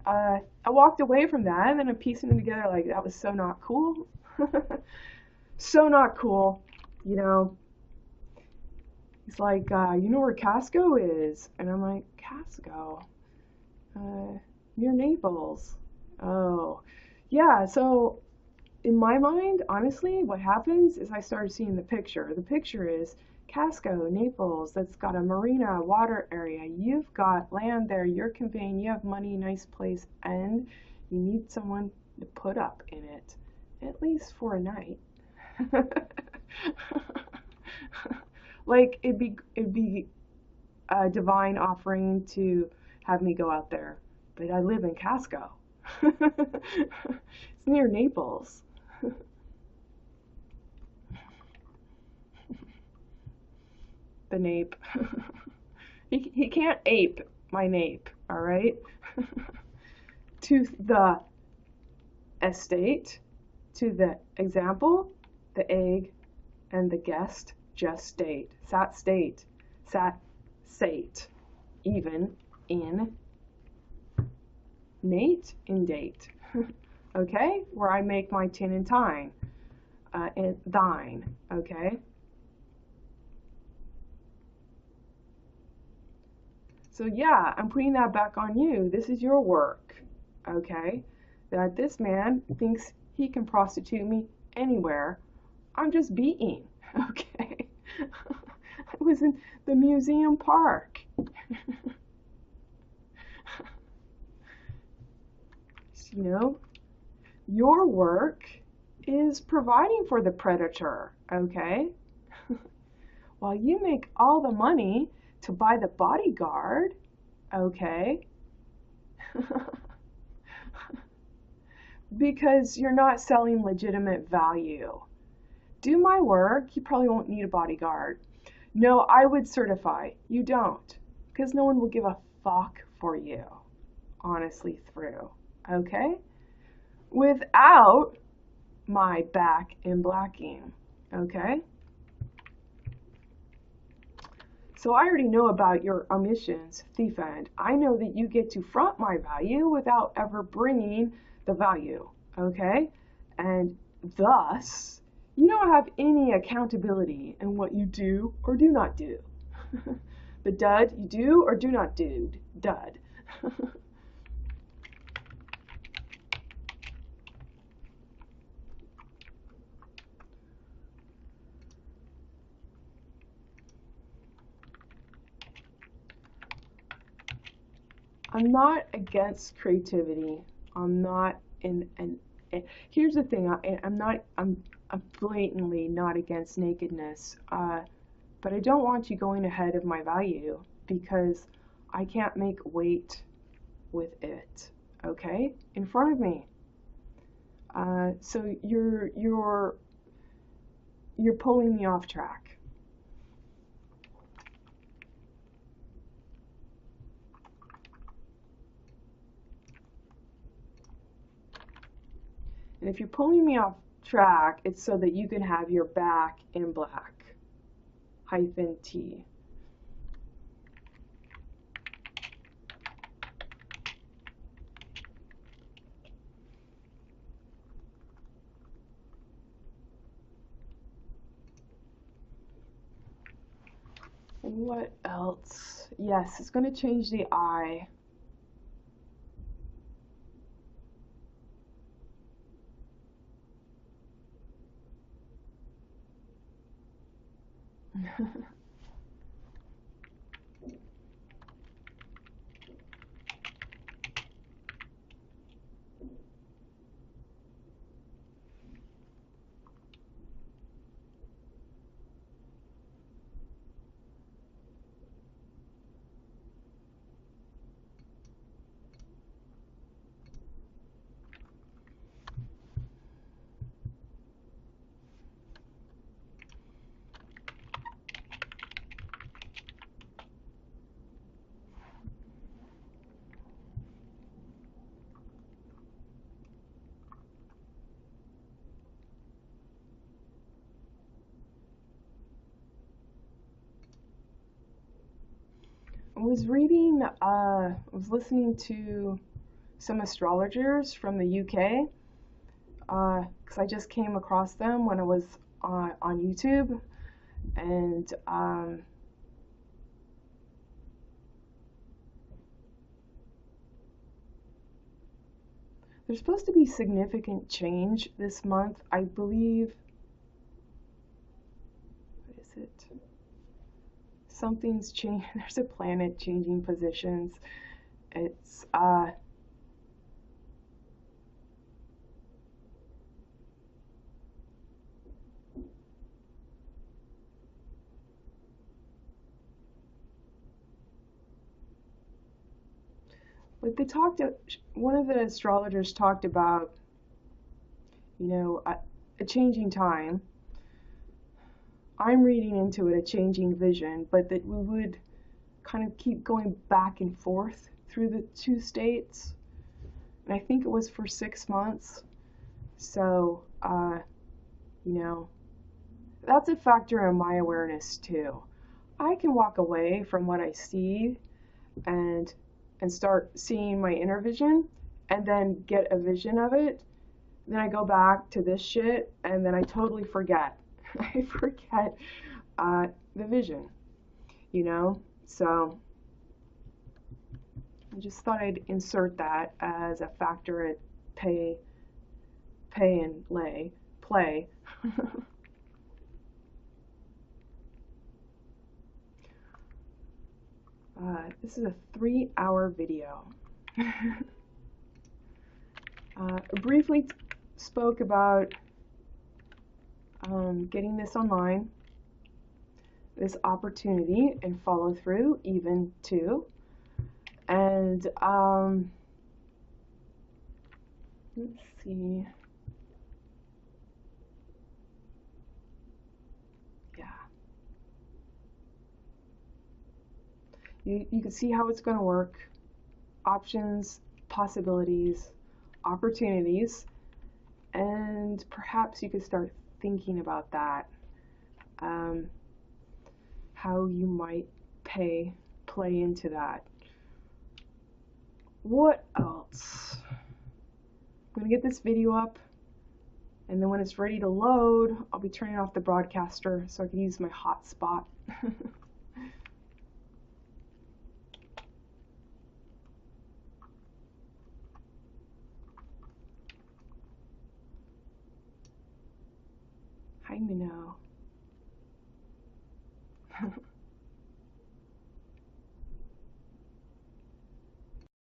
I walked away from that, and then I'm piecing them together like that was so not cool. So not cool, He's like, you know where Casco is? And I'm like, Casco? Near Naples. Oh, yeah, so in my mind, honestly, what happens is I started seeing the picture. The picture is Casco, Naples, that's got a marina, water area. You've got land there, you're conveying, you have money, nice place, and you need someone to put up in it, at least for a night. Like, it'd be a divine offering to have me go out there, but I live in Casco. It's near Naples. The nape. He can't ape my nape, all right? To the estate, to the example, the egg, and the guest just state. Sat state. Sat sate. Even in Nate in date. Okay? Where I make my tin and tine. And thine. Okay? So yeah, I'm putting that back on you. This is your work. Okay? That this man thinks he can prostitute me anywhere. I'm just being. Okay? I was in the museum park. Your work is providing for the predator, okay? While you make all the money to buy the bodyguard, okay, because you're not selling legitimate value. Do my work, you probably won't need a bodyguard. No, I would certify. You don't, because no one will give a fuck for you, honestly through, okay? Without my back in blacking, okay? So I already know about your omissions, thief end. I know that you get to front my value without ever bringing the value, okay? And thus, you don't have any accountability in what you do or do not do. The dud, you do or do not do, dud. I'm not against creativity. I'm not here's the thing. I'm blatantly not against nakedness. But I don't want you going ahead of my value because I can't make weight with it. Okay, in front of me. So you're pulling me off track. And if you're pulling me off track, it's so that you can have your back in black. -T. And what else? Yes, it's going to change the eye. I was listening to some astrologers from the UK, because I just came across them when I was on YouTube, and there's supposed to be significant change this month, I believe. What is it? Something's changing. There's a planet changing positions. It's but they talked. One of the astrologers talked about, a changing time. I'm reading into it a changing vision, but that we would kind of keep going back and forth through the two states. And I think it was for 6 months. So, that's a factor in my awareness too. I can walk away from what I see and start seeing my inner vision and then get a vision of it. Then I go back to this shit and then I totally forget. I forget the vision, so I just thought I'd insert that as a factor at pay and play. This is a 3-hour video. Briefly spoke about getting this online. this opportunity and follow through even too. And let's see. Yeah. You can see how it's going to work. Options, possibilities, opportunities, and perhaps you could start thinking about that. How you might play into that. What else? I'm gonna get this video up, and then when it's ready to load, I'll be turning off the broadcaster so I can use my hotspot. Hi, Minnow.